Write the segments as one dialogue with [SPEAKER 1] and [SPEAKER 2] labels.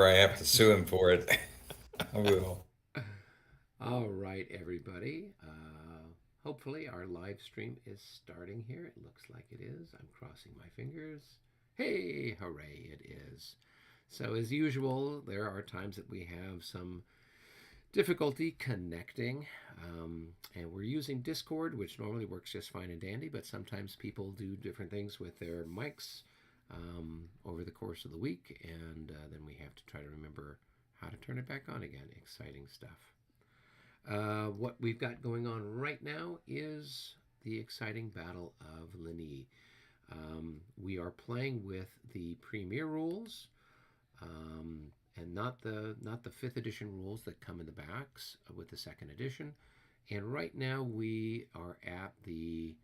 [SPEAKER 1] I have to sue him for it. I will.
[SPEAKER 2] All right, everybody. Hopefully, our live stream is starting here. It looks like it is. I'm crossing my fingers. Hey, hooray, it is. So, as usual, there are times that we have some difficulty connecting. And we're using Discord, which normally works just fine and dandy, but sometimes people do different things with their mics over the course of the week, and then we have to try to remember how to turn it back on again. Exciting stuff. What we've got going on right now is the exciting Battle of Ligny. We are playing with the Premier rules, and not the fifth edition rules that come in the backs with the second edition. And right now we are at the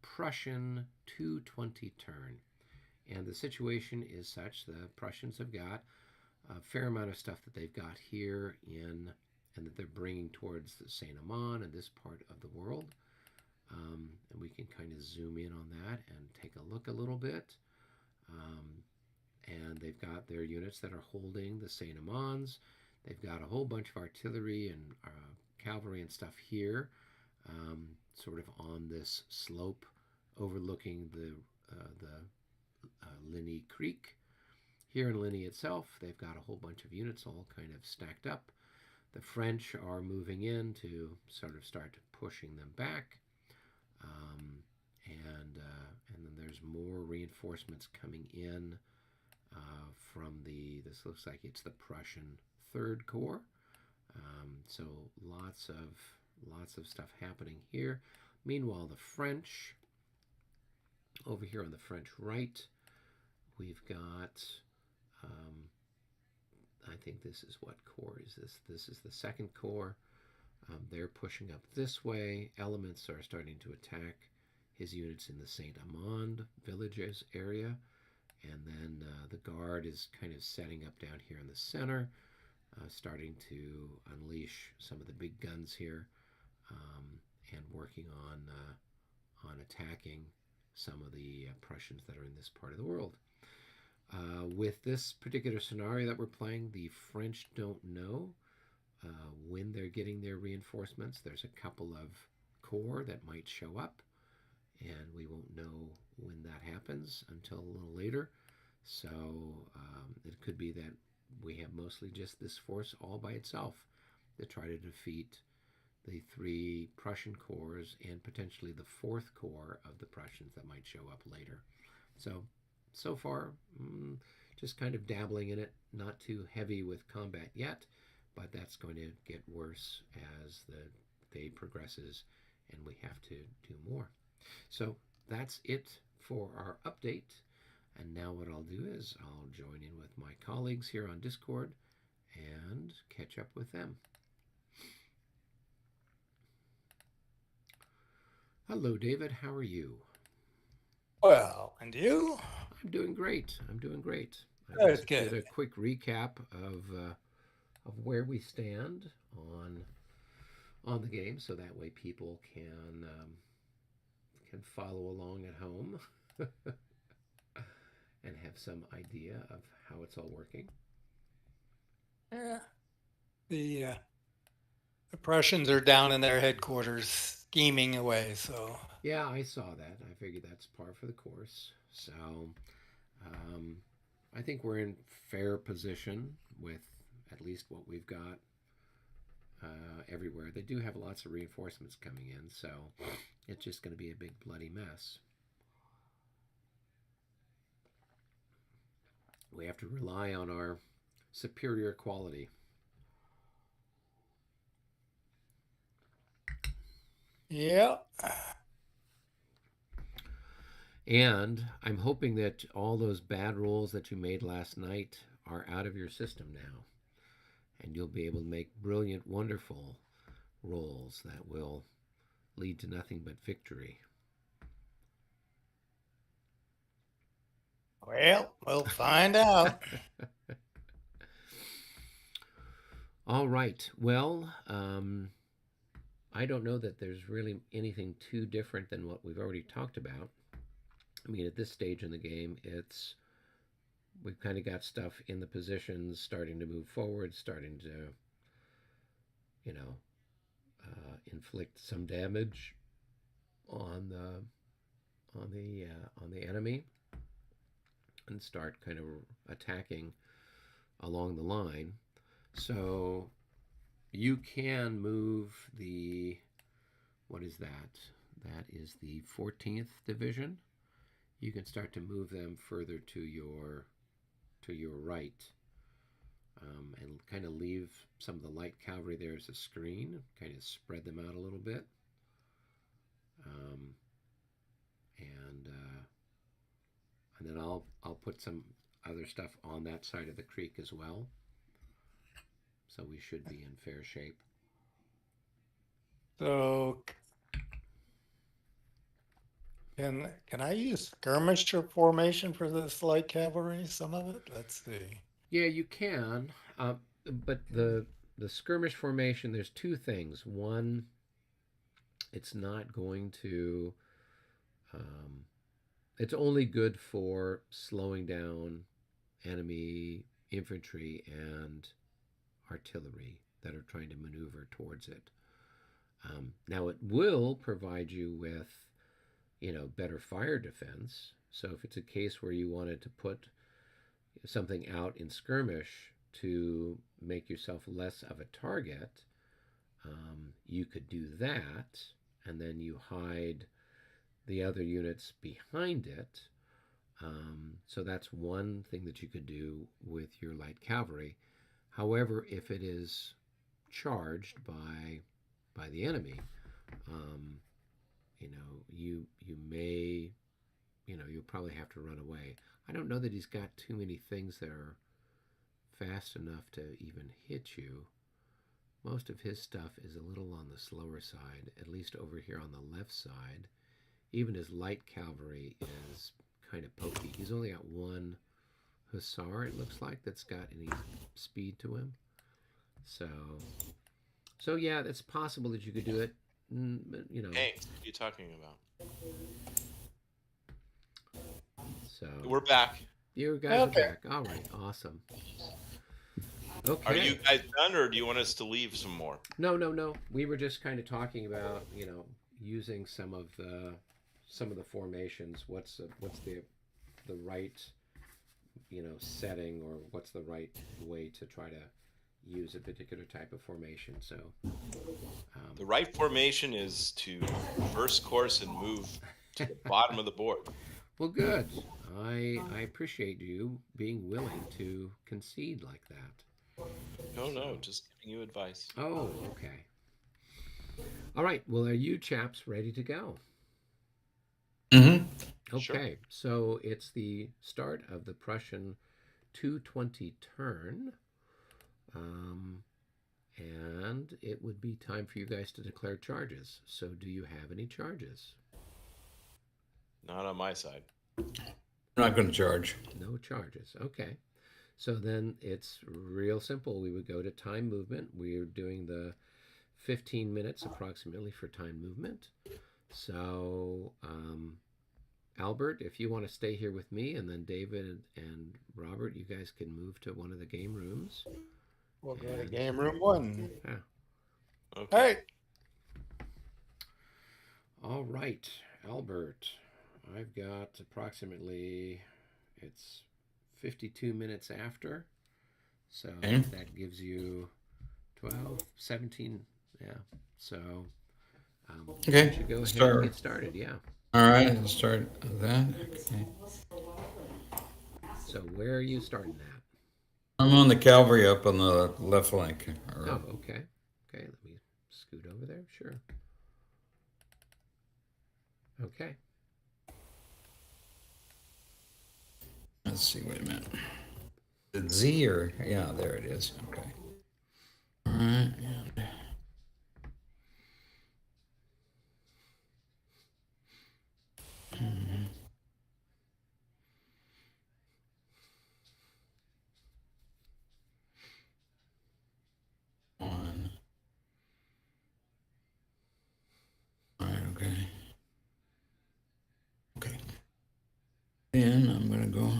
[SPEAKER 2] Prussian 220 turn, and the situation is such the Prussians have got a fair amount of stuff that they've got here in and that they're bringing towards the Saint Amand and this part of the world. And we can kind of zoom in on that and take a look a little bit. Um, and they've got their units that are holding the Saint Amands. They've got a whole bunch of artillery and cavalry and stuff here, sort of on this slope overlooking the Ligny Creek. Here in Ligny itself, they've got a whole bunch of units all kind of stacked up. The French are moving in to sort of start pushing them back, and then there's more reinforcements coming in from the. This looks like it's the Prussian Third Corps. So lots of stuff happening here. Meanwhile, the French over here on the French right, we've got. Um, I think this is what corps is this? This is the second corps. They're pushing up this way. Elements are starting to attack his units in the Saint Amand villages area. And then the guard is kind of setting up down here in the center, starting to unleash some of the big guns here, and working on attacking some of the Prussians that are in this part of the world. With this particular scenario that we're playing, the French don't know when they're getting their reinforcements. There's a couple of corps that might show up, and we won't know when that happens until a little later. So it could be that we have mostly just this force all by itself to try to defeat the three Prussian corps and potentially the fourth corps of the Prussians that might show up later. So far, just kind of dabbling in it, not too heavy with combat yet, but that's going to get worse as the day progresses and we have to do more. So that's it for our update. And now what I'll do is I'll join in with my colleagues here on Discord and catch up with them. Hello, David. How are you?
[SPEAKER 3] Well, and you?
[SPEAKER 2] I'm doing great. I'm doing great. I
[SPEAKER 3] Good,
[SPEAKER 2] just did
[SPEAKER 3] good.
[SPEAKER 2] a quick recap of where we stand on the game, so that way people can follow along at home and have some idea of how it's all working.
[SPEAKER 3] Yeah. The Prussians are down in their headquarters scheming away, so
[SPEAKER 2] Yeah, I saw that. I figured that's par for the course. So um, I think we're in fair position with at least what we've got everywhere. They do have lots of reinforcements coming in, so it's just going to be a big bloody mess. We have to rely on our superior quality.
[SPEAKER 3] yeah.
[SPEAKER 2] And I'm hoping that all those bad rolls that you made last night are out of your system now. And you'll be able to make brilliant, wonderful rolls that will lead to nothing but victory.
[SPEAKER 3] Well, we'll find out.
[SPEAKER 2] All right. Well, I don't know that there's really anything too different than what we've already talked about. I mean, at this stage in the game, it's we've kind of got stuff in the positions, starting to move forward, starting to, you know, inflict some damage on the enemy, and start kind of attacking along the line. So you can move the, what is that? That is the 14th Division. You can start to move them further to your right, and kind of leave some of the light cavalry there as a screen. Kind of spread them out a little bit, um, and then I'll put some other stuff on that side of the creek as well. So we should be in fair shape.
[SPEAKER 3] So can I use skirmisher formation for this light cavalry? Some of it. Let's see.
[SPEAKER 2] Yeah, you can, but the skirmish formation. There's two things. One, it's not going to. Um, it's only good for slowing down enemy infantry and artillery that are trying to maneuver towards it. Now it will provide you with, better fire defense. So if it's a case where you wanted to put something out in skirmish to make yourself less of a target, you could do that, and then you hide the other units behind it. So that's one thing that you could do with your light cavalry. However, if it is charged by the enemy, you may, you'll probably have to run away. I don't know that he's got too many things that are fast enough to even hit you. Most of his stuff is a little on the slower side, at least over here on the left side. Even his light cavalry is kind of pokey. He's only got one hussar, it looks like, that's got any speed to him. So yeah, it's possible that you could do it.
[SPEAKER 4] Hey, what are you talking about?
[SPEAKER 2] So
[SPEAKER 4] We're back.
[SPEAKER 2] you guys
[SPEAKER 3] Okay.
[SPEAKER 2] are back. All right, awesome. Okay.
[SPEAKER 4] Are you guys done, or do you want us to leave some more?
[SPEAKER 2] No. We were just kind of talking about, using some of the formations. What's the right, setting, or what's the right way to try to use a particular type of formation. So
[SPEAKER 4] The right formation is to reverse course and move to the bottom of the board.
[SPEAKER 2] well, good. I appreciate you being willing to concede like that.
[SPEAKER 4] No, just giving you advice.
[SPEAKER 2] Oh, okay. All right. Well, are you chaps ready to go?
[SPEAKER 1] Mm-hmm.
[SPEAKER 2] Okay.
[SPEAKER 4] Sure.
[SPEAKER 2] So it's the start of the Prussian 220 turn. And it would be time for you guys to declare charges. So do you have any charges?
[SPEAKER 4] Not on my side.
[SPEAKER 1] I'm not going to charge.
[SPEAKER 2] No charges. Okay. So then it's real simple. We would go to time movement. We're doing the 15 minutes approximately for time movement. So, Albert, if you want to stay here with me, and then David and Robert, you guys can move to one of the game rooms.
[SPEAKER 3] We'll go to game room 1.
[SPEAKER 2] Yeah.
[SPEAKER 4] Okay.
[SPEAKER 3] Hey.
[SPEAKER 2] All right, Albert. I've got approximately, it's 52 minutes after. So
[SPEAKER 1] Okay.
[SPEAKER 2] that gives you 12, 17. Yeah. So
[SPEAKER 1] Okay,
[SPEAKER 2] you should go ahead
[SPEAKER 1] start.
[SPEAKER 2] and get started. Yeah.
[SPEAKER 1] All right, let's start with that. Okay.
[SPEAKER 2] So where are you starting at?
[SPEAKER 1] I'm on the cavalry up on the left flank. Or,
[SPEAKER 2] Oh, okay. Okay, let me scoot over there. Sure. Okay.
[SPEAKER 1] Let's see, wait a minute. The Z or, yeah, there it is. Okay. All right. Yeah. One. All right, okay. Okay. And I'm going to go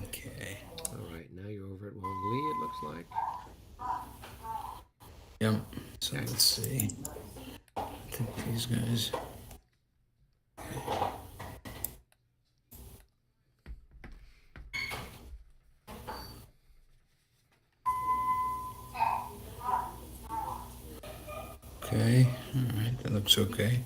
[SPEAKER 1] Okay.
[SPEAKER 2] All right, now you're over at Wong Lee, it looks like.
[SPEAKER 1] Yep. So let's see. I think these guys. Okay. All right. That looks okay.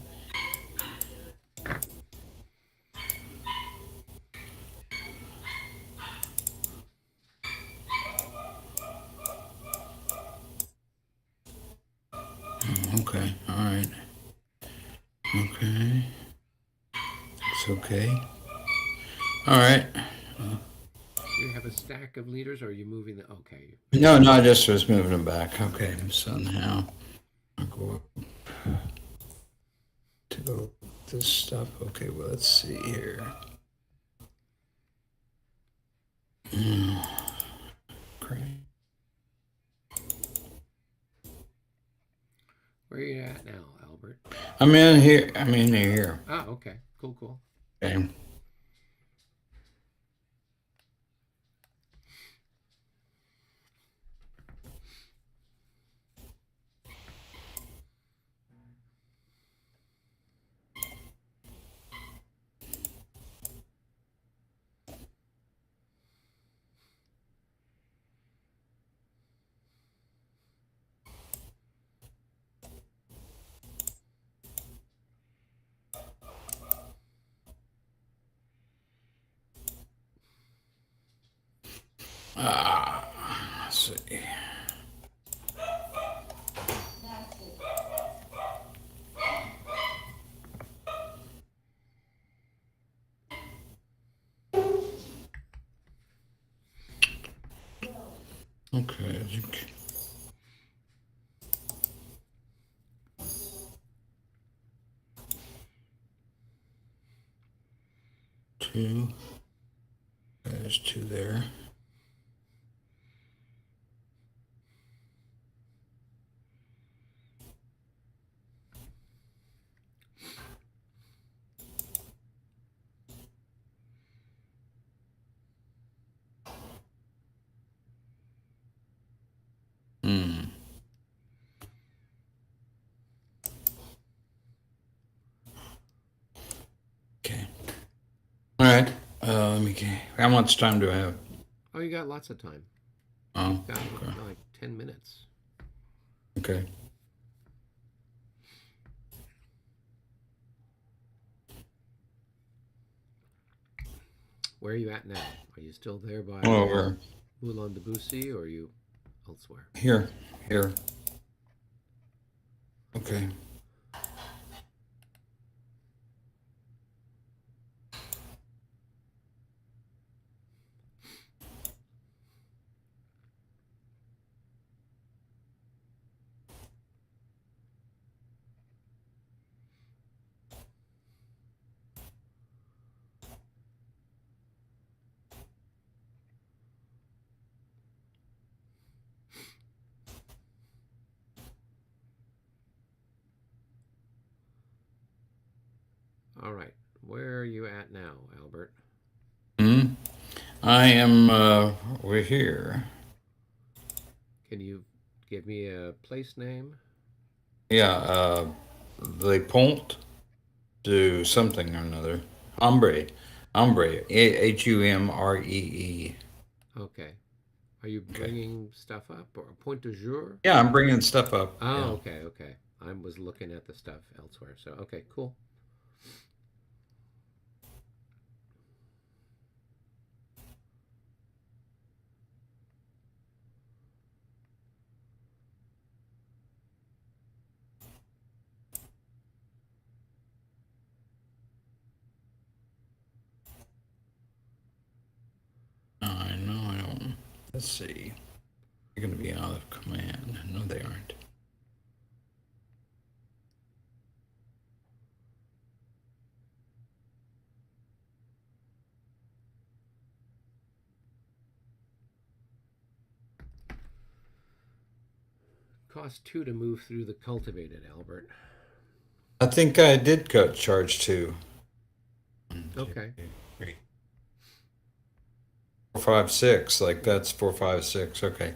[SPEAKER 1] Okay. All right. Okay. It's okay. All right.
[SPEAKER 2] Do you have a stack of leaders, or are you moving the? Okay.
[SPEAKER 1] No, I just was moving them back. Okay. So now I'll go up to go this stuff. Okay. Well, let's see here. Great.
[SPEAKER 2] Where are you at now, Albert?
[SPEAKER 1] I'm in here. I'm in here.
[SPEAKER 2] Ah, okay. Cool, cool.
[SPEAKER 1] Okay. Let's see. Okay. Two. There's two there. Hmm. Okay. All right. Let me. How much time do I have?
[SPEAKER 2] Oh, you got lots of time.
[SPEAKER 1] Oh.
[SPEAKER 2] Got
[SPEAKER 1] Okay.
[SPEAKER 2] like 10 minutes.
[SPEAKER 1] Okay.
[SPEAKER 2] Where are you at now? Are you still there by
[SPEAKER 1] Oh, we're
[SPEAKER 2] Moulin de Bussy, or are you elsewhere?
[SPEAKER 1] here. Here. Okay.
[SPEAKER 2] All right. Where are you at now, Albert?
[SPEAKER 1] Hmm. I am. We're here.
[SPEAKER 2] Can you give me a place name?
[SPEAKER 1] Yeah. Le Pont de something or another. Hombre. Hombre. Humree.
[SPEAKER 2] Okay. Are you
[SPEAKER 1] Okay.
[SPEAKER 2] bringing stuff up, or point du jour?
[SPEAKER 1] Yeah, I'm bringing stuff up.
[SPEAKER 2] Oh,
[SPEAKER 1] Yeah.
[SPEAKER 2] okay, okay. I was looking at the stuff elsewhere. So, okay, cool.
[SPEAKER 1] I know. I don't. Let's see. They're going to be out of command. No, they aren't.
[SPEAKER 2] cost 2 to move through the cultivated, Albert?
[SPEAKER 1] I think I did charge 2. 1, 2,
[SPEAKER 2] Okay.
[SPEAKER 1] 3, 4, 5, 6. Like that's 4, 5, 6. Okay.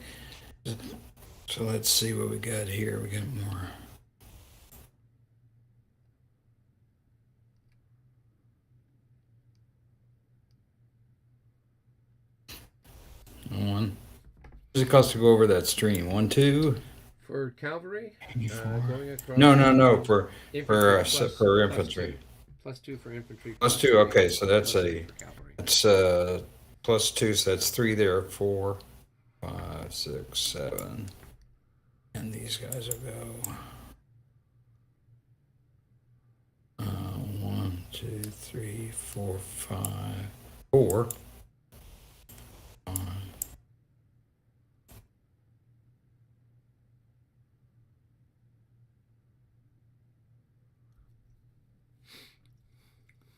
[SPEAKER 1] So let's see what we got here. We got more. One. What does it cost to go over that stream? 1, 2.
[SPEAKER 2] For cavalry,
[SPEAKER 1] 4.
[SPEAKER 2] going across.
[SPEAKER 1] No. For
[SPEAKER 2] infantry
[SPEAKER 1] for infantry.
[SPEAKER 2] +2 for infantry.
[SPEAKER 1] Plus 2. Okay, so that's
[SPEAKER 2] plus
[SPEAKER 1] a
[SPEAKER 2] 8 for cavalry.
[SPEAKER 1] that's plus 2. So that's 3 there. 4, 5, 6, 7. And these guys will go. 1, 2, 3, 4, 5, 4. 5.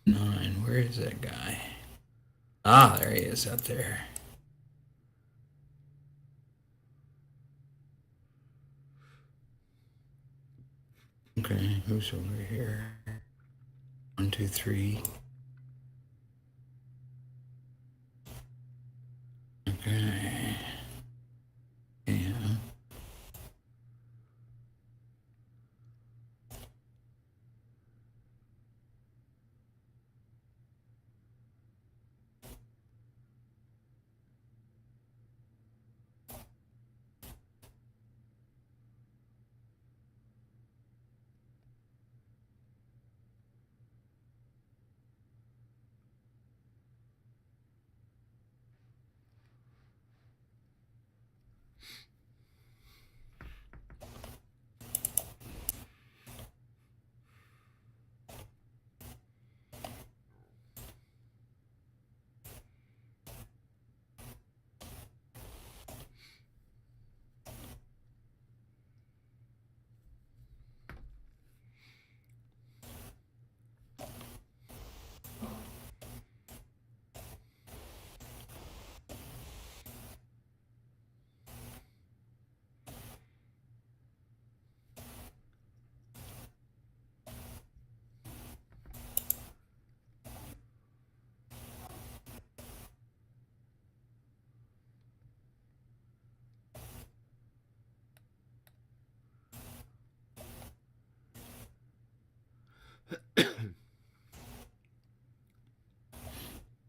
[SPEAKER 1] 9. Where is that guy? Ah, there he is out there. Okay, who's over here? 1, 2, 3. Okay. Yeah.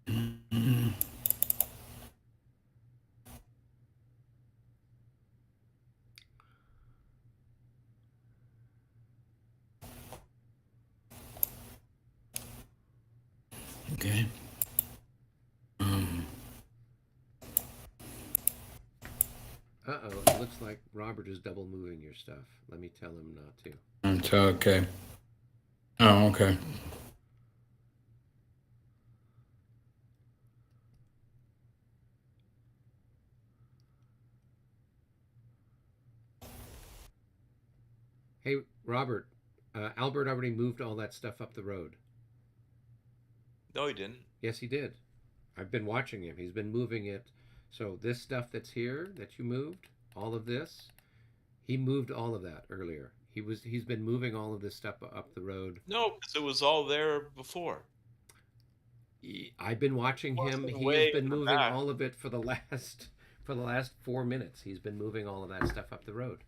[SPEAKER 1] Mm. Okay.
[SPEAKER 2] Uh-oh, it looks like Robert is double moving your stuff. Let me tell him not to.
[SPEAKER 1] Okay. Oh, okay.
[SPEAKER 2] Hey, Robert, Albert already moved all that stuff up the road.
[SPEAKER 4] No, he didn't.
[SPEAKER 2] Yes, he did. I've been watching him. He's been moving it. So this stuff that's here that you moved, all of this, he moved all of that earlier. He's been moving all of this stuff up the road.
[SPEAKER 4] No, because it was all there before.
[SPEAKER 2] I've been watching him.
[SPEAKER 4] Wasn't
[SPEAKER 2] He
[SPEAKER 4] way
[SPEAKER 2] has been
[SPEAKER 4] in the
[SPEAKER 2] moving
[SPEAKER 4] back.
[SPEAKER 2] all of it for the last 4 minutes. He's been moving all of that stuff up the road.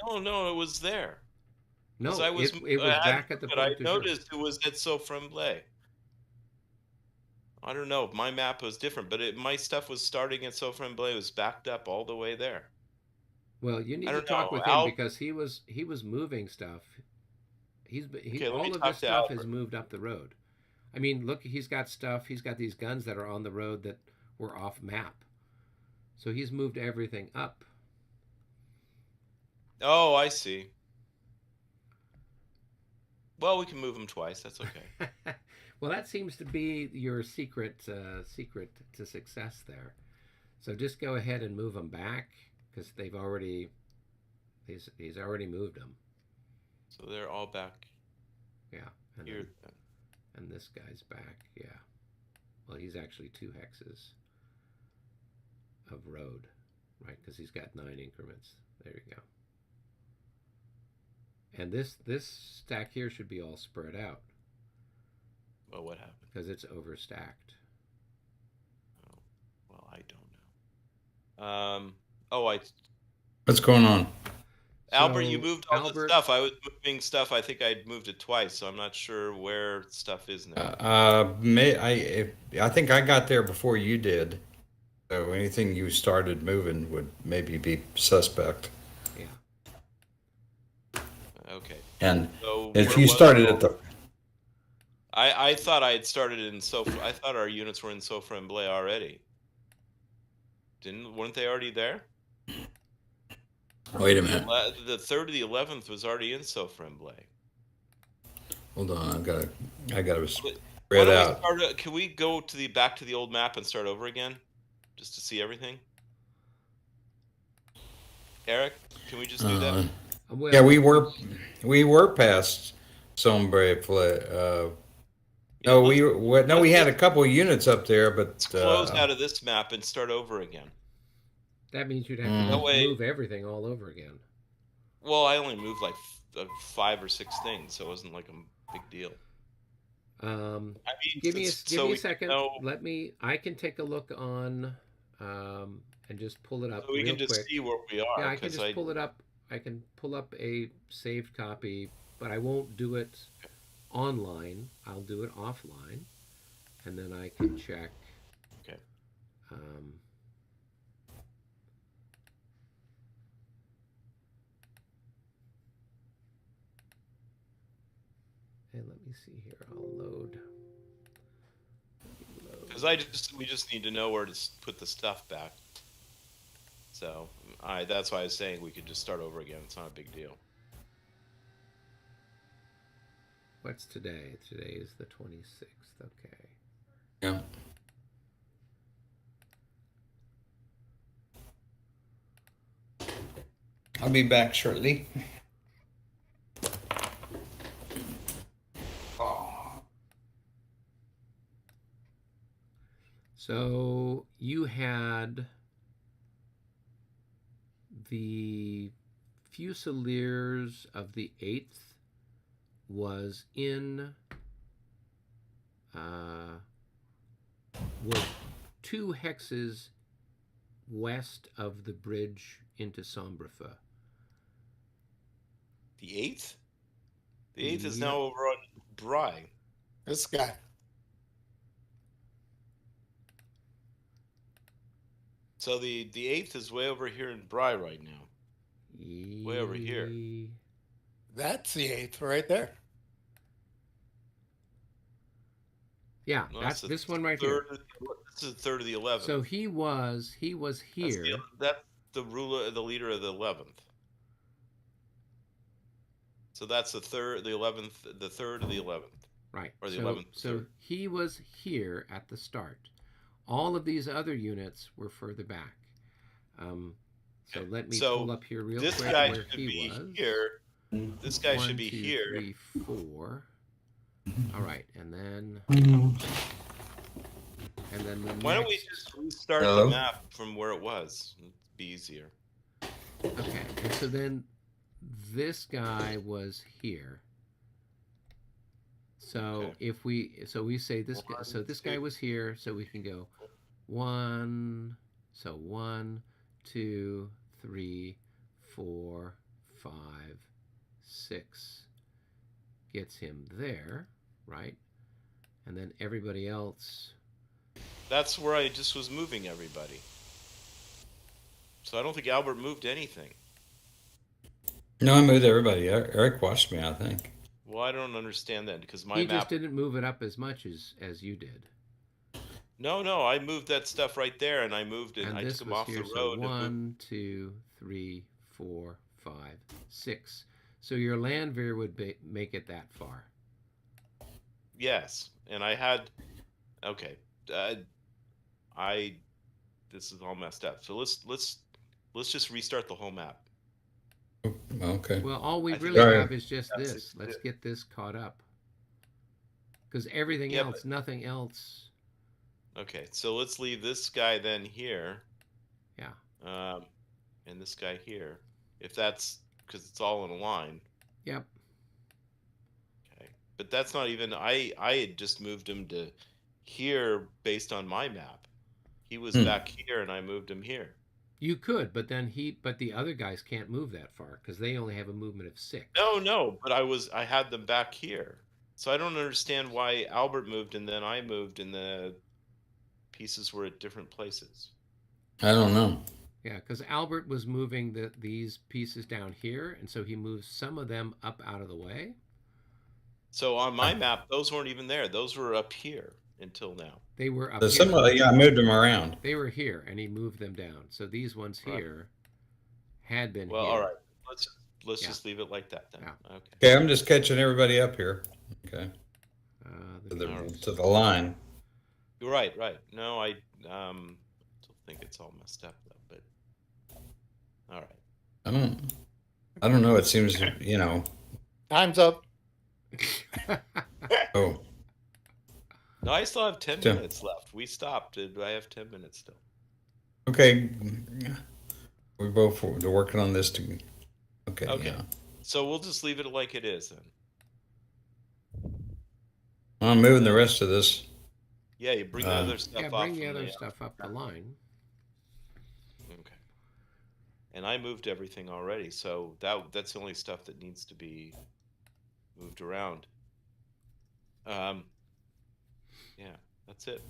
[SPEAKER 4] No, it was there.
[SPEAKER 2] No,
[SPEAKER 4] 'Cause I was,
[SPEAKER 2] it was
[SPEAKER 4] I had-
[SPEAKER 2] back at the
[SPEAKER 4] but I
[SPEAKER 2] point de jour.
[SPEAKER 4] noticed it was at Saufremblay. I don't know. My map was different, but my stuff was starting at Saufremblay. It was backed up all the way there.
[SPEAKER 2] Well, you need
[SPEAKER 4] I
[SPEAKER 2] to
[SPEAKER 4] don't
[SPEAKER 2] talk
[SPEAKER 4] know.
[SPEAKER 2] with him because he was moving stuff.
[SPEAKER 4] Okay, let me
[SPEAKER 2] All of
[SPEAKER 4] talk
[SPEAKER 2] this
[SPEAKER 4] to
[SPEAKER 2] stuff has
[SPEAKER 4] Albert.
[SPEAKER 2] moved up the road. I mean, look, he's got stuff. He's got these guns that are on the road that were off map. So he's moved everything up.
[SPEAKER 4] Oh, I see. Well, we can move them twice. That's okay.
[SPEAKER 2] Well, that seems to be your secret to success there. So just go ahead and move them back because he's already moved them.
[SPEAKER 4] So they're all back
[SPEAKER 2] Yeah, and
[SPEAKER 4] here.
[SPEAKER 2] and this guy's back. Yeah. Well, he's actually 2 hexes of road, right? Because he's got 9 increments. There you go. And this stack here should be all spread out
[SPEAKER 4] Well, what happened?
[SPEAKER 2] because it's overstacked.
[SPEAKER 4] Oh, well, I don't know. Oh,
[SPEAKER 1] What's going on?
[SPEAKER 4] Albert,
[SPEAKER 2] So,
[SPEAKER 4] you moved all
[SPEAKER 2] Albert,
[SPEAKER 4] the stuff. I was moving stuff. I think I moved it twice, so I'm not sure where stuff is now.
[SPEAKER 1] I think I got there before you did. So anything you started moving would maybe be suspect.
[SPEAKER 2] yeah.
[SPEAKER 4] Okay.
[SPEAKER 1] And
[SPEAKER 4] So
[SPEAKER 1] if
[SPEAKER 4] where
[SPEAKER 1] you
[SPEAKER 4] was
[SPEAKER 1] started
[SPEAKER 4] it?
[SPEAKER 1] at the,
[SPEAKER 4] I thought I had started in I thought our units were in Saufremblay already. Weren't they already there?
[SPEAKER 1] wait a minute,
[SPEAKER 4] The 3rd to the 11th was already in Saufremblay.
[SPEAKER 1] hold on, I gotta
[SPEAKER 4] Why
[SPEAKER 1] spread
[SPEAKER 4] don't
[SPEAKER 1] out.
[SPEAKER 4] we start? Can we go to back to the old map and start over again, just to see everything? Eric, can we just do that?
[SPEAKER 2] Well,
[SPEAKER 1] Yeah, we were past Sombre Flay.
[SPEAKER 4] Yeah,
[SPEAKER 1] No, we had a
[SPEAKER 4] let's
[SPEAKER 1] couple of units up there, but
[SPEAKER 4] close out of this map and start over again.
[SPEAKER 2] that means you'd have
[SPEAKER 4] That
[SPEAKER 2] to
[SPEAKER 4] way-
[SPEAKER 2] move everything all over again.
[SPEAKER 4] Well, I only moved like 5 or 6 things, so it wasn't like a big deal. I mean,
[SPEAKER 2] Give me a
[SPEAKER 4] we
[SPEAKER 2] second.
[SPEAKER 4] know-
[SPEAKER 2] I can take a look on and just pull it up
[SPEAKER 4] so we
[SPEAKER 2] real
[SPEAKER 4] can just
[SPEAKER 2] quick.
[SPEAKER 4] see where we are.
[SPEAKER 2] Yeah, I can
[SPEAKER 4] 'cause
[SPEAKER 2] just pull it up. I can pull up a saved copy, but I won't do it online. I'll do it offline, and then I can check.
[SPEAKER 4] Okay.
[SPEAKER 2] And let me see here. I'll load.
[SPEAKER 4] Because we just need to know where to put the stuff back. So that's why I was saying we could just start over again. It's not a big deal.
[SPEAKER 2] What's today? Today is the 26th. Okay.
[SPEAKER 1] yeah. I'll be back shortly.
[SPEAKER 2] So you had the Fusiliers of the 8th was in was 2 hexes west of the bridge into Sombrefeu.
[SPEAKER 4] The 8th? The 8th is
[SPEAKER 2] Yep.
[SPEAKER 4] now over on Bry.
[SPEAKER 3] This guy.
[SPEAKER 4] So the 8th is way over here in Bry right now. Way over here.
[SPEAKER 3] That's the 8th right there.
[SPEAKER 2] Yeah,
[SPEAKER 4] No,
[SPEAKER 2] that's
[SPEAKER 4] the
[SPEAKER 2] this one right here.
[SPEAKER 4] This is the 3rd of the 11th.
[SPEAKER 2] So he was here.
[SPEAKER 4] That's the leader of the 11th. So that's the 3rd, the 11th, the 3rd of the 11th.
[SPEAKER 2] Right.
[SPEAKER 4] Or the
[SPEAKER 2] so,
[SPEAKER 4] 11th.
[SPEAKER 2] So he was here at the start. All of these other units were further back. So
[SPEAKER 4] Okay.
[SPEAKER 2] let me
[SPEAKER 4] So
[SPEAKER 2] pull up here real
[SPEAKER 4] This
[SPEAKER 2] quick
[SPEAKER 4] guy
[SPEAKER 2] where
[SPEAKER 4] should
[SPEAKER 2] he
[SPEAKER 4] be
[SPEAKER 2] was.
[SPEAKER 4] here. This guy
[SPEAKER 2] 1,
[SPEAKER 4] should be
[SPEAKER 2] 2,
[SPEAKER 4] here.
[SPEAKER 2] 3, 4. All right, and then the
[SPEAKER 4] Why don't we
[SPEAKER 2] next-
[SPEAKER 4] just restart
[SPEAKER 1] Hello?
[SPEAKER 4] the map from where it was? It'd be easier.
[SPEAKER 2] Okay, and so then this guy was here. So
[SPEAKER 4] Okay.
[SPEAKER 2] if we say this guy, so
[SPEAKER 4] 1,
[SPEAKER 2] this guy
[SPEAKER 4] 2.
[SPEAKER 2] was here, so we can go 1, so 1, 2, 3, 4, 5, 6 gets him there, right? And then everybody else.
[SPEAKER 4] That's where I just was moving everybody. So I don't think Albert moved anything.
[SPEAKER 1] No, I moved everybody. Eric watched me, I think.
[SPEAKER 4] Well, I don't understand that because my
[SPEAKER 2] He
[SPEAKER 4] map.
[SPEAKER 2] just didn't move it up as much as you did.
[SPEAKER 4] No, I moved that stuff right there, and I moved it.
[SPEAKER 2] And
[SPEAKER 4] I
[SPEAKER 2] this
[SPEAKER 4] took him
[SPEAKER 2] was
[SPEAKER 4] off
[SPEAKER 2] here,
[SPEAKER 4] the
[SPEAKER 2] so
[SPEAKER 4] road. and moved.
[SPEAKER 2] 1, 2, 3, 4, 5, 6. So your land veer would make it that far.
[SPEAKER 4] Yes, and I had. Okay, this is all messed up. So let's just restart the whole map.
[SPEAKER 1] Okay.
[SPEAKER 2] Well, all we
[SPEAKER 4] I think
[SPEAKER 2] really
[SPEAKER 1] Sorry.
[SPEAKER 2] have is just
[SPEAKER 4] That's
[SPEAKER 2] this.
[SPEAKER 4] it.
[SPEAKER 2] Let's get this caught up. Because everything
[SPEAKER 4] Yeah,
[SPEAKER 2] else, nothing else.
[SPEAKER 4] Okay, so let's leave this guy then here.
[SPEAKER 2] Yeah.
[SPEAKER 4] And this guy here, if that's because it's all in a line.
[SPEAKER 2] Yep.
[SPEAKER 4] Okay, but that's not even. I had just moved him to here based on my map. He was
[SPEAKER 1] Hmm.
[SPEAKER 4] back here, and I moved him here.
[SPEAKER 2] You could, but but the other guys can't move that far because they only have a movement of 6.
[SPEAKER 4] No, no, but I had them back here. So I don't understand why Albert moved and then I moved and the pieces were at different places.
[SPEAKER 1] I don't know.
[SPEAKER 2] Yeah, because Albert was moving these pieces down here, and so he moves some of them up out of the way.
[SPEAKER 4] So on my map, those weren't even there. Those were up here until now.
[SPEAKER 2] They were up
[SPEAKER 1] So
[SPEAKER 2] here.
[SPEAKER 1] somebody, yeah, I moved them around.
[SPEAKER 2] They were here, and he moved them down. So these ones
[SPEAKER 4] Right.
[SPEAKER 2] here had been
[SPEAKER 4] Well,
[SPEAKER 2] here.
[SPEAKER 4] all right. Let's
[SPEAKER 2] Yeah.
[SPEAKER 4] just leave it like that then.
[SPEAKER 2] Yeah.
[SPEAKER 4] Okay.
[SPEAKER 1] Okay, I'm just catching everybody up here. Okay, to the
[SPEAKER 4] Alright.
[SPEAKER 1] to the line.
[SPEAKER 4] You're right, right. No, I still think it's all messed up though, but all right.
[SPEAKER 1] I don't know. It seems
[SPEAKER 3] Time's up.
[SPEAKER 1] Oh,
[SPEAKER 4] No, I still have 10
[SPEAKER 1] Yeah.
[SPEAKER 4] minutes left. We stopped. I have 10 minutes still.
[SPEAKER 1] okay. We both they're working on this to. Okay.
[SPEAKER 4] Okay.
[SPEAKER 1] Yeah.
[SPEAKER 4] So we'll just leave it like it is then.
[SPEAKER 1] I'm moving the rest of this.
[SPEAKER 4] Yeah, you bring the other stuff
[SPEAKER 2] Yeah,
[SPEAKER 4] off.
[SPEAKER 2] bring the
[SPEAKER 4] from
[SPEAKER 2] other stuff up the line.
[SPEAKER 4] Okay. And I moved everything already, so that's the only stuff that needs to be moved around. Yeah, that's it.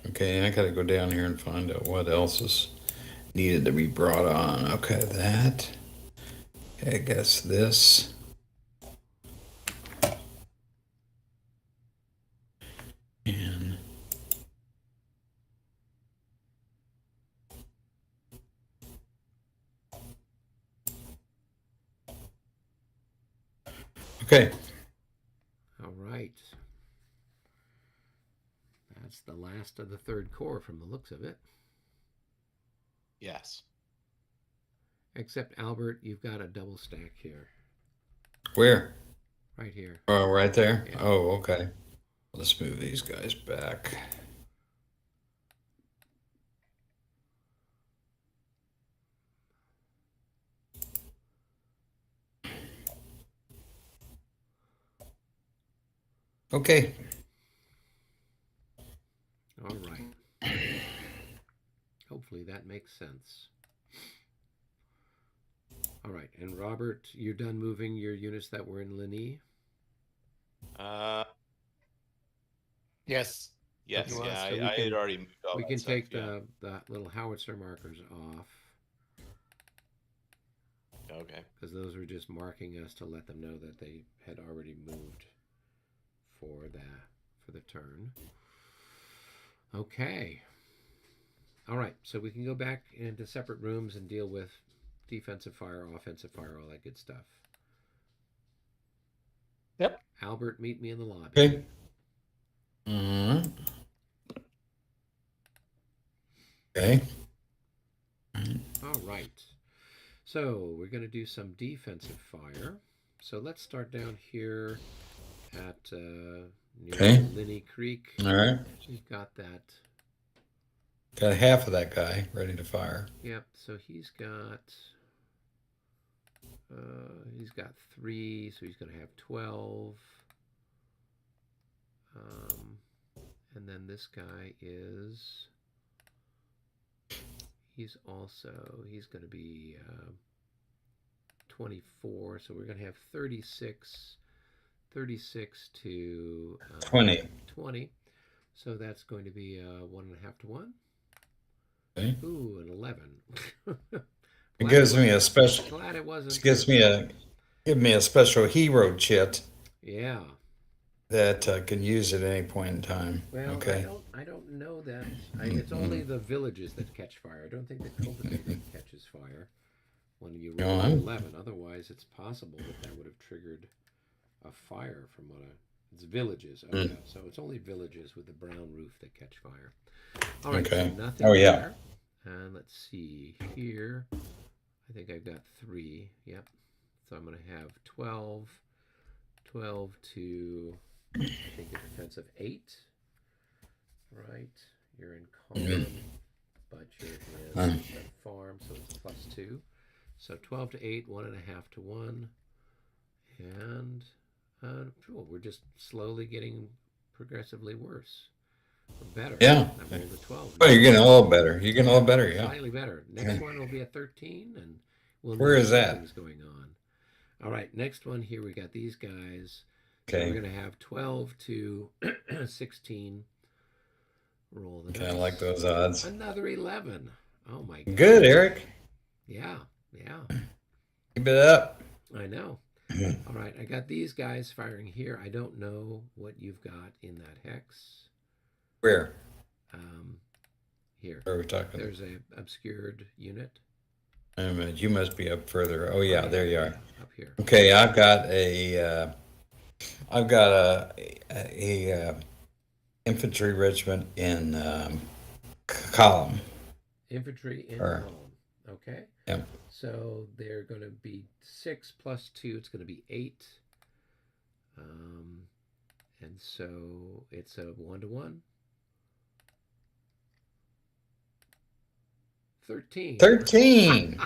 [SPEAKER 1] Okay, and I gotta go down here and find out what else is needed to be brought on. Okay, that. Okay, I guess this. And okay,
[SPEAKER 2] All right. That's the last of the third corps from the looks of it.
[SPEAKER 4] Yes.
[SPEAKER 2] Except, Albert, you've got a double stack here.
[SPEAKER 1] where?
[SPEAKER 2] Right here.
[SPEAKER 1] Oh, right there.
[SPEAKER 2] Yeah.
[SPEAKER 1] Oh, okay. Let's move these guys back. Okay.
[SPEAKER 2] All right. Hopefully that makes sense. All right. And Robert, you're done moving your units that were in Ligny?
[SPEAKER 3] Yes.
[SPEAKER 4] Yes,
[SPEAKER 3] You want
[SPEAKER 4] yeah,
[SPEAKER 3] us
[SPEAKER 2] to- we
[SPEAKER 4] I had
[SPEAKER 2] can-
[SPEAKER 4] already moved all
[SPEAKER 2] We
[SPEAKER 4] that
[SPEAKER 2] can
[SPEAKER 4] stuff,
[SPEAKER 2] take
[SPEAKER 4] yeah.
[SPEAKER 2] the little howitzer markers off
[SPEAKER 4] Okay.
[SPEAKER 2] because those were just marking us to let them know that they had already moved for the turn. Okay. All right. So we can go back into separate rooms and deal with defensive fire, offensive fire, all that good stuff.
[SPEAKER 3] Yep.
[SPEAKER 2] Albert, meet me in the lobby.
[SPEAKER 1] Okay. Mm-hmm. Okay.
[SPEAKER 2] All right. So we're going to do some defensive fire. So let's start down here at near
[SPEAKER 1] Okay.
[SPEAKER 2] Ligny Creek.
[SPEAKER 1] All right.
[SPEAKER 2] We've got that.
[SPEAKER 1] Got half of that guy ready to fire.
[SPEAKER 2] Yep. So he's got 3, so he's going to have 12. And then this guy is. He's going to be 24, so we're going to have 36 to 20. So that's going to be 1.5 to 1.
[SPEAKER 1] Okay.
[SPEAKER 2] Ooh, an 11.
[SPEAKER 1] It gives me a special.
[SPEAKER 2] Glad it wasn't.
[SPEAKER 1] It gives me a special hero chit
[SPEAKER 2] Yeah.
[SPEAKER 1] that can use at any point in time.
[SPEAKER 2] Well,
[SPEAKER 1] Okay.
[SPEAKER 2] I don't know that. It's only the villages that catch fire. I don't think the cultivator catches fire when you roll
[SPEAKER 1] No,
[SPEAKER 2] 11. Otherwise, it's possible that would have triggered a fire from it's villages. Oh, yeah. So it's only villages with the brown roof that catch fire. All right.
[SPEAKER 1] Okay.
[SPEAKER 2] So nothing
[SPEAKER 1] Oh, yeah.
[SPEAKER 2] there. And let's see here. I think I've got 3. Yep. So I'm going to have 12 to, I think, a defensive 8. Right. You're in common, but you're in farm, so it's +2. So 12 to 8, 1.5 to 1. And we're just slowly getting progressively worse. Or better.
[SPEAKER 1] Yeah.
[SPEAKER 2] I rolled a 12.
[SPEAKER 1] Well, you're getting a little better. You're getting a little better, yeah.
[SPEAKER 2] Slightly better. Next one will be a 13, and we'll
[SPEAKER 1] Where
[SPEAKER 2] know
[SPEAKER 1] is that?
[SPEAKER 2] something's going on. All right, next one here, we got these guys. So
[SPEAKER 1] Okay.
[SPEAKER 2] we're going to have 12 to 16. Roll the
[SPEAKER 1] Kind of
[SPEAKER 2] dice.
[SPEAKER 1] like those odds.
[SPEAKER 2] Another 11. Oh my god.
[SPEAKER 1] Good, Eric.
[SPEAKER 2] Yeah.
[SPEAKER 1] Keep it up.
[SPEAKER 2] I know. All right, I got these guys firing here. I don't know what you've got in that hex.
[SPEAKER 1] Where?
[SPEAKER 2] Here.
[SPEAKER 1] Where are we talking?
[SPEAKER 2] There's a obscured unit.
[SPEAKER 1] Wait a minute, you must be up further. Oh yeah, there you are.
[SPEAKER 2] Up here.
[SPEAKER 1] Okay, I've got a infantry regiment in column.
[SPEAKER 2] Infantry in
[SPEAKER 1] Or-
[SPEAKER 2] column. Okay.
[SPEAKER 1] Yep.
[SPEAKER 2] So they're going to be 6 plus 2. It's going to be 8. And so it's a 1-to-1. 13.
[SPEAKER 1] 13.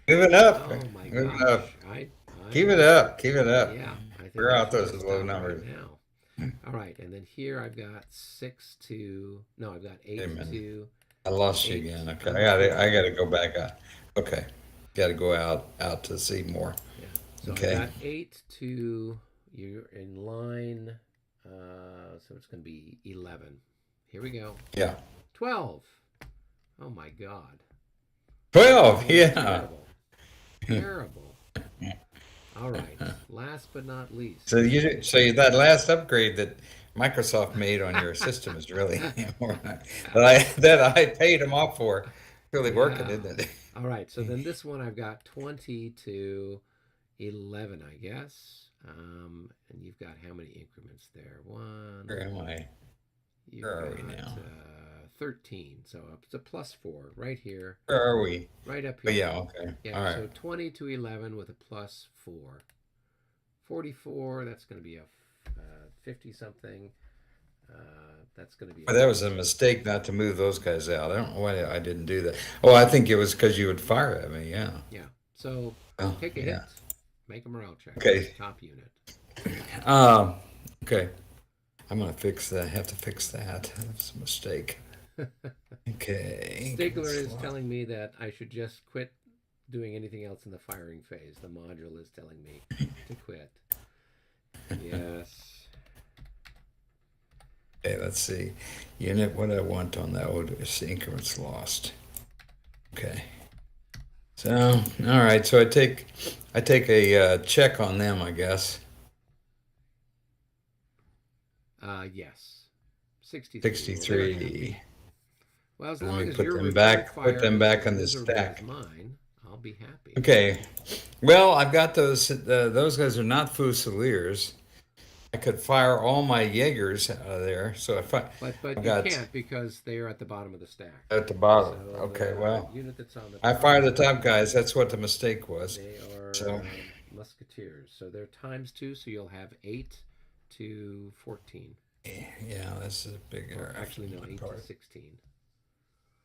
[SPEAKER 1] Give it up.
[SPEAKER 2] Oh my
[SPEAKER 1] Give it
[SPEAKER 2] gosh.
[SPEAKER 1] up.
[SPEAKER 2] I
[SPEAKER 1] Keep it up. Keep it up.
[SPEAKER 2] Yeah. I think
[SPEAKER 1] We're
[SPEAKER 2] I
[SPEAKER 1] out those
[SPEAKER 2] should
[SPEAKER 1] low
[SPEAKER 2] stop
[SPEAKER 1] numbers.
[SPEAKER 2] right now. All right. And then here I've got 6 to. No, I've got 8
[SPEAKER 1] Wait a minute.
[SPEAKER 2] to.
[SPEAKER 1] I lost you
[SPEAKER 2] 8.
[SPEAKER 1] again. Okay, I gotta go back out. Okay, gotta go out to see more.
[SPEAKER 2] Yeah. So
[SPEAKER 1] Okay.
[SPEAKER 2] I got 8 to. You're in line. So it's going to be 11. Here we go.
[SPEAKER 1] Yeah,
[SPEAKER 2] 12. Oh my God.
[SPEAKER 1] 12.
[SPEAKER 2] Oh,
[SPEAKER 1] Yeah.
[SPEAKER 2] Terrible. All right. Last but not least.
[SPEAKER 1] So that last upgrade that Microsoft made on your system is really that I paid them off for. Really working,
[SPEAKER 2] Yeah.
[SPEAKER 1] isn't it?
[SPEAKER 2] All right. So then this one I've got 20 to 11, I guess. And you've got how many increments there? One.
[SPEAKER 1] Where am I?
[SPEAKER 2] You've
[SPEAKER 1] Where are we
[SPEAKER 2] got,
[SPEAKER 1] now?
[SPEAKER 2] 13. So it's a +4 right here.
[SPEAKER 1] Where are we?
[SPEAKER 2] Right up
[SPEAKER 1] Oh
[SPEAKER 2] here.
[SPEAKER 1] yeah, okay.
[SPEAKER 2] Yeah,
[SPEAKER 1] All
[SPEAKER 2] so
[SPEAKER 1] right.
[SPEAKER 2] 20 to 11 with a +4. 44, that's going to be a 50-something. That's going to be
[SPEAKER 1] Well, that was a mistake not to move those guys out. I don't know why I didn't do that. Oh, I think it was because you would fire at me. Yeah.
[SPEAKER 2] Yeah. So
[SPEAKER 1] Oh,
[SPEAKER 2] take a
[SPEAKER 1] yeah.
[SPEAKER 2] hit. Make a morale check.
[SPEAKER 1] Okay.
[SPEAKER 2] Top unit.
[SPEAKER 1] Okay. I'm gonna fix that. Have to fix that. That's a mistake. Okay.
[SPEAKER 2] Stigler is telling me that I should just quit doing anything else in the firing phase. The module is telling me to quit. Yes.
[SPEAKER 1] Okay, let's see. Unit, what I want on that would is increments lost. Okay. So, all right. So I take a check on them, I guess.
[SPEAKER 2] Yes. 63.
[SPEAKER 1] 63.
[SPEAKER 2] Well, as
[SPEAKER 1] Let
[SPEAKER 2] long
[SPEAKER 1] me
[SPEAKER 2] as
[SPEAKER 1] put
[SPEAKER 2] your
[SPEAKER 1] them
[SPEAKER 2] return
[SPEAKER 1] back-
[SPEAKER 2] fire
[SPEAKER 1] put them
[SPEAKER 2] is
[SPEAKER 1] back
[SPEAKER 2] as
[SPEAKER 1] on the
[SPEAKER 2] miserable as
[SPEAKER 1] stack.
[SPEAKER 2] Mine, I'll be happy.
[SPEAKER 1] Okay. Well, I've got those. Those guys are not Fusiliers. I could fire all my Jaegers out of there. So if I
[SPEAKER 2] But
[SPEAKER 1] I
[SPEAKER 2] you
[SPEAKER 1] got
[SPEAKER 2] can't because they are at the bottom of the stack.
[SPEAKER 1] at the bottom.
[SPEAKER 2] So
[SPEAKER 1] Okay.
[SPEAKER 2] the
[SPEAKER 1] Well,
[SPEAKER 2] unit that's on the
[SPEAKER 1] I
[SPEAKER 2] top,
[SPEAKER 1] fire the top guys. That's what the mistake was.
[SPEAKER 2] They are
[SPEAKER 1] So-
[SPEAKER 2] musketeers. So they're ×2, so you'll have 8 to 14.
[SPEAKER 1] Yeah, this is a big
[SPEAKER 2] Or
[SPEAKER 1] error.
[SPEAKER 2] actually, no,
[SPEAKER 1] on my
[SPEAKER 2] 8 to
[SPEAKER 1] part.
[SPEAKER 2] 16.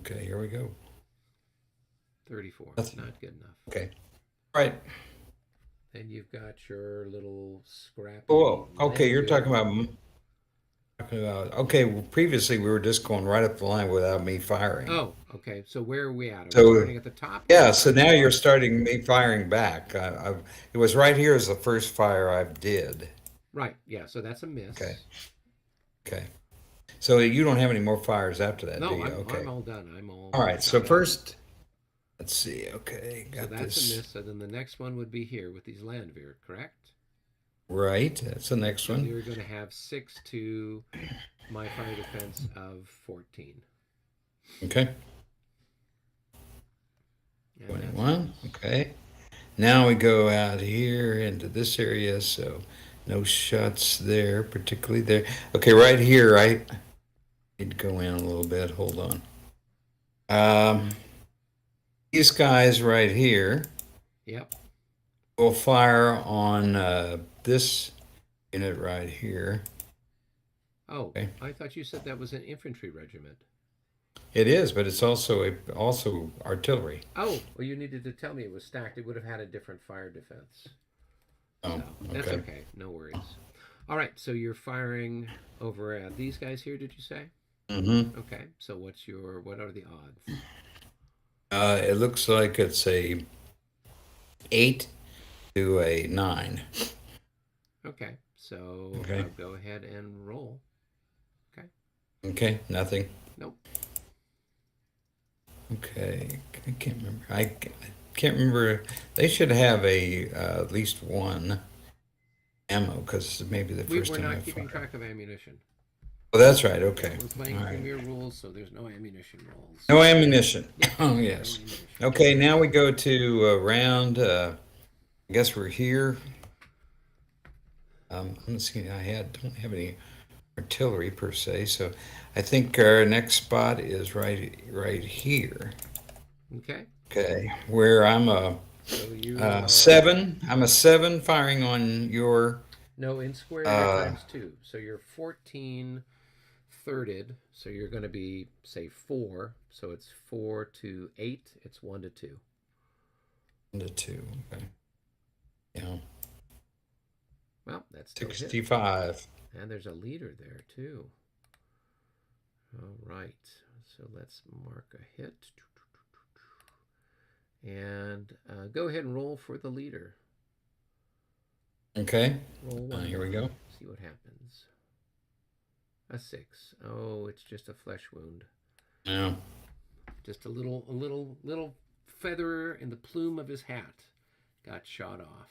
[SPEAKER 1] Okay, here we go.
[SPEAKER 2] 34.
[SPEAKER 1] That's-
[SPEAKER 2] Not good enough.
[SPEAKER 1] Okay. Right.
[SPEAKER 2] Then you've got your little scrappy.
[SPEAKER 1] Oh, okay. You're
[SPEAKER 2] Landwehr.
[SPEAKER 1] talking about. Okay. Well, previously, we were just going right up the line without me firing.
[SPEAKER 2] Oh, okay. So where are we at? Are
[SPEAKER 1] So-
[SPEAKER 2] we starting at the top?
[SPEAKER 1] Yeah. So now you're starting me firing back. It was right here as the first fire I did.
[SPEAKER 2] Right. Yeah. So that's a miss.
[SPEAKER 1] Okay. Okay. So you don't have any more fires after that,
[SPEAKER 2] No,
[SPEAKER 1] do you?
[SPEAKER 2] I'm
[SPEAKER 1] okay.
[SPEAKER 2] all done. I'm all.
[SPEAKER 1] All right. So
[SPEAKER 2] shot out.
[SPEAKER 1] first, let's see. Okay,
[SPEAKER 2] So
[SPEAKER 1] got
[SPEAKER 2] that's
[SPEAKER 1] this
[SPEAKER 2] a miss. So then the next one would be here with these Landwehr, correct?
[SPEAKER 1] right. That's the next
[SPEAKER 2] So
[SPEAKER 1] one.
[SPEAKER 2] you're going to have 6 to my fire defense of 14.
[SPEAKER 1] Okay.
[SPEAKER 2] And that's-
[SPEAKER 1] 21. Okay. Now we go out here into this area, so no shots there, particularly there. Okay, right here, I need to go in a little bit. Hold on. These guys right here
[SPEAKER 2] Yep.
[SPEAKER 1] will fire on this unit right here.
[SPEAKER 2] Oh,
[SPEAKER 1] Okay.
[SPEAKER 2] I thought you said that was an infantry regiment.
[SPEAKER 1] It is, but it's also artillery.
[SPEAKER 2] Oh, well, you needed to tell me it was stacked. It would have had a different fire defense.
[SPEAKER 1] Oh,
[SPEAKER 2] So that's
[SPEAKER 1] okay.
[SPEAKER 2] okay. No worries. All right. So you're firing over at these guys here, did you say?
[SPEAKER 1] Mm-hmm.
[SPEAKER 2] Okay. So what are the odds?
[SPEAKER 1] It looks like it's a 8 to a 9.
[SPEAKER 2] Okay. So
[SPEAKER 1] Okay.
[SPEAKER 2] go ahead and roll. Okay.
[SPEAKER 1] Okay, nothing.
[SPEAKER 2] Nope.
[SPEAKER 1] Okay, I can't remember. Can't remember. They should have a at least one ammo because maybe the first
[SPEAKER 2] We're
[SPEAKER 1] time I
[SPEAKER 2] not keeping
[SPEAKER 1] fired.
[SPEAKER 2] track of ammunition.
[SPEAKER 1] Oh, that's right.
[SPEAKER 2] Yeah,
[SPEAKER 1] Okay.
[SPEAKER 2] we're
[SPEAKER 1] All
[SPEAKER 2] playing
[SPEAKER 1] right.
[SPEAKER 2] Premier rules, so there's no ammunition rolls.
[SPEAKER 1] No ammunition.
[SPEAKER 2] Yeah.
[SPEAKER 1] Oh,
[SPEAKER 2] No
[SPEAKER 1] yes.
[SPEAKER 2] ammunition.
[SPEAKER 1] Okay, now we go to round. I guess we're here. Let's see. Don't have any artillery per se, so I think our next spot is right here.
[SPEAKER 2] Okay.
[SPEAKER 1] Okay, where I'm a
[SPEAKER 2] So you are
[SPEAKER 1] 7. I'm a 7 firing on your.
[SPEAKER 2] no in squared you're
[SPEAKER 1] Uh,
[SPEAKER 2] times two. So you're 14 thirded. So you're going to be say 4. So it's 4 to 8. It's 1 to 2.
[SPEAKER 1] The 2. Okay. Yeah.
[SPEAKER 2] Well, that's still a hit.
[SPEAKER 1] 65.
[SPEAKER 2] And there's a leader there too. All right. So let's mark a hit. And go ahead and roll for the leader.
[SPEAKER 1] Okay.
[SPEAKER 2] Roll one.
[SPEAKER 1] Here we go.
[SPEAKER 2] See what happens. A 6. Oh, it's just a flesh wound.
[SPEAKER 1] Yeah.
[SPEAKER 2] Just a little feather in the plume of his hat got shot off.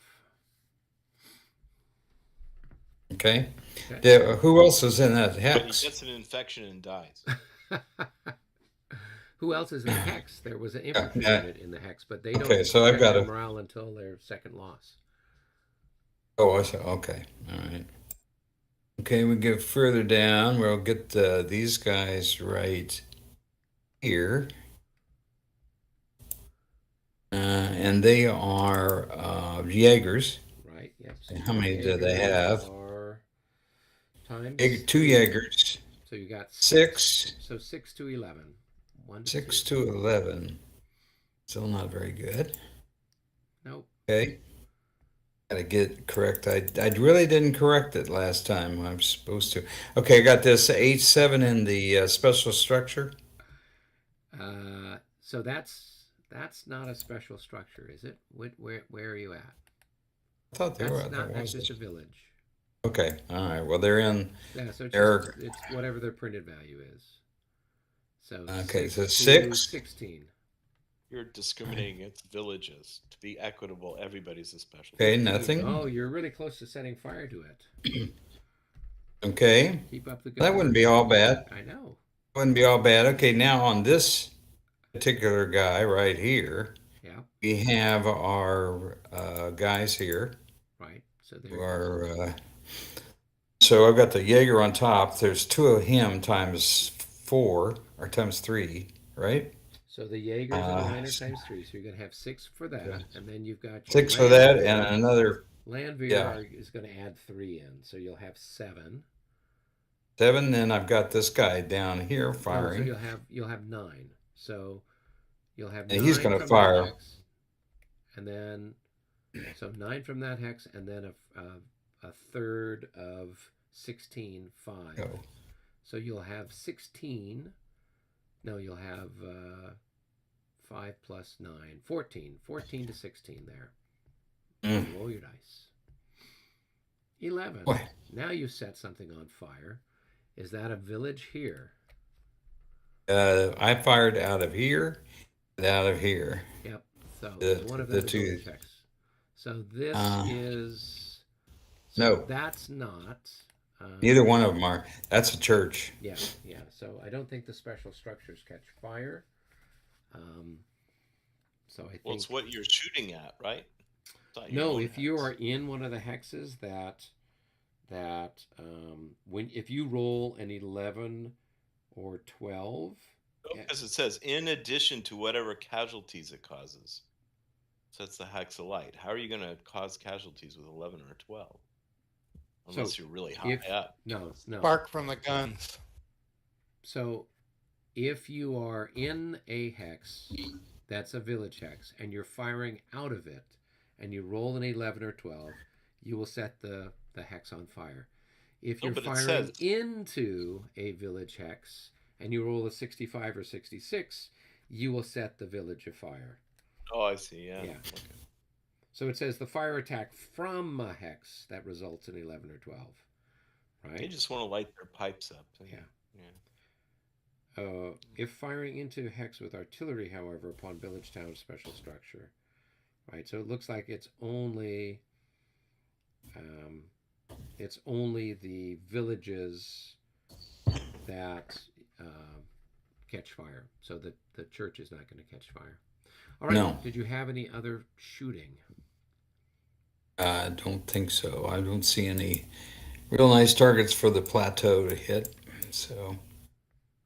[SPEAKER 1] Okay.
[SPEAKER 2] Okay.
[SPEAKER 1] Who else is in that
[SPEAKER 4] But he
[SPEAKER 1] hex?
[SPEAKER 4] gets an infection and dies.
[SPEAKER 2] Who else is in the hex? There was an infantry
[SPEAKER 1] yeah.
[SPEAKER 2] unit in the hex, but they don't
[SPEAKER 1] Okay, so I've
[SPEAKER 2] check
[SPEAKER 1] got
[SPEAKER 2] their
[SPEAKER 1] a.
[SPEAKER 2] morale until their second loss.
[SPEAKER 1] Oh, I see. Okay. All right. Okay, we get further down. We'll get these guys here. And they are Jaegers.
[SPEAKER 2] Right. Yep. So
[SPEAKER 1] And how many do they have?
[SPEAKER 2] Are times
[SPEAKER 1] 2 Jaegers.
[SPEAKER 2] So you got
[SPEAKER 1] 6.
[SPEAKER 2] So 6 to 11. 1 to
[SPEAKER 1] 6
[SPEAKER 2] 2.
[SPEAKER 1] to 11. Still not very good.
[SPEAKER 2] Nope.
[SPEAKER 1] Okay. Gotta get correct. I really didn't correct it last time. I'm supposed to. Okay, I got this H7 in the special structure.
[SPEAKER 2] So that's not a special structure, is it? Where are you at?
[SPEAKER 1] I thought they were.
[SPEAKER 2] That's not.
[SPEAKER 1] That
[SPEAKER 2] That's
[SPEAKER 1] was
[SPEAKER 2] just a village.
[SPEAKER 1] okay. All right. Well, they're in.
[SPEAKER 2] Yeah. So
[SPEAKER 1] They're
[SPEAKER 2] it's whatever their printed value is. So
[SPEAKER 1] okay.
[SPEAKER 2] 6
[SPEAKER 1] So
[SPEAKER 2] to
[SPEAKER 1] 6.
[SPEAKER 2] 16.
[SPEAKER 4] You're discriminating against villages. To be equitable, everybody's a special.
[SPEAKER 1] Okay, nothing.
[SPEAKER 2] Oh, you're really close to setting fire to it.
[SPEAKER 1] Okay,
[SPEAKER 2] Keep up the good
[SPEAKER 1] that
[SPEAKER 2] work.
[SPEAKER 1] wouldn't be all bad.
[SPEAKER 2] I know.
[SPEAKER 1] Wouldn't be all bad. Okay, now on this particular guy right here,
[SPEAKER 2] Yeah.
[SPEAKER 1] we have our guys here
[SPEAKER 2] Right. So
[SPEAKER 1] who
[SPEAKER 2] there.
[SPEAKER 1] are. So I've got the Jaeger on top. There's 2 of him times 4 or times 3, right?
[SPEAKER 2] So the Jaegers are 9 or times 3. So you're gonna have 6 for that,
[SPEAKER 1] Yeah.
[SPEAKER 2] and then you've got your
[SPEAKER 1] 6 for that and
[SPEAKER 2] Landwehr.
[SPEAKER 1] another
[SPEAKER 2] Landwehr is going to add 3 in, so you'll have 7.
[SPEAKER 1] 7. Then I've got this guy down here
[SPEAKER 2] Oh, so
[SPEAKER 1] firing.
[SPEAKER 2] you'll have 9. So you'll have
[SPEAKER 1] And
[SPEAKER 2] 9
[SPEAKER 1] he's gonna
[SPEAKER 2] from
[SPEAKER 1] fire.
[SPEAKER 2] that hex, and then so 9 from that hex, and then a third of 16, 5.
[SPEAKER 1] Oh,
[SPEAKER 2] So you'll have 16. No, you'll have 5 plus 9, 14. 14 to 16 there.
[SPEAKER 1] Mm.
[SPEAKER 2] Roll your dice. 11.
[SPEAKER 1] Boy.
[SPEAKER 2] Now you set something on fire. Is that a village here?
[SPEAKER 1] I fired out of here and out of here.
[SPEAKER 2] Yep. So one of
[SPEAKER 1] The
[SPEAKER 2] them is
[SPEAKER 1] two.
[SPEAKER 2] village hex. So this is. So
[SPEAKER 1] No.
[SPEAKER 2] that's not.
[SPEAKER 1] Neither one of them are. That's a church.
[SPEAKER 2] Yeah, yeah. So I don't think the special structures catch fire. So I think.
[SPEAKER 4] Well, it's what you're shooting at, right? It's not your
[SPEAKER 2] No,
[SPEAKER 4] own
[SPEAKER 2] if you
[SPEAKER 4] hex.
[SPEAKER 2] are in one of the hexes when if you roll an 11 or 12. Yeah.
[SPEAKER 4] Because it says, in addition to whatever casualties it causes. So it's the hexalite. How are you going to cause casualties with 11 or 12? Unless
[SPEAKER 2] So
[SPEAKER 4] you're really high
[SPEAKER 2] if
[SPEAKER 4] up.
[SPEAKER 2] no.
[SPEAKER 3] Spark from the guns.
[SPEAKER 2] So if you are in a hex that's a village hex and you're firing out of it and you roll an 11 or 12, you will set the hex on fire. If
[SPEAKER 4] No,
[SPEAKER 2] you're
[SPEAKER 4] but it
[SPEAKER 2] firing
[SPEAKER 4] says.
[SPEAKER 2] into a village hex and you roll a 65 or 66, you will set the village afire.
[SPEAKER 4] Oh, I see. Yeah.
[SPEAKER 2] Yeah.
[SPEAKER 4] Okay.
[SPEAKER 2] So it says the fire attack from a hex that results in 11 or 12,
[SPEAKER 4] They
[SPEAKER 2] right?
[SPEAKER 4] just want to light their pipes up.
[SPEAKER 2] Yeah.
[SPEAKER 4] Yeah.
[SPEAKER 2] If firing into hex with artillery, however, upon village, town, special structure, right? So it looks like um, it's only the villages that catch fire. So that the church is not going to catch fire. All right.
[SPEAKER 1] No.
[SPEAKER 2] Did you have any other shooting?
[SPEAKER 1] I don't think so. I don't see any real nice targets for the plateau to hit. So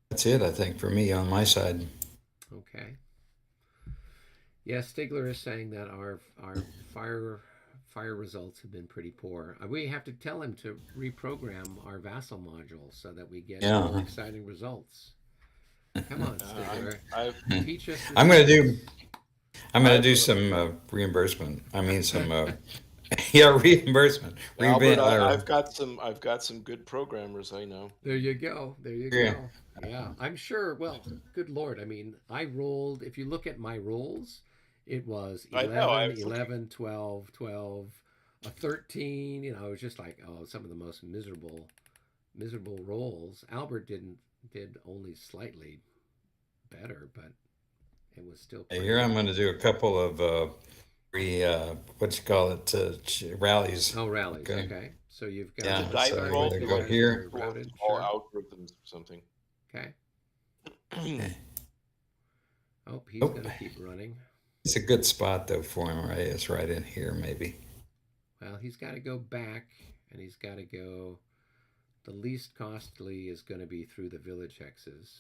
[SPEAKER 1] that's it, I think, for me on my side.
[SPEAKER 2] Okay. Yes, Stigler is saying that our fire results have been pretty poor. We have to tell him to reprogram our Vassal module so that we get
[SPEAKER 1] Yeah.
[SPEAKER 2] more exciting results. Come on, Stigler. Teach us.
[SPEAKER 1] I'm going to
[SPEAKER 4] I've-
[SPEAKER 1] do some reimbursement. I mean, some reimbursement.
[SPEAKER 4] Albert,
[SPEAKER 1] Reinvent-
[SPEAKER 4] I've got some good programmers I know.
[SPEAKER 2] There you go. There you
[SPEAKER 1] Yeah.
[SPEAKER 2] go. Yeah, I'm sure. Well, good Lord. I mean, I rolled, if you look at my rolls, it was
[SPEAKER 4] I
[SPEAKER 2] 11,
[SPEAKER 4] know, I was
[SPEAKER 2] 11, 12, 12, a 13. You know, it was just like, oh, some of the most miserable rolls. Albert did only slightly better, but it was still pretty
[SPEAKER 1] Here I'm
[SPEAKER 2] bad.
[SPEAKER 1] going to do a couple of rallies.
[SPEAKER 2] Oh, rallies.
[SPEAKER 1] Okay.
[SPEAKER 2] Okay. So you've got
[SPEAKER 1] Yeah,
[SPEAKER 4] The dice
[SPEAKER 1] so
[SPEAKER 4] roll
[SPEAKER 1] I'm gonna
[SPEAKER 4] to
[SPEAKER 1] go here.
[SPEAKER 2] Routed,
[SPEAKER 4] all
[SPEAKER 2] sure.
[SPEAKER 4] algorithms or something.
[SPEAKER 2] Okay.
[SPEAKER 1] Okay.
[SPEAKER 2] Oh, he's
[SPEAKER 1] Oh.
[SPEAKER 2] going to keep running.
[SPEAKER 1] It's a good spot though for him, right? It's right in here, maybe.
[SPEAKER 2] Well, he's got to go back, and he's got to go. The least costly is going to be through the village hexes.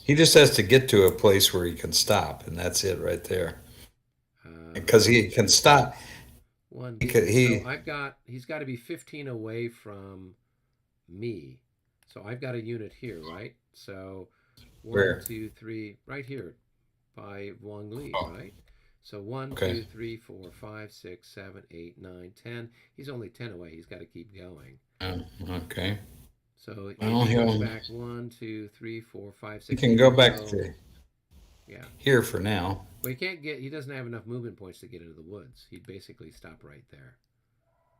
[SPEAKER 1] He just has to get to a place where he can stop, and that's it right there.
[SPEAKER 2] Uh,
[SPEAKER 1] Because he can stop.
[SPEAKER 2] one.
[SPEAKER 1] he could- he-
[SPEAKER 2] So he's got to be 15 away from me. So I've got a unit here, right? So
[SPEAKER 1] Where?
[SPEAKER 2] 1, 2, 3, right here by Wang Li,
[SPEAKER 1] Oh.
[SPEAKER 2] right? So 1,
[SPEAKER 1] Okay.
[SPEAKER 2] 2, 3, 4, 5, 6, 7, 8, 9, 10. He's only 10 away. He's got to keep going.
[SPEAKER 1] Okay.
[SPEAKER 2] So if
[SPEAKER 1] Well,
[SPEAKER 2] he goes
[SPEAKER 1] he'll-
[SPEAKER 2] back 1, 2, 3, 4, 5,
[SPEAKER 1] He
[SPEAKER 2] 6.
[SPEAKER 1] can
[SPEAKER 2] he
[SPEAKER 1] go
[SPEAKER 2] can
[SPEAKER 1] back to
[SPEAKER 2] Yeah.
[SPEAKER 1] here for now.
[SPEAKER 2] Well, he can't get. He doesn't have enough movement points to get into the woods. He'd basically stop right there.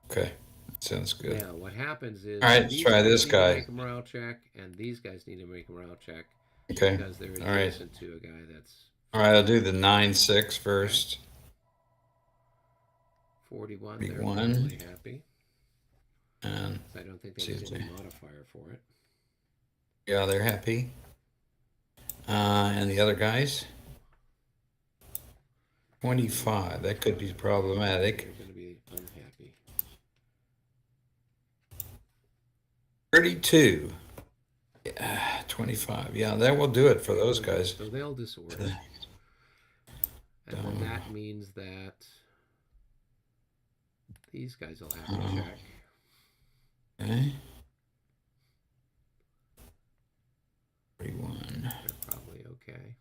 [SPEAKER 1] Okay. Sounds good.
[SPEAKER 2] Now, what happens is
[SPEAKER 1] All right, let's
[SPEAKER 2] these
[SPEAKER 1] try
[SPEAKER 2] guys
[SPEAKER 1] this
[SPEAKER 2] need to
[SPEAKER 1] guy.
[SPEAKER 2] make a morale check, and these guys need to make a morale check
[SPEAKER 1] Okay.
[SPEAKER 2] because they're
[SPEAKER 1] All right.
[SPEAKER 2] adjacent to a guy that's
[SPEAKER 1] All right, I'll do the 9-6 first.
[SPEAKER 2] 41.
[SPEAKER 1] 41.
[SPEAKER 2] They're really happy.
[SPEAKER 1] And
[SPEAKER 2] So I don't think they need
[SPEAKER 1] Seriously.
[SPEAKER 2] any modifier for it.
[SPEAKER 1] yeah, they're happy. And the other guys? 25. That could be problematic.
[SPEAKER 2] They're going to be unhappy.
[SPEAKER 1] 32. Yeah, 25. Yeah, that will do it for those guys.
[SPEAKER 2] So they'll disorder, and then that means that these guys will have to check.
[SPEAKER 1] Okay. 41.
[SPEAKER 2] They're probably okay.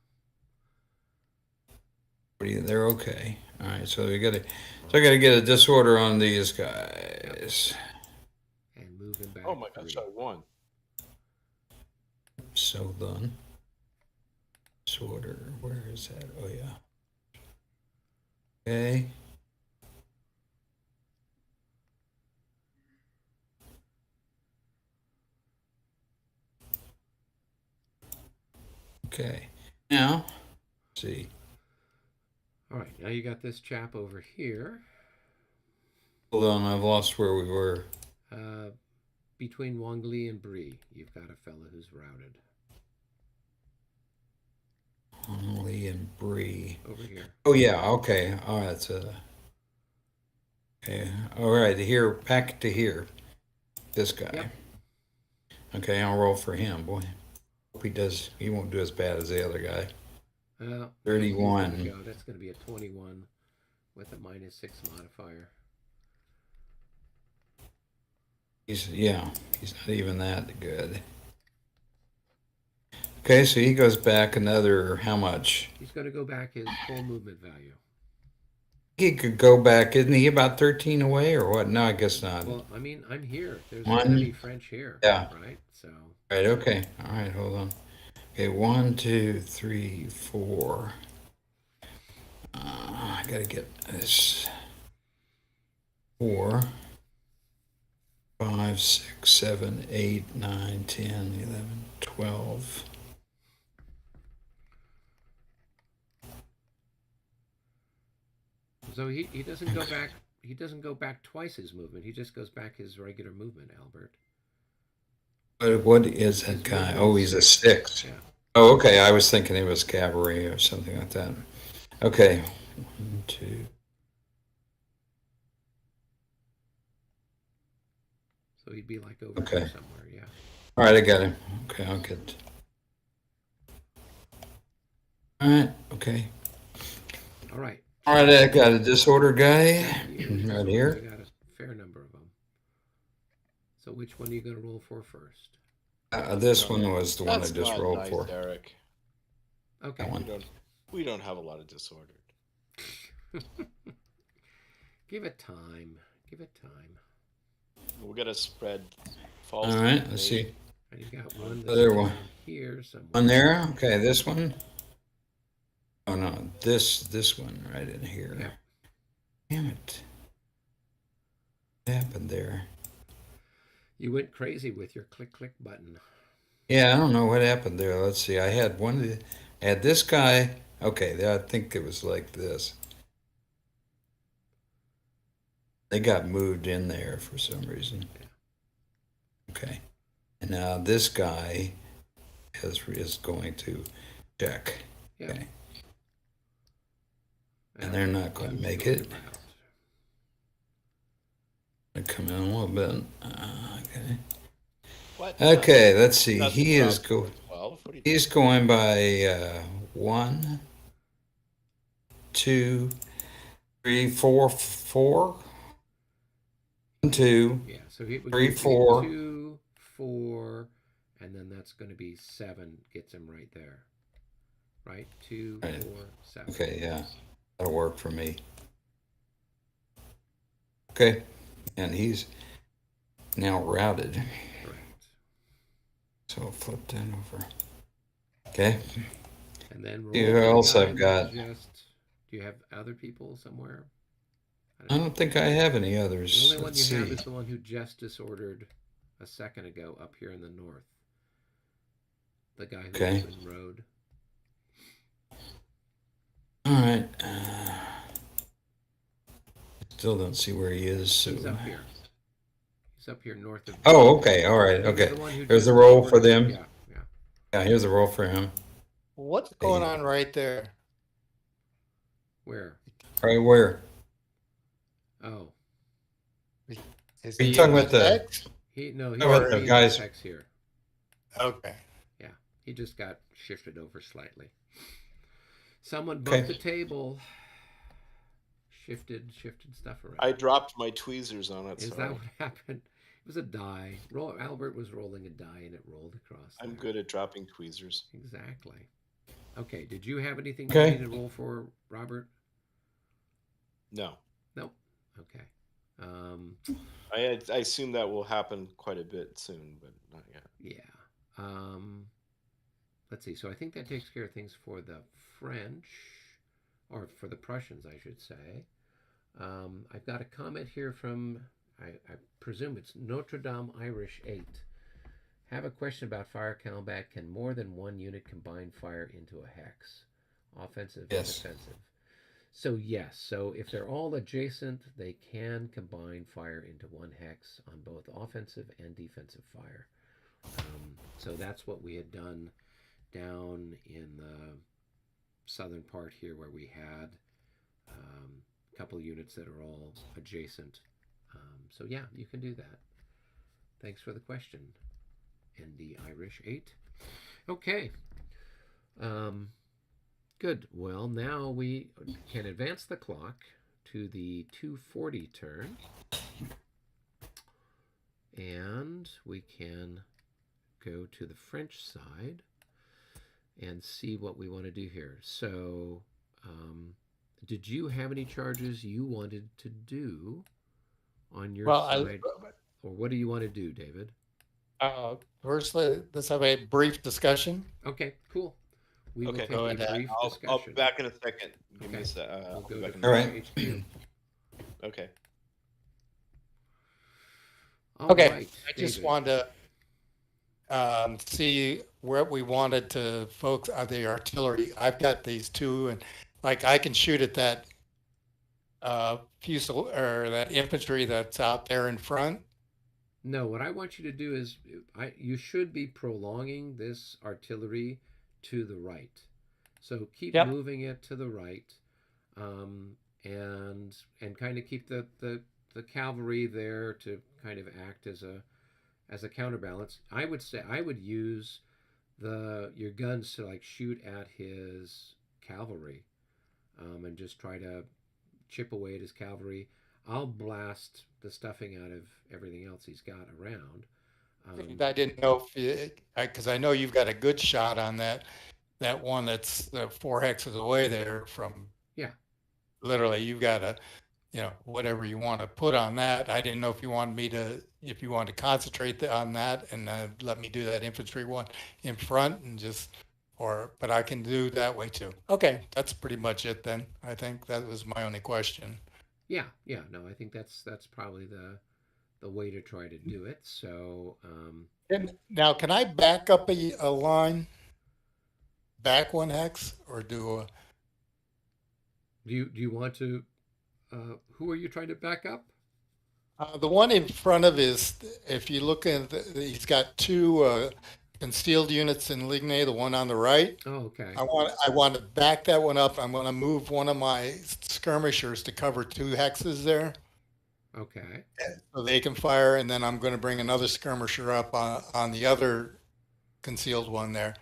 [SPEAKER 1] 40, they're okay. All right, so I got to get a disorder on these guys.
[SPEAKER 2] And move him back.
[SPEAKER 4] Oh my gosh,
[SPEAKER 2] 3.
[SPEAKER 4] I won.
[SPEAKER 1] So done. Disorder. Where is that? Oh yeah. Okay. Okay. Now, let's see.
[SPEAKER 2] All right, now you got this chap over here,
[SPEAKER 1] Hold on, I've lost where we were.
[SPEAKER 2] between Wang Li and Brie. You've got a fella who's routed
[SPEAKER 1] Lee and Bree.
[SPEAKER 2] over here.
[SPEAKER 1] Oh yeah. Okay. All right. So. Okay. All right. Here, back to here. This guy.
[SPEAKER 2] Yep.
[SPEAKER 1] Okay, I'll roll for him. Boy, hope he does. He won't do as bad as the other guy. 31.
[SPEAKER 2] There you go. That's going to be a 21 with a -6 modifier.
[SPEAKER 1] He's not even that good. Okay, so he goes back another how much?
[SPEAKER 2] He's going to go back his full movement value.
[SPEAKER 1] He could go back. Isn't he about 13 away or what? No, I guess not.
[SPEAKER 2] Well, I mean, I'm here. There's
[SPEAKER 1] One.
[SPEAKER 2] heavy French here,
[SPEAKER 1] Yeah.
[SPEAKER 2] right? So,
[SPEAKER 1] Right. Okay. All right. Hold on. Okay. 1, 2, 3, 4. I gotta get this. 4, 5, 6, 7, 8, 9, 10, 11, 12.
[SPEAKER 2] so he doesn't go back. He doesn't go back twice his movement. He just goes back his regular movement, Albert.
[SPEAKER 1] What is that
[SPEAKER 2] His
[SPEAKER 1] guy?
[SPEAKER 2] movement
[SPEAKER 1] Oh,
[SPEAKER 2] is
[SPEAKER 1] he's a
[SPEAKER 2] 6.
[SPEAKER 1] 6.
[SPEAKER 2] Yeah.
[SPEAKER 1] Oh, okay. I was thinking he was cavalry or something like that. Okay. 1, 2.
[SPEAKER 2] So he'd be like over
[SPEAKER 1] Okay.
[SPEAKER 2] here somewhere. Yeah.
[SPEAKER 1] All right, I got him. Okay, I'll get. All right. Okay.
[SPEAKER 2] All right.
[SPEAKER 1] All right, I got a disorder guy
[SPEAKER 2] Thank you.
[SPEAKER 1] right
[SPEAKER 2] So
[SPEAKER 1] here.
[SPEAKER 2] we got a fair number of them. So which one are you going to roll for first?
[SPEAKER 1] This one was the one I
[SPEAKER 4] That's
[SPEAKER 1] just
[SPEAKER 4] not
[SPEAKER 1] rolled
[SPEAKER 4] nice,
[SPEAKER 1] for.
[SPEAKER 4] Eric.
[SPEAKER 2] Okay.
[SPEAKER 1] That one.
[SPEAKER 4] We don't have a lot of disordered.
[SPEAKER 2] Give it time. Give it time.
[SPEAKER 4] We're gonna spread false.
[SPEAKER 1] All right, let's see.
[SPEAKER 2] And you got one
[SPEAKER 1] Other
[SPEAKER 2] that's
[SPEAKER 1] one.
[SPEAKER 2] down here somewhere.
[SPEAKER 1] One there. Okay, this one. Oh no, this one right in here.
[SPEAKER 2] Yeah.
[SPEAKER 1] Damn it! What happened there?
[SPEAKER 2] You went crazy with your click click button.
[SPEAKER 1] Yeah, I don't know what happened there. Let's see. I had I had this guy. Okay, I think it was like this. They got moved in there for some reason. Okay, and now this guy is going to check.
[SPEAKER 2] Yeah.
[SPEAKER 1] Okay. And they're not going to make it. They come in a little bit. Okay.
[SPEAKER 4] What?
[SPEAKER 1] Okay, let's see.
[SPEAKER 4] That's
[SPEAKER 1] He is
[SPEAKER 4] about 12. What do you
[SPEAKER 1] he's going by 1, 2, 3, 4, 4. 1, 2.
[SPEAKER 2] Yeah, so it would
[SPEAKER 1] 3,
[SPEAKER 2] be
[SPEAKER 1] 4.
[SPEAKER 2] 2, 4, and then that's going to be 7. Gets him right there. Right? 2,
[SPEAKER 1] Right.
[SPEAKER 2] 4, 7.
[SPEAKER 1] Okay, yeah, that'll work for me. Okay, and he's now routed.
[SPEAKER 2] Correct.
[SPEAKER 1] So I'll flip that over. Okay.
[SPEAKER 2] And then roll
[SPEAKER 1] See
[SPEAKER 2] for
[SPEAKER 1] who
[SPEAKER 2] the
[SPEAKER 1] else
[SPEAKER 2] guy
[SPEAKER 1] I've got.
[SPEAKER 2] that do you have other people somewhere?
[SPEAKER 1] I don't think I have any others.
[SPEAKER 2] The only one
[SPEAKER 1] Let's
[SPEAKER 2] you have
[SPEAKER 1] see.
[SPEAKER 2] is the one who just disordered a second ago up here in the north. The guy who
[SPEAKER 1] Okay.
[SPEAKER 2] was in road.
[SPEAKER 1] All right. Still don't see where he is. So.
[SPEAKER 2] He's up here. He's up here north of.
[SPEAKER 1] Oh, okay. All right.
[SPEAKER 2] He's
[SPEAKER 1] Okay.
[SPEAKER 2] the one who
[SPEAKER 1] There's
[SPEAKER 2] just
[SPEAKER 1] the roll for
[SPEAKER 2] disordered-
[SPEAKER 1] them.
[SPEAKER 2] Yeah, yeah.
[SPEAKER 1] Yeah, here's the roll for him.
[SPEAKER 3] What's going on right there?
[SPEAKER 2] Where?
[SPEAKER 1] Right where?
[SPEAKER 2] Oh,
[SPEAKER 3] Is
[SPEAKER 1] Are you
[SPEAKER 3] he
[SPEAKER 1] talking
[SPEAKER 3] in
[SPEAKER 1] about the-
[SPEAKER 3] text?
[SPEAKER 2] no, he's
[SPEAKER 1] How about the
[SPEAKER 2] in
[SPEAKER 1] guys-
[SPEAKER 2] text here.
[SPEAKER 3] Okay.
[SPEAKER 2] He just got shifted over slightly. Someone
[SPEAKER 1] Okay.
[SPEAKER 2] bumped the table. Shifted stuff around.
[SPEAKER 4] I dropped my tweezers on it.
[SPEAKER 2] Is
[SPEAKER 4] Sorry.
[SPEAKER 2] that what happened? It was a die. Albert was rolling a die and it rolled across.
[SPEAKER 4] I'm
[SPEAKER 2] there.
[SPEAKER 4] good at dropping tweezers.
[SPEAKER 2] Exactly. Okay. Did you have anything
[SPEAKER 1] Okay.
[SPEAKER 2] you needed to roll for, Robert?
[SPEAKER 4] No.
[SPEAKER 2] Nope. Okay.
[SPEAKER 4] I assume that will happen quite a bit soon, but not yet.
[SPEAKER 2] Yeah. Let's see. So I think that takes care of things for the French, or for the Prussians, I should say. I've got a comment here from, I presume it's Notre Dame Irish 8. Have a question about fire combat. Can more than one unit combine fire into a hex? Offensive and
[SPEAKER 1] Yes.
[SPEAKER 2] defensive. So yes, so if they're all adjacent, they can combine fire into one hex on both offensive and defensive fire. So that's what we had done down in the southern part here, where we had a couple units that are all adjacent. So yeah, you can do that. Thanks for the question, ND Irish 8. Okay. Good. Well, now we can advance the clock to the 240 turn. And we can go to the French side and see what we want to do here. So Did you have any charges you wanted to do on your
[SPEAKER 3] Well,
[SPEAKER 2] side, or what do you want to do, David?
[SPEAKER 3] first, let's have a brief discussion.
[SPEAKER 2] Okay, cool. We will
[SPEAKER 4] Okay.
[SPEAKER 2] take
[SPEAKER 3] Go
[SPEAKER 2] a
[SPEAKER 3] ahead.
[SPEAKER 2] brief
[SPEAKER 4] I'll be
[SPEAKER 2] discussion.
[SPEAKER 4] back in a second. Give me
[SPEAKER 2] Okay,
[SPEAKER 4] a sec.
[SPEAKER 2] we'll
[SPEAKER 4] I'll be
[SPEAKER 2] go
[SPEAKER 4] back
[SPEAKER 2] to
[SPEAKER 4] in
[SPEAKER 1] All
[SPEAKER 4] a
[SPEAKER 2] Prussian
[SPEAKER 4] second.
[SPEAKER 1] right.
[SPEAKER 2] HQ.
[SPEAKER 4] Okay.
[SPEAKER 2] All
[SPEAKER 3] Okay,
[SPEAKER 2] right,
[SPEAKER 3] I just
[SPEAKER 2] David.
[SPEAKER 3] wanted to see where we wanted to focus on the artillery. I've got these two, and like I can shoot at that fusil or that infantry that's out there in front.
[SPEAKER 2] No, what I want you to do is you should be prolonging this artillery to the right. So keep
[SPEAKER 3] Yep.
[SPEAKER 2] moving it to the right, um, and kind of keep the cavalry there to kind of act as a counterbalance. I would say I would use the your guns to like shoot at his cavalry, and just try to chip away at his cavalry. I'll blast the stuffing out of everything else he's got around.
[SPEAKER 3] I didn't know if because I know you've got a good shot on that one that's 4 hexes away there from
[SPEAKER 2] Yeah,
[SPEAKER 3] literally. You've got a whatever you want to put on that. I didn't know if you wanted me to if you wanted to concentrate on that and let me do that infantry one in front and just but I can do that way too. Okay, that's pretty much it then. I think that was my only question.
[SPEAKER 2] yeah, yeah. No, I think that's probably the way to try to do it. So
[SPEAKER 3] And now, can I back up a line, back 1 hex, or
[SPEAKER 2] do you want to? Who are you trying to back up?
[SPEAKER 3] the one in front of is, if you look at, he's got two concealed units in Ligny, the one on the right.
[SPEAKER 2] Oh, okay,
[SPEAKER 3] I want to back that one up. I'm going to move one of my skirmishers to cover 2 hexes there
[SPEAKER 2] okay.
[SPEAKER 3] so they can fire, and then I'm going to bring another skirmisher up on the other concealed one there.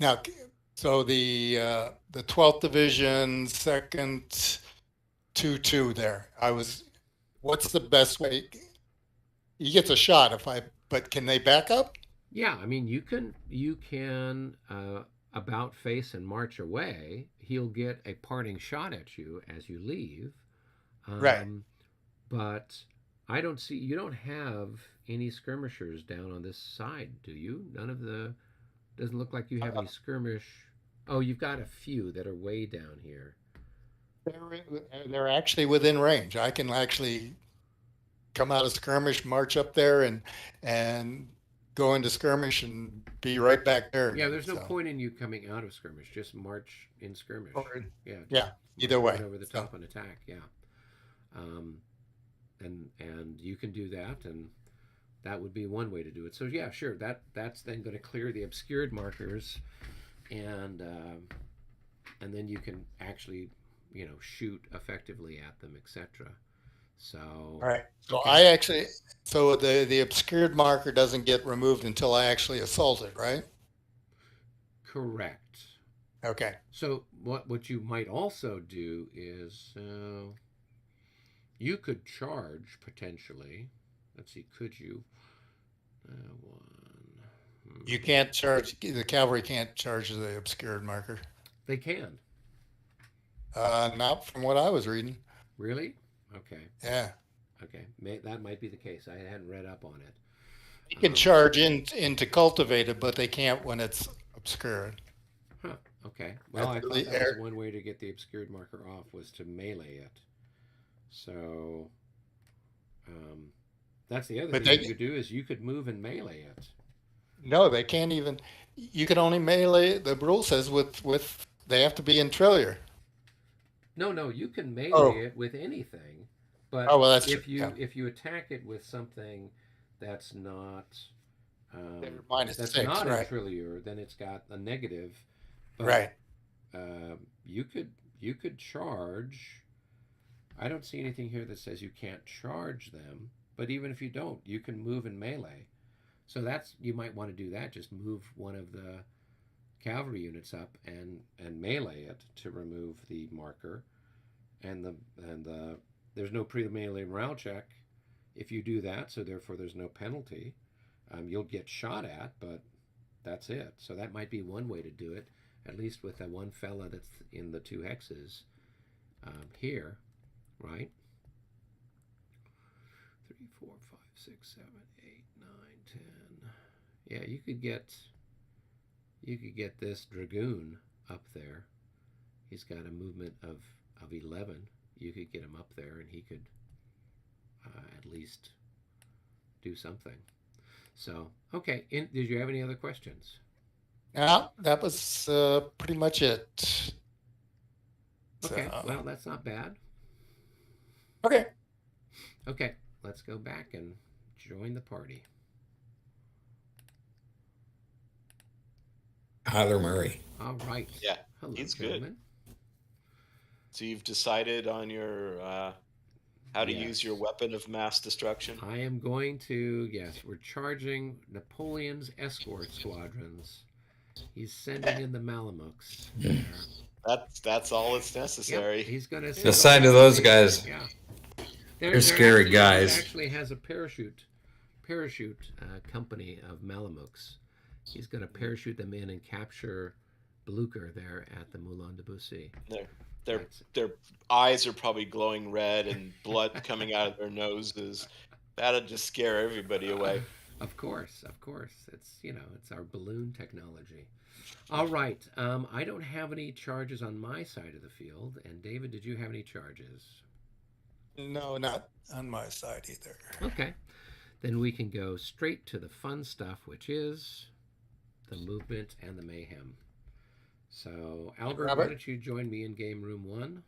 [SPEAKER 3] Now, so the 12th Division, second 2-2 there. What's the best way? He gets a shot but can they back up?
[SPEAKER 2] Yeah, I mean you can about face and march away. He'll get a parting shot at you as you leave.
[SPEAKER 3] Right.
[SPEAKER 2] Um, but I don't see you don't have any skirmishers down on this side, do you? None of the doesn't look like you have any skirmish. Oh, you've got a few that are way down here.
[SPEAKER 3] They're actually within range. I can actually come out of skirmish, march up there, and go into skirmish and be right back there
[SPEAKER 2] Yeah,
[SPEAKER 3] again.
[SPEAKER 2] there's no
[SPEAKER 3] So,
[SPEAKER 2] point in you coming out of skirmish. Just march in skirmish.
[SPEAKER 3] or-
[SPEAKER 2] Yeah, just
[SPEAKER 3] yeah,
[SPEAKER 2] march
[SPEAKER 3] either
[SPEAKER 2] right
[SPEAKER 3] way.
[SPEAKER 2] over the
[SPEAKER 3] So,
[SPEAKER 2] top and attack. Yeah, um, and you can do that, and that would be one way to do it. So yeah, sure. That's then going to clear the obscured markers, and and then you can actually shoot effectively at them, etc. So
[SPEAKER 3] all right. So
[SPEAKER 2] okay,
[SPEAKER 3] I actually, so the obscured marker doesn't get removed until I actually assault it, right?
[SPEAKER 2] correct.
[SPEAKER 3] Okay.
[SPEAKER 2] So what you might also do is you could charge potentially. Let's see, could you? One.
[SPEAKER 3] You can't charge, the cavalry can't charge the obscured marker.
[SPEAKER 2] They can.
[SPEAKER 3] Not from what I was reading.
[SPEAKER 2] Really? Okay.
[SPEAKER 3] Yeah.
[SPEAKER 2] Okay. That might be the case. I hadn't read up on it.
[SPEAKER 3] You can charge into cultivated, but they can't when it's obscured.
[SPEAKER 2] Huh. Okay. Well, I thought
[SPEAKER 3] The
[SPEAKER 2] that was one way to get the obscured marker off was to melee it. So that's the other
[SPEAKER 3] But
[SPEAKER 2] thing you could do is you could move and melee it.
[SPEAKER 3] no, they can't even. You can only melee. The rule says with they have to be in trillier.
[SPEAKER 2] No, no, you can melee
[SPEAKER 3] Oh,
[SPEAKER 2] it with anything, but
[SPEAKER 3] oh well, that's true.
[SPEAKER 2] if
[SPEAKER 3] Yeah,
[SPEAKER 2] you attack it with something that's not
[SPEAKER 3] they're
[SPEAKER 2] um,
[SPEAKER 3] -6,
[SPEAKER 2] in
[SPEAKER 3] right?
[SPEAKER 2] Trillier, then it's got a negative. But
[SPEAKER 3] Right.
[SPEAKER 2] you could charge. I don't see anything here that says you can't charge them. But even if you don't, you can move and melee. So that's you might want to do that. Just move one of the cavalry units up and melee it to remove the marker, and the there's no pre-melee morale check if you do that. So therefore, there's no penalty. You'll get shot at, but that's it. So that might be one way to do it, at least with that one fella that's in the 2 hexes. here, right? 3, 4, 5, 6, 7, 8, 9, 10. Yeah, you could get this dragoon up there. He's got a movement of 11. You could get him up there, and he could at least do something. So, okay. Did you have any other questions?
[SPEAKER 3] Yeah, that was pretty much it.
[SPEAKER 2] Okay.
[SPEAKER 3] So,
[SPEAKER 2] Well, that's not bad.
[SPEAKER 3] okay.
[SPEAKER 2] Okay, let's go back and join the party.
[SPEAKER 1] Tyler Murray.
[SPEAKER 2] All right.
[SPEAKER 4] Yeah,
[SPEAKER 2] Hello,
[SPEAKER 4] he's
[SPEAKER 2] gentlemen.
[SPEAKER 4] So you've decided on your how to use your
[SPEAKER 2] Yes.
[SPEAKER 4] weapon of mass destruction.
[SPEAKER 2] I am going to, yes, we're charging Napoleon's escort squadrons. He's sending in the Malamutes.
[SPEAKER 4] That's all that's
[SPEAKER 2] Yep,
[SPEAKER 4] he's
[SPEAKER 2] he's going to
[SPEAKER 1] The side of those guys.
[SPEAKER 2] Yeah.
[SPEAKER 1] They're scary
[SPEAKER 2] He
[SPEAKER 1] guys.
[SPEAKER 2] actually has a parachute company of Malamutes. He's going to parachute them in and capture Blucher there at the Moulin de Bussy.
[SPEAKER 4] Their eyes are probably glowing red and blood coming out of their noses. That'll just scare everybody away.
[SPEAKER 2] Of course. It's our balloon technology. All right. I don't have any charges on my side of the field. And David, did you have any charges?
[SPEAKER 3] No, not on my side either.
[SPEAKER 2] Okay. Then we can go straight to the fun stuff, which is the movement and the mayhem. So, Albert,
[SPEAKER 3] Robert?
[SPEAKER 2] why don't you join me in game room 1?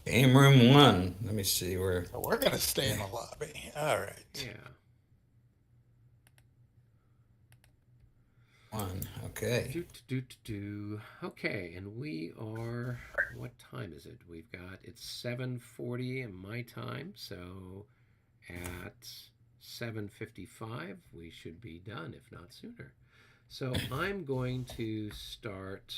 [SPEAKER 1] Game room 1. Let me see where.
[SPEAKER 3] So we're going to stay in the lobby. All right.
[SPEAKER 2] Yeah.
[SPEAKER 1] 1. Okay.
[SPEAKER 2] Okay, and we are. What time is it? It's 7:40 in my time, so at 7:55 we should be done, if not sooner. So I'm going to start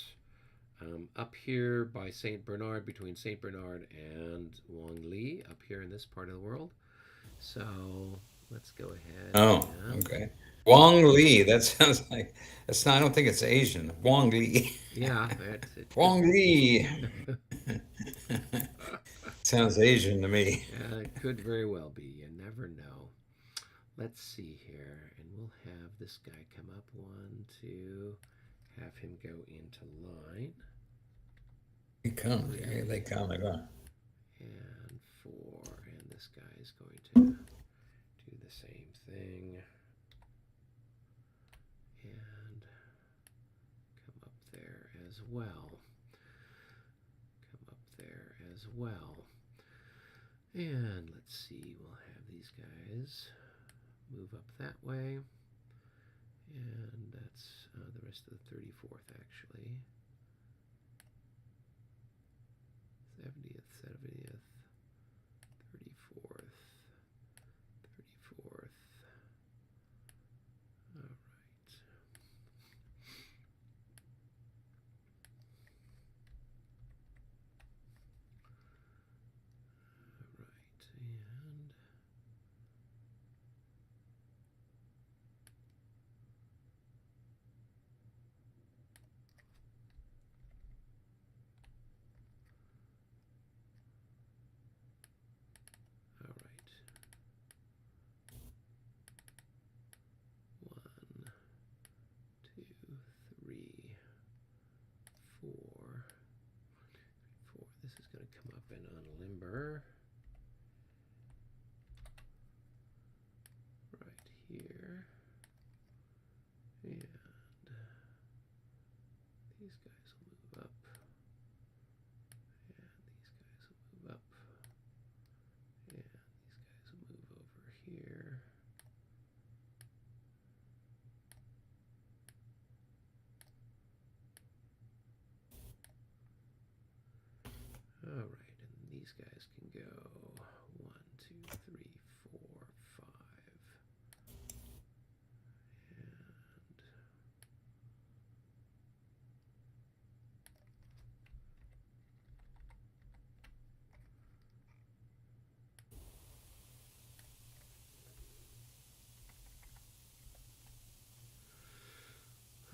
[SPEAKER 2] up here by St. Bernard, between St. Bernard and Wangli, up here in this part of the world. So let's go ahead.
[SPEAKER 1] Oh,
[SPEAKER 2] and,
[SPEAKER 1] okay. Wang Li. That sounds like that's not. I don't think it's Asian. Wang Li.
[SPEAKER 2] Yeah,
[SPEAKER 1] Wang Li. Sounds Asian to me.
[SPEAKER 2] It could very well be. You never know. Let's see here, and we'll have this guy come up. 1, 2, have him go into line.
[SPEAKER 1] He comes. Here they come. They go.
[SPEAKER 2] And 4, and this guy is going to do the same thing. And come up there as well. And let's see, we'll have these guys move up that way. And that's the rest of the 34th, actually. 70th, 34th. All right. This is going to come up and unlimber right here, and these guys will move up, and these guys will move up, and these guys will move over here. All right, and these guys can go 1, 2, 3, 4, 5, and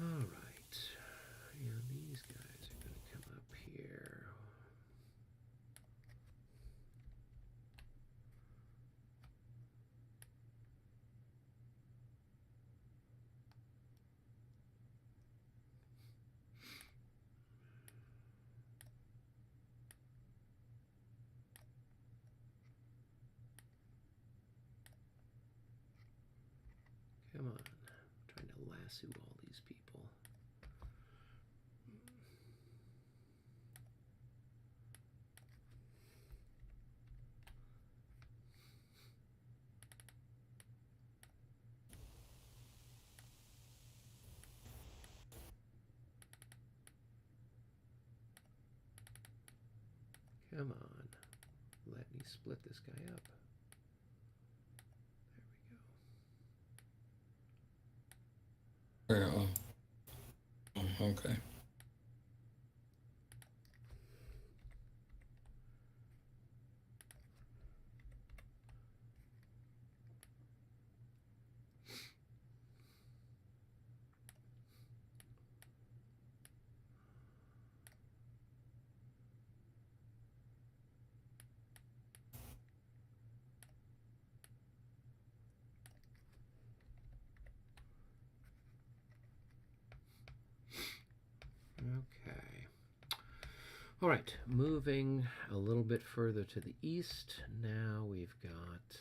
[SPEAKER 2] all right, and these guys are going to come up here. lasso all these people. Come on, let me split this guy up. There we go.
[SPEAKER 1] Very well. Okay.
[SPEAKER 2] Okay. All right, moving a little bit further to the east. Now we've got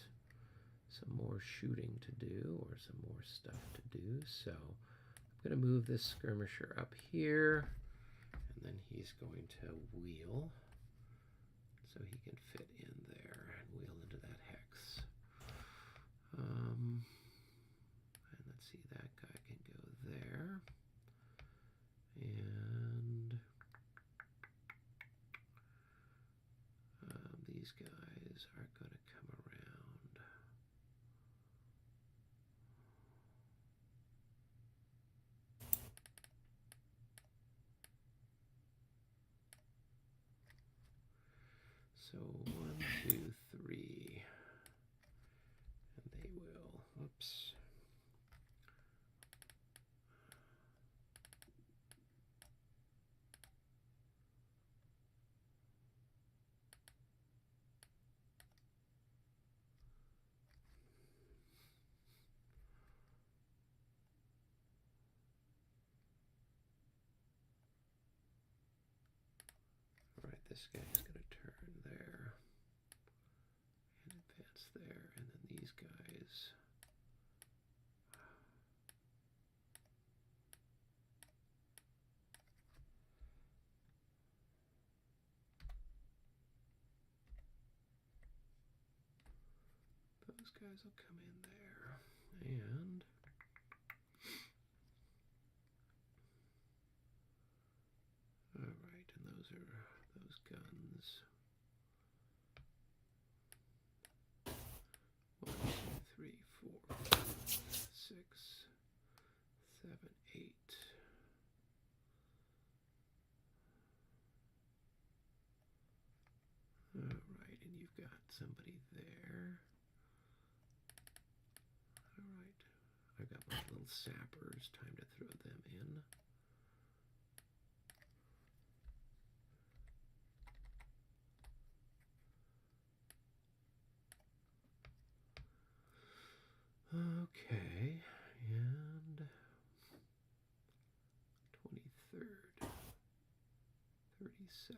[SPEAKER 2] some more shooting to do, or some more stuff to do. So I'm going to move this skirmisher up here, and then he's going to wheel so he can fit in there and wheel into that hex. And let's see, that guy can go there. And these guys are going to come around. So 1, 2, 3, and they will, whoops. All right, this guy's going to turn there and advance there, and then these guys. Those guys will come in there, and all right, and those are those guns. 1, 2, 3, 4, 5, 6, 7, 8. All right, and you've got somebody there. All right, I've got my little sappers. Time to throw them in. Okay, and 23rd, 37th.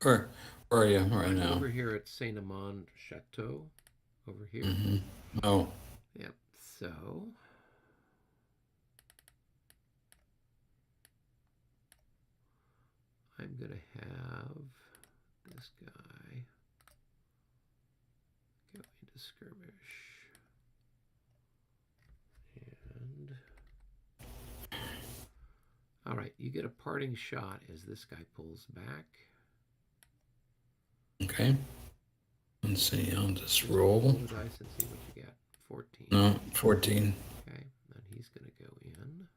[SPEAKER 2] All right.
[SPEAKER 1] Where are you right
[SPEAKER 2] I'm
[SPEAKER 1] now?
[SPEAKER 2] over here at Saint Amand Chateau, over here.
[SPEAKER 1] Mm-hmm. Oh.
[SPEAKER 2] Yep. So I'm gonna have this guy go into skirmish, and all right, you get a parting shot as this guy pulls back.
[SPEAKER 1] Okay. Let's see. I'll just
[SPEAKER 2] Just
[SPEAKER 1] roll.
[SPEAKER 2] roll the dice and see what you get. 14.
[SPEAKER 1] No, 14.
[SPEAKER 2] Okay, then he's going to go in.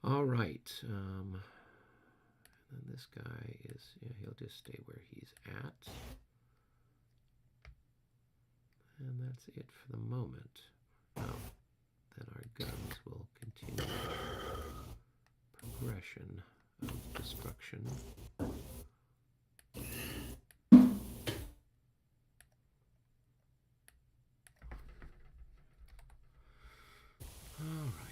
[SPEAKER 2] All right. And this guy is, yeah, he'll just stay where he's at. And that's it for the moment. Now, then our guns will continue progression of destruction. All right.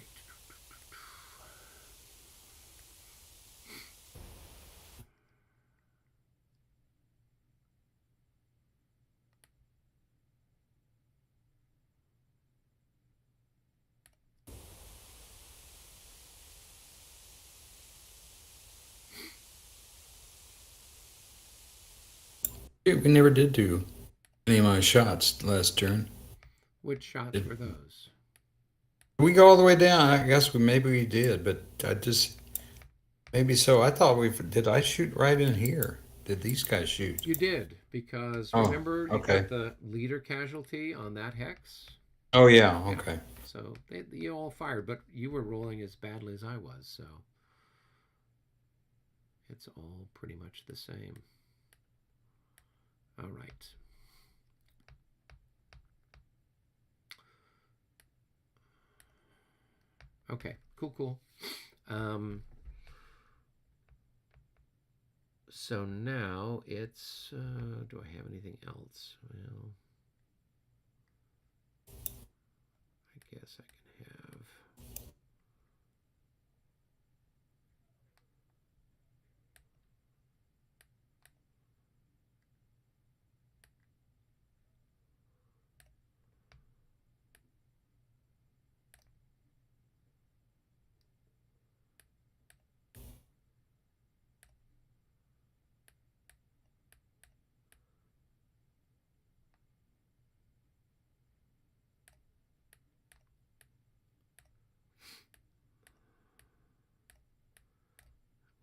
[SPEAKER 1] We never did do any of my shots last turn.
[SPEAKER 2] Which shots were those?
[SPEAKER 1] We go all the way down. I guess maybe we did, but I just maybe so. I thought did. I shoot right in here. Did these guys shoot?
[SPEAKER 2] You did, because
[SPEAKER 1] Oh,
[SPEAKER 2] remember you
[SPEAKER 1] okay.
[SPEAKER 2] got the leader casualty on that hex?
[SPEAKER 1] Oh yeah.
[SPEAKER 2] Yeah.
[SPEAKER 1] Okay.
[SPEAKER 2] So you all fired, but you were rolling as badly as I was, so it's all pretty much the same. All right. Okay, cool. So now it's, do I have anything else? Well, I guess I can have...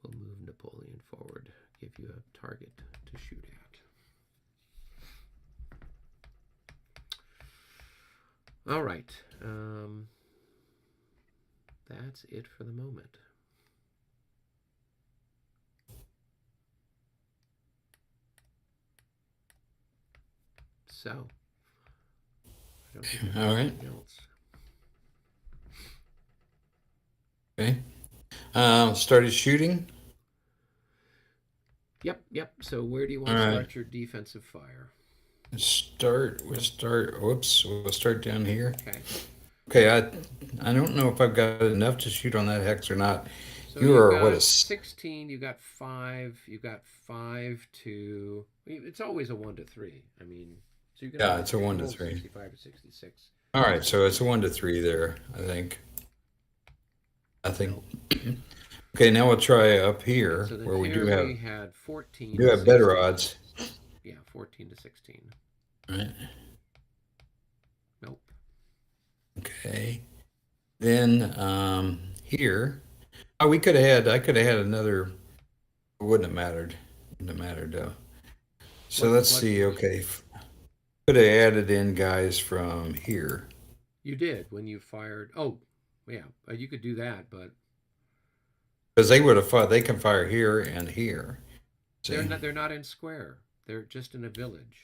[SPEAKER 2] We'll move Napoleon forward, give you a target to shoot at. All right. That's it for the moment. So, I don't think
[SPEAKER 1] All right.
[SPEAKER 2] anything else.
[SPEAKER 1] Okay. Started shooting.
[SPEAKER 2] Yep. So where do you want
[SPEAKER 1] All
[SPEAKER 2] to
[SPEAKER 1] right.
[SPEAKER 2] start your defensive fire?
[SPEAKER 1] We'll start. Whoops. We'll start down here.
[SPEAKER 2] Okay.
[SPEAKER 1] Okay. I don't know if I've got enough to shoot on that hex or not.
[SPEAKER 2] So
[SPEAKER 1] You are
[SPEAKER 2] got
[SPEAKER 1] what
[SPEAKER 2] 16. You got 5. You got 5 to. It's always a 1 to 3. I mean, so you can.
[SPEAKER 1] Yeah, it's a 1 to
[SPEAKER 2] roll
[SPEAKER 1] 3.
[SPEAKER 2] 65 to 66.
[SPEAKER 1] All right. So it's a 1 to 3 there. I think. Okay. Now we'll try up here
[SPEAKER 2] So then
[SPEAKER 1] where we
[SPEAKER 2] here
[SPEAKER 1] do have
[SPEAKER 2] we had 14.
[SPEAKER 1] do have better odds.
[SPEAKER 2] Yeah, 14 to 16.
[SPEAKER 1] Right.
[SPEAKER 2] Nope.
[SPEAKER 1] Okay. Then here, oh, I could have had another. It wouldn't have mattered. Wouldn't have mattered though. So let's see. Okay, could have added in guys from here.
[SPEAKER 2] You did when you fired. Oh, yeah. You could do that, but
[SPEAKER 1] Because they would have fired. They can fire here and here. See?
[SPEAKER 2] they're not in square. They're just in a village.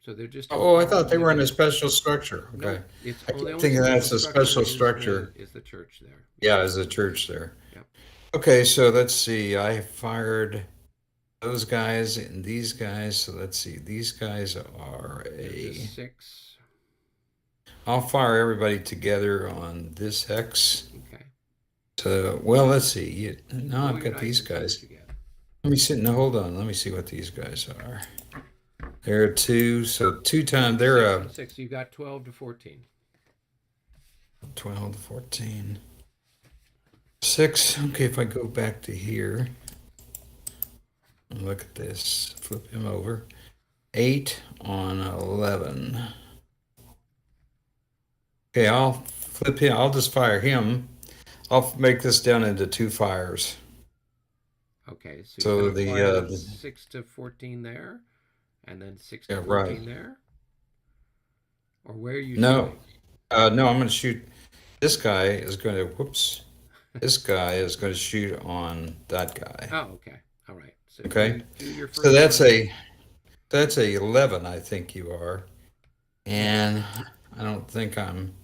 [SPEAKER 2] So they're just.
[SPEAKER 1] Oh, I thought they were in a special structure. Okay.
[SPEAKER 2] No, it's
[SPEAKER 1] I
[SPEAKER 2] only
[SPEAKER 1] keep thinking that's a special structure.
[SPEAKER 2] Is the church there?
[SPEAKER 1] Yeah, there's a church there.
[SPEAKER 2] Yep.
[SPEAKER 1] Okay, so let's see. I fired those guys and these guys. So let's see. These guys are
[SPEAKER 2] There's a 6.
[SPEAKER 1] I'll fire everybody together on this hex.
[SPEAKER 2] Okay.
[SPEAKER 1] So, well, let's see. Now
[SPEAKER 2] Roll
[SPEAKER 1] I've
[SPEAKER 2] your
[SPEAKER 1] got
[SPEAKER 2] dice
[SPEAKER 1] these
[SPEAKER 2] and see what
[SPEAKER 1] guys.
[SPEAKER 2] you get.
[SPEAKER 1] Let me see. Now hold on. Let me see what these guys are. They're 2, so 2 times. They're
[SPEAKER 2] Six, six. You got 12 to 14.
[SPEAKER 1] 12 to 14. 6. Okay, if I go back to here, and look at this. Flip him over. 8 on 11. Okay, I'll flip him. I'll just fire him. I'll make this down into 2 fires.
[SPEAKER 2] Okay, so
[SPEAKER 1] So
[SPEAKER 2] you're
[SPEAKER 1] the,
[SPEAKER 2] gonna fire
[SPEAKER 1] the
[SPEAKER 2] 6 to 14 there, and then 6
[SPEAKER 1] yeah,
[SPEAKER 2] to
[SPEAKER 1] right.
[SPEAKER 2] 14 there? Or where are you
[SPEAKER 1] No,
[SPEAKER 2] shooting?
[SPEAKER 1] no, I'm going to shoot. This guy is going to, whoops. This guy is going to shoot on that guy.
[SPEAKER 2] Oh, okay. All right. So
[SPEAKER 1] Okay.
[SPEAKER 2] do your
[SPEAKER 1] So
[SPEAKER 2] first one.
[SPEAKER 1] that's a 11, I think you are. And I don't think I'm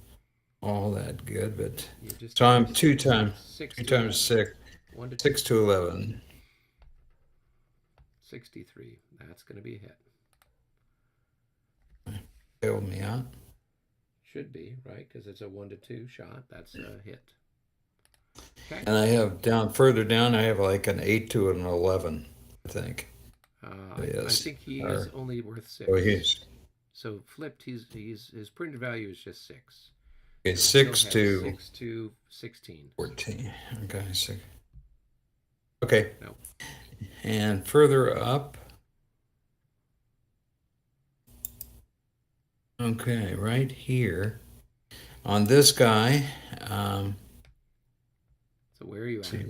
[SPEAKER 1] all that good, but
[SPEAKER 2] You just
[SPEAKER 1] so I'm
[SPEAKER 2] got
[SPEAKER 1] 2 times
[SPEAKER 2] 6
[SPEAKER 1] 2
[SPEAKER 2] to
[SPEAKER 1] times
[SPEAKER 2] 11.
[SPEAKER 1] 6,
[SPEAKER 2] 1 to
[SPEAKER 1] 6 to 11.
[SPEAKER 2] 63. That's going to be a hit.
[SPEAKER 1] Bailed me out.
[SPEAKER 2] Should be, right? Because it's a 1 to 2 shot. That's a hit. Okay.
[SPEAKER 1] And I have further down, I have like an 8 to an 11, I think.
[SPEAKER 2] I
[SPEAKER 1] Yes.
[SPEAKER 2] think he is only worth 6.
[SPEAKER 1] Oh, he's
[SPEAKER 2] So flipped, his printed value is just 6.
[SPEAKER 1] okay,
[SPEAKER 2] So he
[SPEAKER 1] 6
[SPEAKER 2] still has
[SPEAKER 1] to
[SPEAKER 2] 6 to 16.
[SPEAKER 1] 14. Okay, 6. Okay.
[SPEAKER 2] No.
[SPEAKER 1] And further up. Okay, right here on this guy.
[SPEAKER 2] So where are you at?
[SPEAKER 1] See.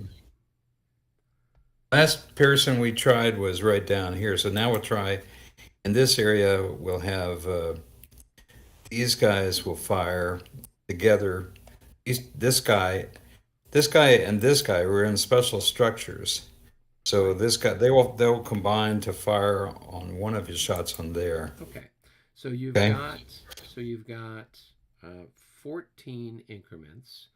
[SPEAKER 1] Last person we tried was right down here. So now we'll try in this area. We'll have these guys will fire together. This guy, and this guy were in special structures. So this guy, they'll combine to fire on one of his shots on there.
[SPEAKER 2] Okay. So you've
[SPEAKER 1] Okay.
[SPEAKER 2] got 14 increments.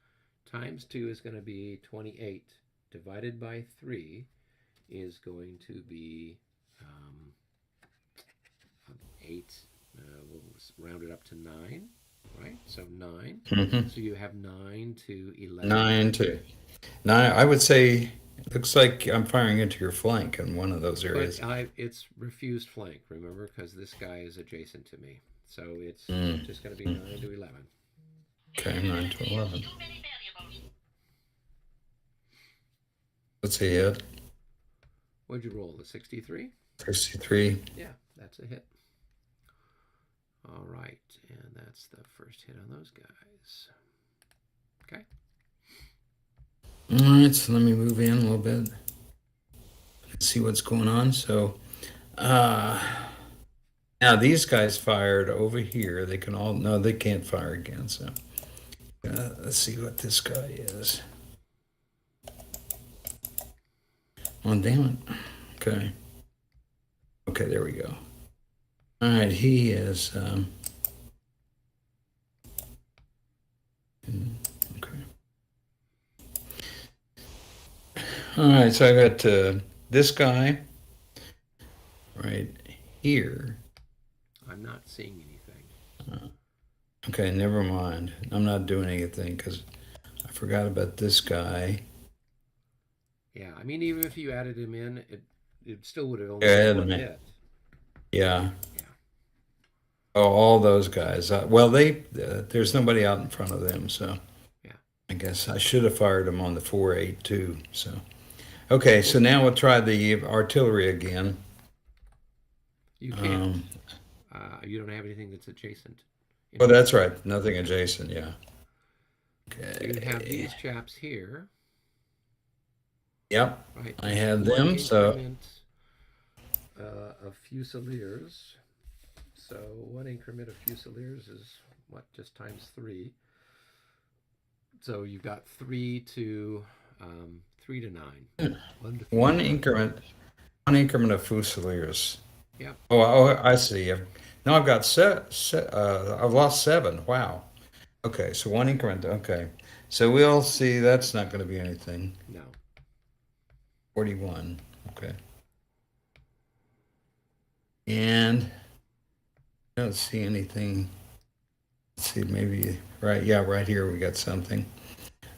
[SPEAKER 2] Times 2 is going to be 28. Divided by 3 is going to be 8. We'll round it up to 9, right? So 9.
[SPEAKER 1] Mhm.
[SPEAKER 2] So you have 9 to 11.
[SPEAKER 1] 9 to 9. I would say it looks like I'm firing into your flank in one of those areas.
[SPEAKER 2] But it's refused flank, remember, because this guy is adjacent to me. So it's just going to be 9 to 11.
[SPEAKER 1] Okay, 9 to 11. What's a hit?
[SPEAKER 2] What'd you roll? The 63?
[SPEAKER 1] 63.
[SPEAKER 2] Yeah, that's a hit. All right, and that's the first hit on those guys. Okay.
[SPEAKER 1] All right, so let me move in a little bit. See what's going on. So, now these guys fired over here. They can all, no, they can't fire again. So, let's see what this guy is. Oh, damn it. Okay. Okay, there we go. All right, he is. Okay. All right, so I got this guy right here.
[SPEAKER 2] I'm not seeing anything.
[SPEAKER 1] Okay, never mind. I'm not doing anything because I forgot about this guy.
[SPEAKER 2] Yeah, I mean, even if you added him in, it still would have only
[SPEAKER 1] Yeah,
[SPEAKER 2] been one
[SPEAKER 1] man.
[SPEAKER 2] hit.
[SPEAKER 1] Yeah.
[SPEAKER 2] Yeah.
[SPEAKER 1] Oh, all those guys. Well, there's nobody out in front of them, so
[SPEAKER 2] Yeah.
[SPEAKER 1] I guess I should have fired them on the 4-8 too. So, okay, so now we'll try the artillery again.
[SPEAKER 2] You can't. You don't have anything that's adjacent.
[SPEAKER 1] Oh, that's right. Nothing adjacent. Yeah.
[SPEAKER 2] So you have these chaps here.
[SPEAKER 1] Yep.
[SPEAKER 2] Right.
[SPEAKER 1] I have
[SPEAKER 2] One
[SPEAKER 1] them. So
[SPEAKER 2] increment, of Fusiliers. So one increment of Fusiliers is what? Just times 3. So you've got 3 to 9. 1 to 3.
[SPEAKER 1] one increment of Fusiliers.
[SPEAKER 2] Yeah.
[SPEAKER 1] Oh, I see. Now I've got I've lost 7. Wow. Okay, so one increment. Okay, so we'll see. That's not going to be anything.
[SPEAKER 2] No.
[SPEAKER 1] 41. Okay. And I don't see anything. Let's see, maybe right. Yeah, right here we got something.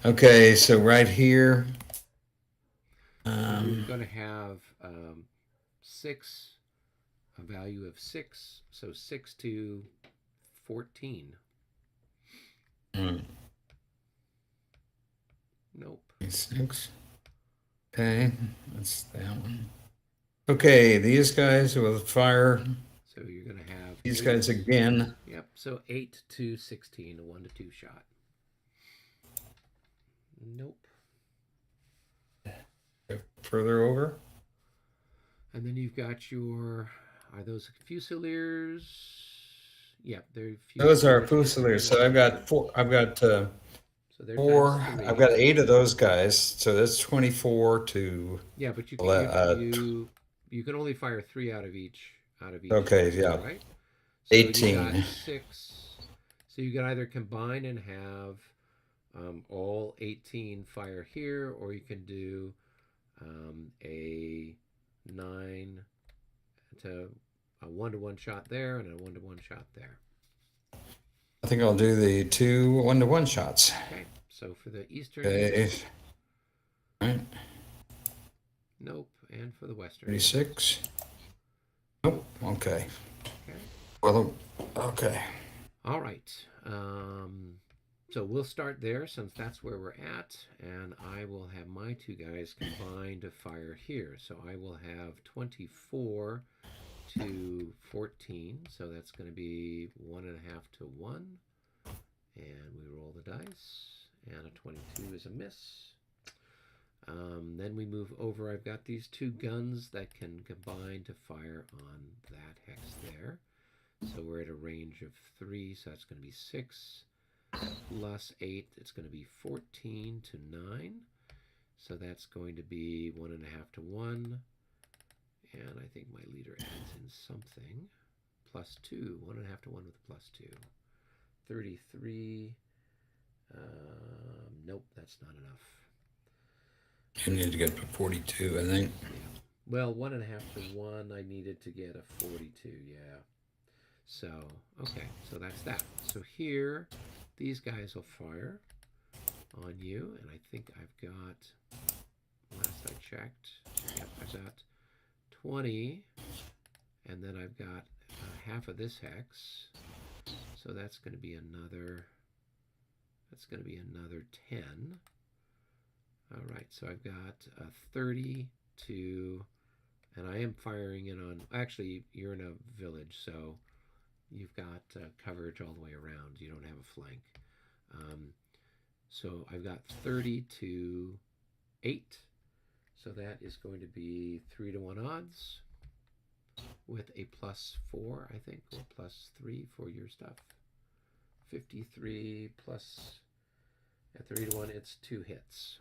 [SPEAKER 1] Okay, so right here.
[SPEAKER 2] You're going to have 6, a value of 6, so 6 to 14. Nope.
[SPEAKER 1] 6. Okay, that's that one. Okay, these guys will fire.
[SPEAKER 2] So you're going to have
[SPEAKER 1] These
[SPEAKER 2] 8.
[SPEAKER 1] guys again.
[SPEAKER 2] Yep. So 8 to 16, a 1 to 2 shot. Nope.
[SPEAKER 1] Further over.
[SPEAKER 2] And then you've got your. Are those Fusiliers? Yep, they're
[SPEAKER 1] Those are
[SPEAKER 2] Fusiliers.
[SPEAKER 1] Fusiliers. So I've got 4. I've got
[SPEAKER 2] So they're
[SPEAKER 1] 4.
[SPEAKER 2] times 3.
[SPEAKER 1] I've got 8 of those guys. So that's 24 to.
[SPEAKER 2] Yeah, but you can only fire 3 out of each.
[SPEAKER 1] Okay,
[SPEAKER 2] shell,
[SPEAKER 1] yeah.
[SPEAKER 2] right. So
[SPEAKER 1] 18.
[SPEAKER 2] You got 6. So you can either combine and have all 18 fire here, or you can do a 9 to a 1-to-1 shot there and a 1-to-1 shot there.
[SPEAKER 1] I think I'll do the 2 1-to-1 shots.
[SPEAKER 2] Okay, so for the eastern.
[SPEAKER 1] Okay. All right.
[SPEAKER 2] Nope, and for the western.
[SPEAKER 1] 36. Nope. Okay.
[SPEAKER 2] Okay.
[SPEAKER 1] Well, okay.
[SPEAKER 2] All right. So we'll start there since that's where we're at, and I will have my 2 guys combine to fire here. So I will have 24 to 14. So that's going to be 1.5 to 1. And we roll the dice, and a 22 is a miss. Then we move over. I've got these 2 guns that can combine to fire on that hex there. So we're at a range of 3, so that's going to be 6 plus 8. It's going to be 14 to 9. So that's going to be 1.5 to 1. And I think my leader adds in something. Plus 2. 1.5 to 1 with a plus 2. 33. Nope, that's not enough.
[SPEAKER 1] You need to get to 42, I think.
[SPEAKER 2] Yeah. Well, 1.5 to 1, I needed to get a 42, yeah. So, okay, so that's that. So here, these guys will fire on you, and I think I've got, last I checked, yep, I've got 20, and then I've got half of this hex, so that's going to be another 10. All right, so I've got 32, and I am firing in on, actually, you're in a village, so you've got coverage all the way around. You don't have a flank. So I've got 30 to 8, so that is going to be 3 to 1 odds with a +4, I think, or +3 for your stuff. 53 plus, at 3 to 1, it's 2 hits.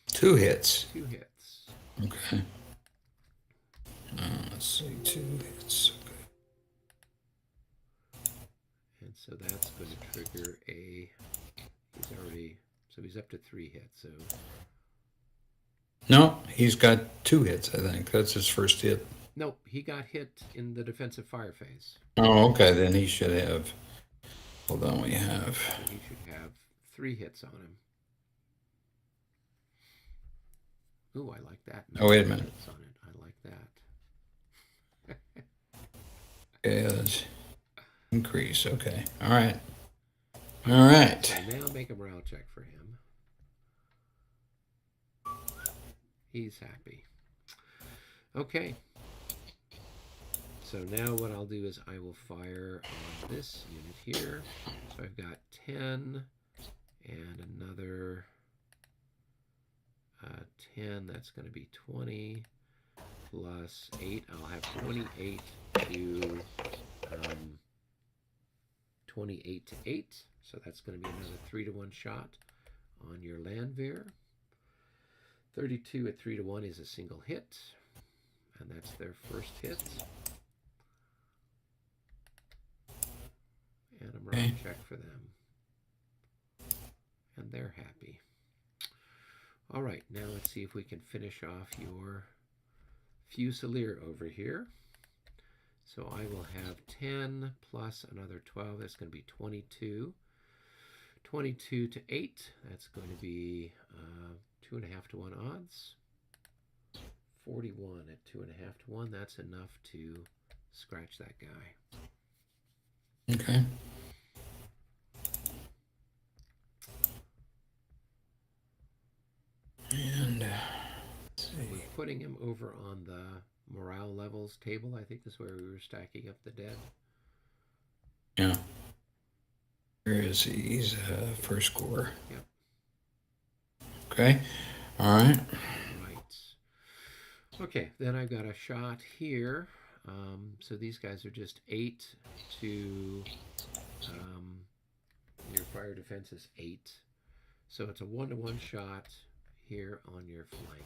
[SPEAKER 1] 2 hits.
[SPEAKER 2] 2 hits.
[SPEAKER 1] Okay. Let's see, 2 hits. Okay.
[SPEAKER 2] And so that's going to trigger a, he's up to 3 hits, so.
[SPEAKER 1] No, he's got 2 hits, I think. That's his first hit.
[SPEAKER 2] Nope, he got hit in the defensive fire phase.
[SPEAKER 1] Oh, okay, then he should have, hold on, we have.
[SPEAKER 2] So he should have 3 hits on him. Ooh, I like that.
[SPEAKER 1] Oh, wait a minute.
[SPEAKER 2] Hits on it. I like that.
[SPEAKER 1] Okay, let's increase, okay. All right. All right.
[SPEAKER 2] So now make a morale check for him. He's happy. Okay. So now what I'll do is I will fire on this unit here. So I've got 10 and another 10. That's going to be 20 plus 8. I'll have 28 to 28 to 8. So that's going to be another 3 to 1 shot on your Landwehr. 32 at 3 to 1 is a single hit, and that's their first hit. And a morale check for them. And they're happy. All right, now let's see if we can finish off your Fusilier over here. So I will have 10 plus another 12. That's going to be 22. 22 to 8. That's going to be 2.5 to 1 odds. 41 at 2.5 to 1. That's enough to scratch that guy.
[SPEAKER 1] Okay. And let's see.
[SPEAKER 2] We're putting him over on the morale levels table. I think this is where we were stacking up the dead.
[SPEAKER 1] Yeah. Where is he? He's first score.
[SPEAKER 2] Yep.
[SPEAKER 1] Okay. All right.
[SPEAKER 2] Right. Okay, then I've got a shot here. So these guys are just 8 to your fire defense is 8. So it's a 1-to-1 shot here on your flank.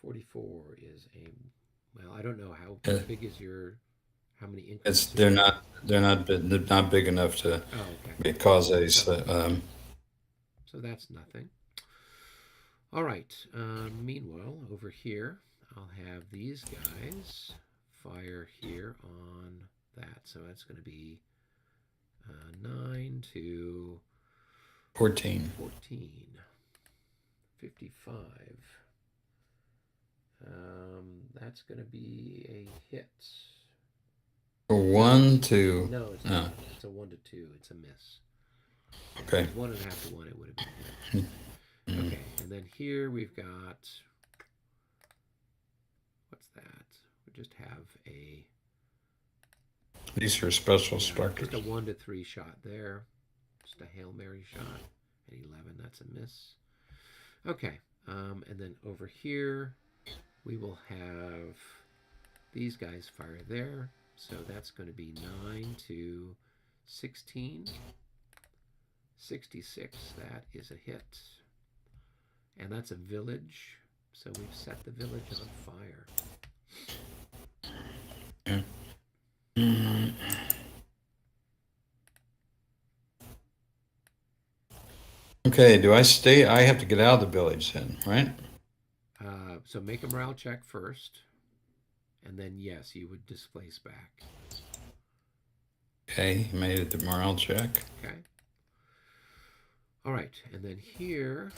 [SPEAKER 2] 44 is a, well, I don't know how big is your, how many increments?
[SPEAKER 1] They're not big enough to cause a.
[SPEAKER 2] So that's nothing. All right. Meanwhile, over here, I'll have these guys fire here on that. So that's going to be 9 to
[SPEAKER 1] 14.
[SPEAKER 2] 55. That's going to be a hit.
[SPEAKER 1] 1 to.
[SPEAKER 2] No, it's not. It's a 1 to 2. It's a miss.
[SPEAKER 1] Okay.
[SPEAKER 2] 1.5 to 1, it would have been. Okay, and then here we've got, what's that? We just have a.
[SPEAKER 1] These are special structures.
[SPEAKER 2] Just a 1 to 3 shot there. Just a Hail Mary shot at 11. That's a miss. Okay, and then over here we will have these guys fire there. So that's going to be 9 to 16. 66. That is a hit. And that's a village. So we've set the village on fire.
[SPEAKER 1] Yeah. Okay, do I stay? I have to get out of the village then, right?
[SPEAKER 2] So make a morale check first. And then, yes, you would displace back.
[SPEAKER 1] Okay, made it the morale check.
[SPEAKER 2] Okay. All right, and then here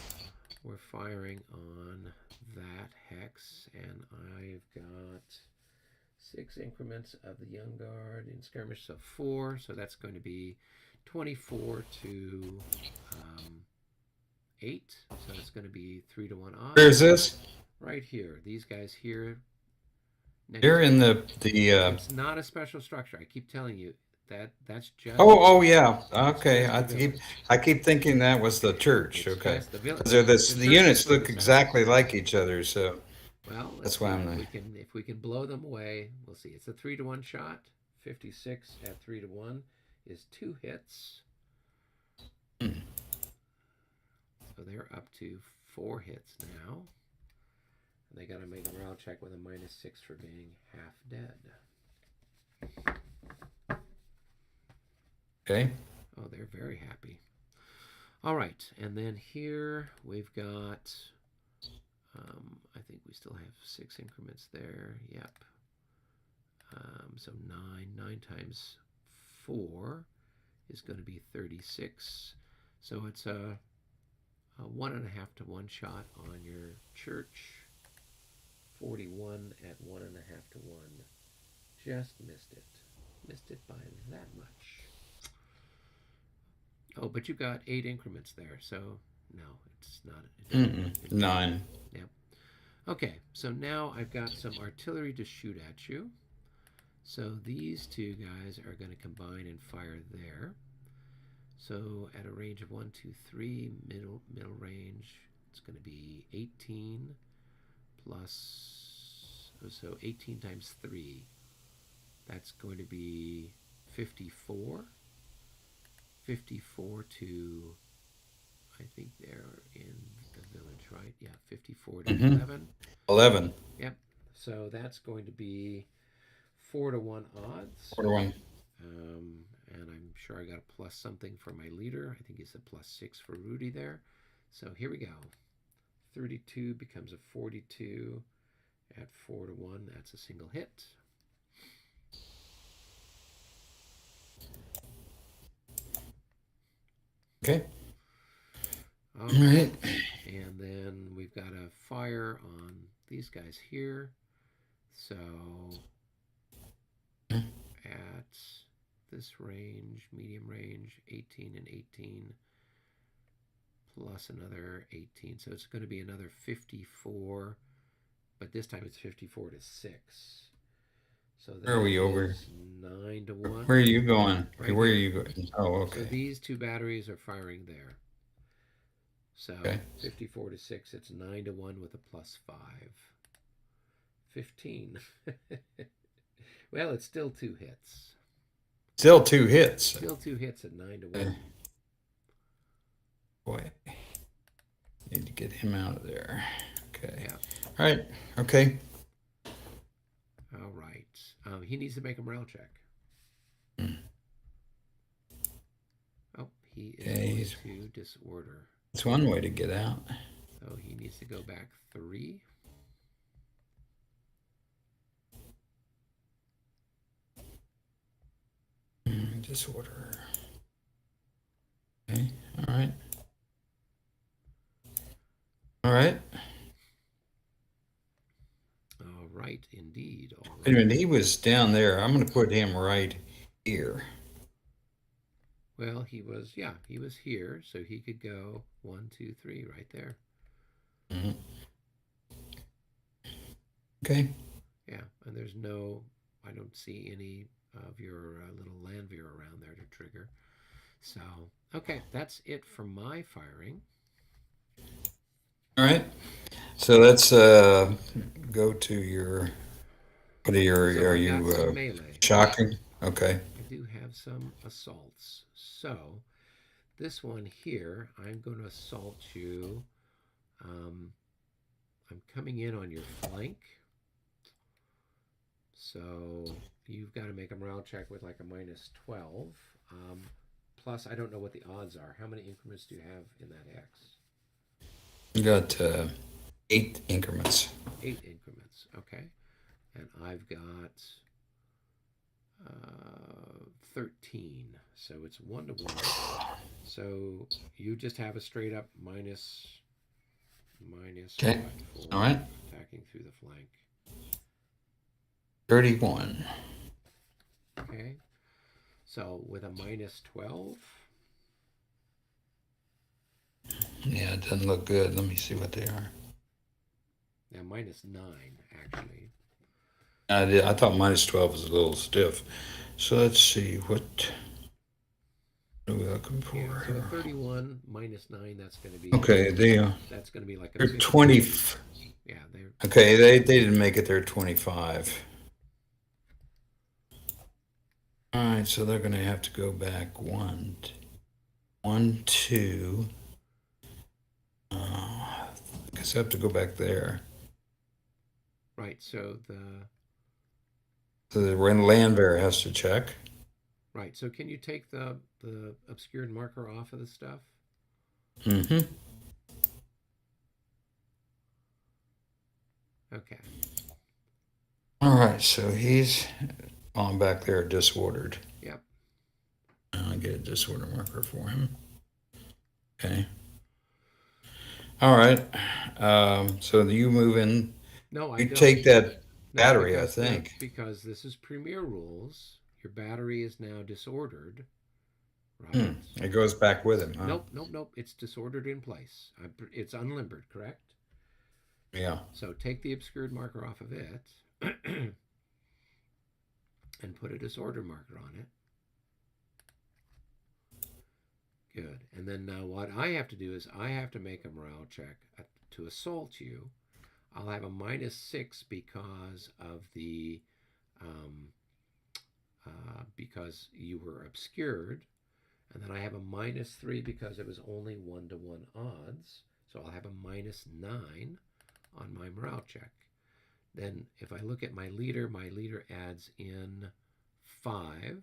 [SPEAKER 2] we're firing on that hex, and I've got 6 increments of the Young Guard in skirmish, so 4. So that's going to be 24 to 8. So it's going to be 3 to 1 odds.
[SPEAKER 1] Where is this?
[SPEAKER 2] Right here. These guys here.
[SPEAKER 1] Here in the.
[SPEAKER 2] It's not a special structure. I keep telling you that's just.
[SPEAKER 1] Oh yeah. Okay. I keep thinking that was the church. Okay. The units look exactly like each other, so.
[SPEAKER 2] Well,
[SPEAKER 1] that's why I'm.
[SPEAKER 2] If we can blow them away, we'll see. It's a 3 to 1 shot. 56 at 3 to 1 is 2 hits. So they're up to 4 hits now. And they got to make a morale check with a -6 for being half dead.
[SPEAKER 1] Okay.
[SPEAKER 2] Oh, they're very happy. All right, and then here we've got. I think we still have 6 increments there. Yep. So 9 times 4 is going to be 36. So it's a 1.5 to 1 shot on your church. 41 at 1.5 to 1. Just missed it. Missed it by that much. Oh, but you got 8 increments there, so no, it's not.
[SPEAKER 1] 9.
[SPEAKER 2] Yep. Okay, so now I've got some artillery to shoot at you. So these 2 guys are going to combine and fire there. So at a range of 1, 2, 3, middle range, it's going to be 18 plus, so 18 times 3. That's going to be 54. 54 to, I think they're in the village, right? Yeah, 54 to 11.
[SPEAKER 1] 11.
[SPEAKER 2] Yep. So that's going to be 4 to 1 odds.
[SPEAKER 1] 4 to 1.
[SPEAKER 2] And I'm sure I got a plus something for my leader. I think it's a +6 for Rudy there. So here we go. 32 becomes a 42 at 4 to 1. That's a single hit.
[SPEAKER 1] Okay.
[SPEAKER 2] All right. And then we've got a fire on these guys here. So at this range, medium range, 18 and 18, plus another 18. So it's going to be another 54, but this time it's 54 to 6. So that
[SPEAKER 1] Where are we over?
[SPEAKER 2] is 9 to 1.
[SPEAKER 1] Where are you going?
[SPEAKER 2] Right
[SPEAKER 1] Where are
[SPEAKER 2] here.
[SPEAKER 1] you going? Oh,
[SPEAKER 2] So
[SPEAKER 1] okay.
[SPEAKER 2] these two batteries are firing there. So
[SPEAKER 1] Okay.
[SPEAKER 2] 54 to 6, it's 9 to 1 with a plus 5. 15. Well, it's still 2 hits.
[SPEAKER 1] Still 2 hits.
[SPEAKER 2] Still 2 hits at 9 to 1.
[SPEAKER 1] Okay. Boy, need to get him out of there. Okay.
[SPEAKER 2] Yeah.
[SPEAKER 1] All right. Okay.
[SPEAKER 2] All right. He needs to make a morale check. Oh, he is
[SPEAKER 1] Okay.
[SPEAKER 2] going to disorder.
[SPEAKER 1] It's one way to get out.
[SPEAKER 2] So he needs to go back 3.
[SPEAKER 1] Disorder. Okay. All right. All right.
[SPEAKER 2] All right, indeed. All
[SPEAKER 1] Wait a
[SPEAKER 2] right.
[SPEAKER 1] minute. He was down there. I'm going to put him right here.
[SPEAKER 2] Well, he was here, so he could go 1, 2, 3 right there.
[SPEAKER 1] Mm-hmm. Okay.
[SPEAKER 2] Yeah, and I don't see any of your little Landveer around there to trigger. So, okay, that's it for my firing.
[SPEAKER 1] All right. So let's go to your. What are your?
[SPEAKER 2] So
[SPEAKER 1] Are
[SPEAKER 2] I've got some
[SPEAKER 1] you
[SPEAKER 2] melee.
[SPEAKER 1] shocking? Okay.
[SPEAKER 2] I do have some assaults. So this one here, I'm going to assault you. I'm coming in on your flank. So you've got to make a morale check with like a minus 12. Plus, I don't know what the odds are. How many increments do you have in that X?
[SPEAKER 1] You got 8 increments.
[SPEAKER 2] 8 increments. Okay. And I've got 13. So it's 1 to 1. So you just have a straight up minus.
[SPEAKER 1] Okay.
[SPEAKER 2] 4,
[SPEAKER 1] All right.
[SPEAKER 2] attacking through the flank.
[SPEAKER 1] 31.
[SPEAKER 2] Okay. So with a minus 12.
[SPEAKER 1] Yeah, it doesn't look good. Let me see what they are.
[SPEAKER 2] Now minus 9 actually.
[SPEAKER 1] I thought minus 12 was a little stiff. So let's see what are we looking for.
[SPEAKER 2] Yeah, so a 31 minus 9, that's going to be.
[SPEAKER 1] Okay,
[SPEAKER 2] That's going to be like a.
[SPEAKER 1] they're
[SPEAKER 2] 50.
[SPEAKER 1] 20.
[SPEAKER 2] Yeah, they're.
[SPEAKER 1] Okay, they didn't make it. They're 25. All right, so they're going to have to go back 1, 2. I guess I have to go back there.
[SPEAKER 2] Right. So
[SPEAKER 1] The Landwehr has to check.
[SPEAKER 2] Right. So can you take the obscured marker off of the stuff?
[SPEAKER 1] Mm-hmm.
[SPEAKER 2] Okay.
[SPEAKER 1] All right, so he's on back there disordered.
[SPEAKER 2] Yep.
[SPEAKER 1] I'll get a disorder marker for him. Okay. All right. So you move in.
[SPEAKER 2] No, I
[SPEAKER 1] You
[SPEAKER 2] don't.
[SPEAKER 1] take that
[SPEAKER 2] No,
[SPEAKER 1] battery, I
[SPEAKER 2] because
[SPEAKER 1] think.
[SPEAKER 2] because this is premier rules. Your battery is now disordered. Right.
[SPEAKER 1] It goes back with him, huh?
[SPEAKER 2] Nope. It's disordered in place. It's unlimbered, correct?
[SPEAKER 1] Yeah.
[SPEAKER 2] So take the obscured marker off of it and put a disorder marker on it. Good. And then now what I have to do is I have to make a morale check to assault you. I'll have a minus 6 because of the because you were obscured, and then I have a minus 3 because it was only 1 to 1 odds. So I'll have a minus 9 on my morale check. Then if I look at my leader adds in 5.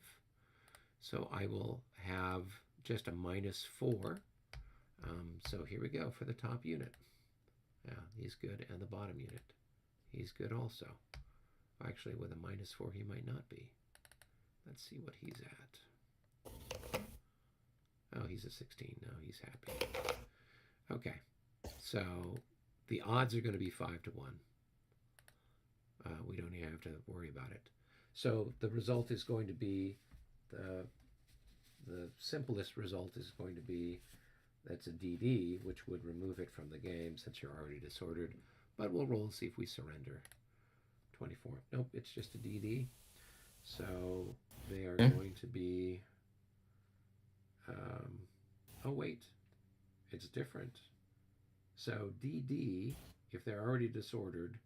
[SPEAKER 2] So I will have just a minus 4. So here we go for the top unit. Yeah, he's good. And the bottom unit, he's good also. Actually, with a minus 4, he might not be. Let's see what he's at. Oh, he's a 16. No, he's happy. Okay, so the odds are going to be 5 to 1. We don't even have to worry about it. So the result is going to be the the simplest result is going to be that's a DD, which would remove it from the game since you're already disordered. But we'll roll and see if we surrender. 24. Nope, it's just a DD. So they are going to be. Oh, wait. It's different. So DD, if they're already disordered,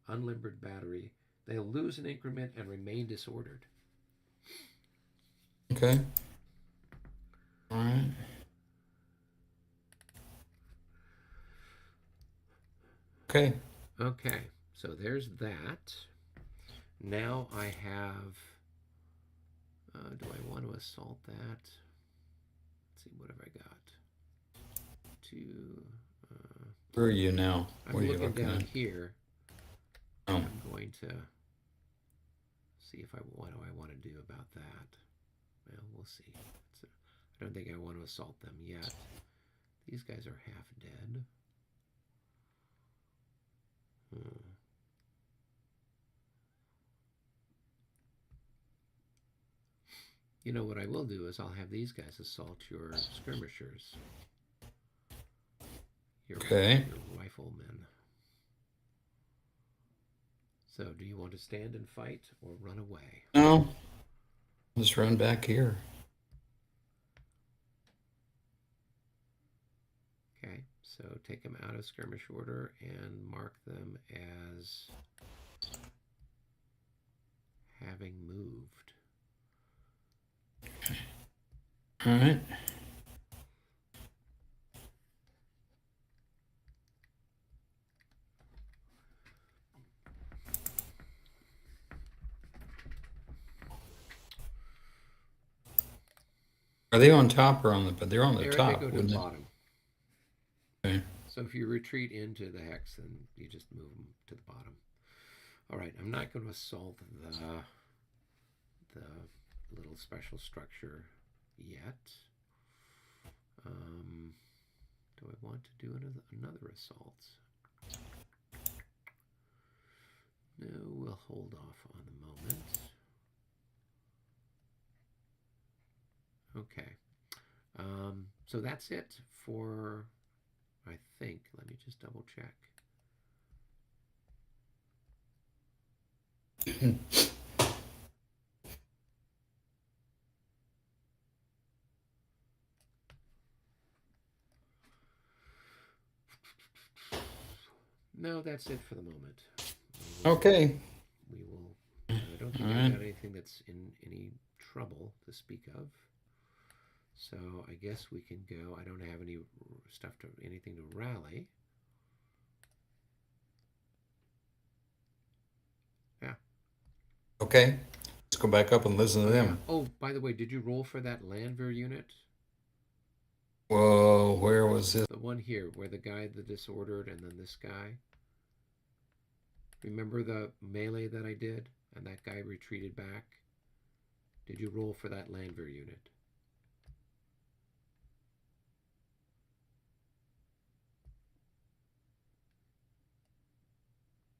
[SPEAKER 2] unlimbered battery, they'll lose an increment and remain disordered.
[SPEAKER 1] Okay. All right. Okay.
[SPEAKER 2] Okay, so there's that. Now I have. Do I want to assault that? Let's see, what have I got?
[SPEAKER 1] Where are you now?
[SPEAKER 2] I'm
[SPEAKER 1] What are you
[SPEAKER 2] looking
[SPEAKER 1] looking
[SPEAKER 2] down
[SPEAKER 1] at?
[SPEAKER 2] here.
[SPEAKER 1] Oh.
[SPEAKER 2] I'm going to see if what do I want to do about that. Well, we'll see. I don't think I want to assault them yet. These guys are half dead. You know what I will do is I'll have these guys assault your skirmishers. Your riflemen. So, do you want to stand and fight or run away?
[SPEAKER 1] No. Let's run back here.
[SPEAKER 2] Okay, so take them out of skirmish order and mark them as having moved.
[SPEAKER 1] All right. Are they on top or on the? But they're on the top.
[SPEAKER 2] They go to the bottom.
[SPEAKER 1] Okay.
[SPEAKER 2] So if you retreat into the hex, then you just move them to the bottom. All right, I'm not going to assault the little special structure yet. Do I want to do another assault? No, we'll hold off on the moment. Okay. So that's it for, I think, let me just double check. No, that's it for the moment.
[SPEAKER 1] Okay.
[SPEAKER 2] We will. I don't think I got anything that's in any trouble to speak of. So I guess we can go. I don't have any anything to rally. Yeah.
[SPEAKER 1] Okay. Let's go back up and listen to them.
[SPEAKER 2] Yeah. Oh, by the way, did you roll for that Landwehr unit?
[SPEAKER 1] Whoa, where was it?
[SPEAKER 2] The one here, where the guy, the disordered, and then this guy. Remember the melee that I did, and that guy retreated back? Did you roll for that Landwehr unit?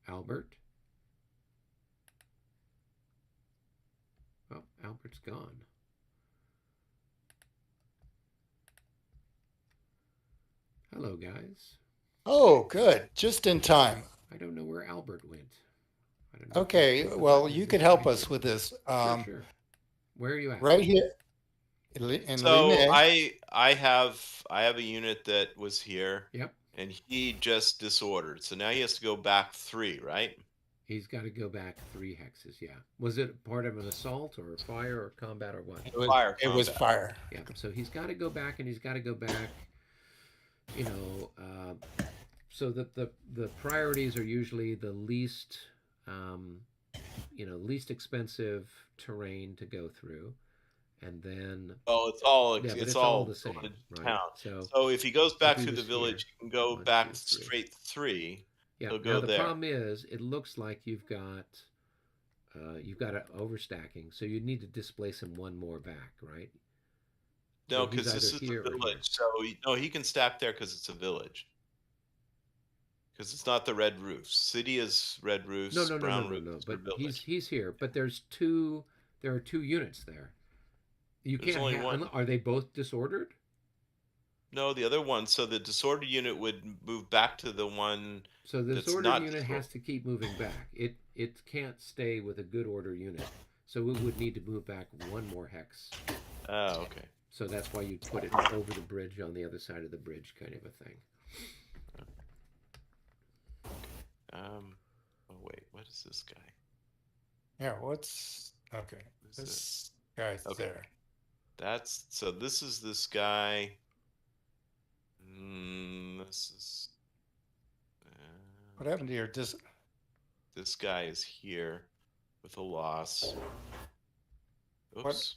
[SPEAKER 2] Albert? Oh, Albert's gone. Hello, guys.
[SPEAKER 3] Oh, good. Just in time.
[SPEAKER 2] I don't know where Albert went. I don't know
[SPEAKER 3] Okay, well, you could help us with this.
[SPEAKER 2] Sure. Where are you at?
[SPEAKER 3] Right here in
[SPEAKER 4] So
[SPEAKER 3] Ligny.
[SPEAKER 4] I have a unit that was here.
[SPEAKER 2] Yep.
[SPEAKER 4] And he just disordered. So now he has to go back 3, right?
[SPEAKER 2] He's got to go back 3 hexes, yeah. Was it part of an assault or fire or combat or what?
[SPEAKER 3] It was fire.
[SPEAKER 2] Yeah, so he's got to go back, and he's got to go back, you know, so that the priorities are usually the least, least expensive terrain to go through. And then
[SPEAKER 4] it's all
[SPEAKER 2] the same,
[SPEAKER 4] town.
[SPEAKER 2] Right?
[SPEAKER 4] So if he goes back through the village, he can go
[SPEAKER 2] 1,
[SPEAKER 4] back
[SPEAKER 2] 2, 3.
[SPEAKER 4] straight 3.
[SPEAKER 2] Yeah.
[SPEAKER 4] He'll go
[SPEAKER 2] now the
[SPEAKER 4] there.
[SPEAKER 2] problem is, it looks like you've got an overstacking, so you need to displace him 1 more back, right?
[SPEAKER 4] No,
[SPEAKER 2] So
[SPEAKER 4] because this is a village. So he can stack there because it's a village. Because it's not the red roofs. City is red roofs. Brown roofs are
[SPEAKER 2] But
[SPEAKER 4] village.
[SPEAKER 2] he's here. But there's two. There are two units there. You
[SPEAKER 4] There's
[SPEAKER 2] can't
[SPEAKER 4] only
[SPEAKER 2] have.
[SPEAKER 4] one.
[SPEAKER 2] Are they both disordered?
[SPEAKER 4] No, the other one. So the disordered unit would move back to the one
[SPEAKER 2] So the
[SPEAKER 4] that's
[SPEAKER 2] disordered
[SPEAKER 4] not
[SPEAKER 2] unit
[SPEAKER 4] disordered.
[SPEAKER 2] has to keep moving back. It can't stay with a good order unit. So it would need to move back one more hex.
[SPEAKER 4] Oh, okay.
[SPEAKER 2] So that's why you put it over the bridge on the other side of the bridge, kind of a thing.
[SPEAKER 4] Oh wait, what is this guy?
[SPEAKER 3] Yeah, what's okay?
[SPEAKER 4] What is
[SPEAKER 3] This guy's
[SPEAKER 4] Okay.
[SPEAKER 3] there.
[SPEAKER 4] That's so. This is this guy. This is.
[SPEAKER 3] What happened to your
[SPEAKER 4] This guy is here with a loss. Oops.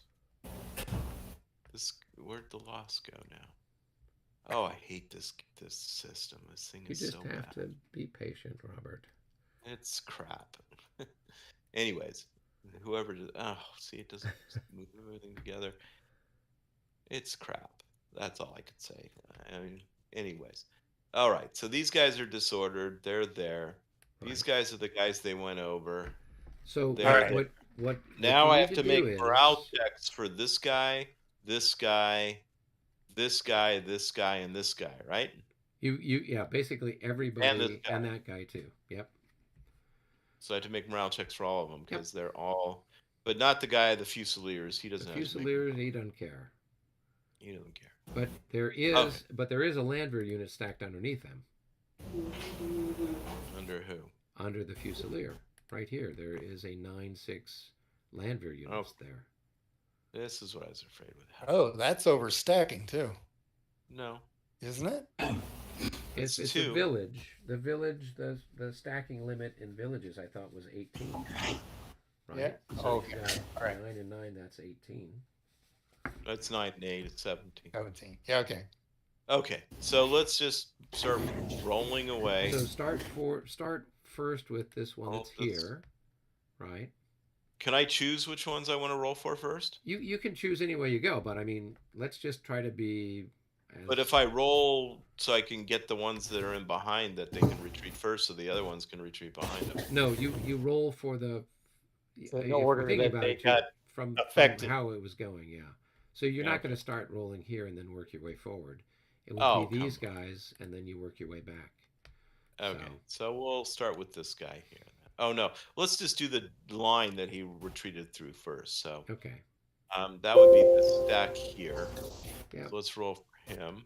[SPEAKER 4] Where'd the loss go now? Oh, I hate this system. This thing
[SPEAKER 2] You
[SPEAKER 4] is
[SPEAKER 2] just
[SPEAKER 4] so
[SPEAKER 2] have
[SPEAKER 4] bad.
[SPEAKER 2] to be patient, Robert.
[SPEAKER 4] It's crap. Anyways, whoever did, oh, see, it doesn't move everything together. It's crap. That's all I could say. I mean, anyways. All right, so these guys are disordered. They're there. These guys are the guys they went over.
[SPEAKER 2] So
[SPEAKER 4] They're
[SPEAKER 3] right.
[SPEAKER 4] there.
[SPEAKER 2] what
[SPEAKER 4] Now
[SPEAKER 2] you
[SPEAKER 4] I
[SPEAKER 2] need
[SPEAKER 4] have to
[SPEAKER 2] do
[SPEAKER 4] make
[SPEAKER 2] is-
[SPEAKER 4] morale checks for this guy, this guy, this guy, this guy, and this guy, right?
[SPEAKER 2] Yeah, basically everybody
[SPEAKER 4] guy.
[SPEAKER 2] and that guy too. Yep.
[SPEAKER 4] So I have to make morale checks for all of them because they're all, but not the guy, the Fusiliers. He doesn't
[SPEAKER 2] The
[SPEAKER 4] have to make.
[SPEAKER 2] Fusiliers, he doesn't care.
[SPEAKER 4] He doesn't care.
[SPEAKER 2] But there is a Landwehr unit stacked underneath them.
[SPEAKER 4] Under who?
[SPEAKER 2] Under the Fusilier. Right here. There is a 9-6 Landwehr units there.
[SPEAKER 4] This is what I was afraid with.
[SPEAKER 3] Oh, that's overstacking too,
[SPEAKER 4] No.
[SPEAKER 3] isn't it?
[SPEAKER 2] It's a
[SPEAKER 4] two.
[SPEAKER 2] village. The village, the stacking limit in villages, I thought was 18. Right?
[SPEAKER 3] Yeah.
[SPEAKER 2] So
[SPEAKER 3] Okay.
[SPEAKER 2] you got
[SPEAKER 3] All right.
[SPEAKER 2] 9 and 9, that's 18.
[SPEAKER 4] That's 9 and 8. It's 17.
[SPEAKER 3] 17. Yeah. Okay.
[SPEAKER 4] Okay, so let's just start rolling away.
[SPEAKER 2] So start first with this one that's here. Right?
[SPEAKER 4] Can I choose which ones I want to roll for first?
[SPEAKER 2] You can choose any way you go, but I mean, let's just try to be.
[SPEAKER 4] But if I roll so I can get the ones that are in behind that they can retreat first, so the other ones can retreat behind them.
[SPEAKER 2] No, you roll for the.
[SPEAKER 3] So
[SPEAKER 2] if
[SPEAKER 3] in
[SPEAKER 2] you're
[SPEAKER 3] order
[SPEAKER 2] thinking
[SPEAKER 3] that
[SPEAKER 2] about
[SPEAKER 3] they
[SPEAKER 2] it,
[SPEAKER 3] got
[SPEAKER 2] from
[SPEAKER 3] affected.
[SPEAKER 2] how it was going, yeah. So you're
[SPEAKER 4] Yeah,
[SPEAKER 2] not
[SPEAKER 4] okay.
[SPEAKER 2] going to start rolling here and then work your way forward. It would
[SPEAKER 4] Oh,
[SPEAKER 2] be these
[SPEAKER 4] come
[SPEAKER 2] guys, and then you work your way back.
[SPEAKER 4] Okay, so we'll start with this guy here. Oh no, let's just do the line that he retreated through first. So
[SPEAKER 2] Okay.
[SPEAKER 4] that would be the stack here.
[SPEAKER 2] Yeah.
[SPEAKER 4] So let's roll for him,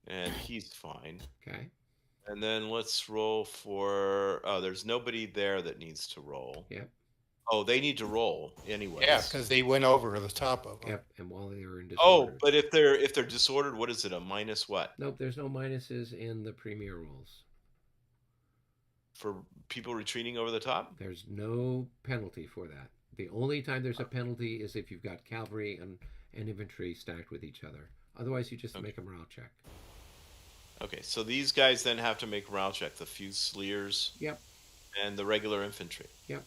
[SPEAKER 4] and he's fine.
[SPEAKER 2] Okay.
[SPEAKER 4] And then let's roll for. Oh, there's nobody there that needs to roll.
[SPEAKER 2] Yep.
[SPEAKER 4] Oh, they need to roll anyway.
[SPEAKER 3] Yeah, because they went over the top of them.
[SPEAKER 2] Yep. And while they were in
[SPEAKER 4] Oh,
[SPEAKER 2] disorder.
[SPEAKER 4] but if they're disordered, what is it? A minus what?
[SPEAKER 2] Nope. There's no minuses in the premier rolls.
[SPEAKER 4] For people retreating over the top?
[SPEAKER 2] There's no penalty for that. The only time there's a penalty is if you've got cavalry and infantry stacked with each other. Otherwise, you just make a morale check.
[SPEAKER 4] Okay, so these guys then have to make morale check. The Fusiliers.
[SPEAKER 2] Yep.
[SPEAKER 4] And the regular infantry.
[SPEAKER 2] Yep.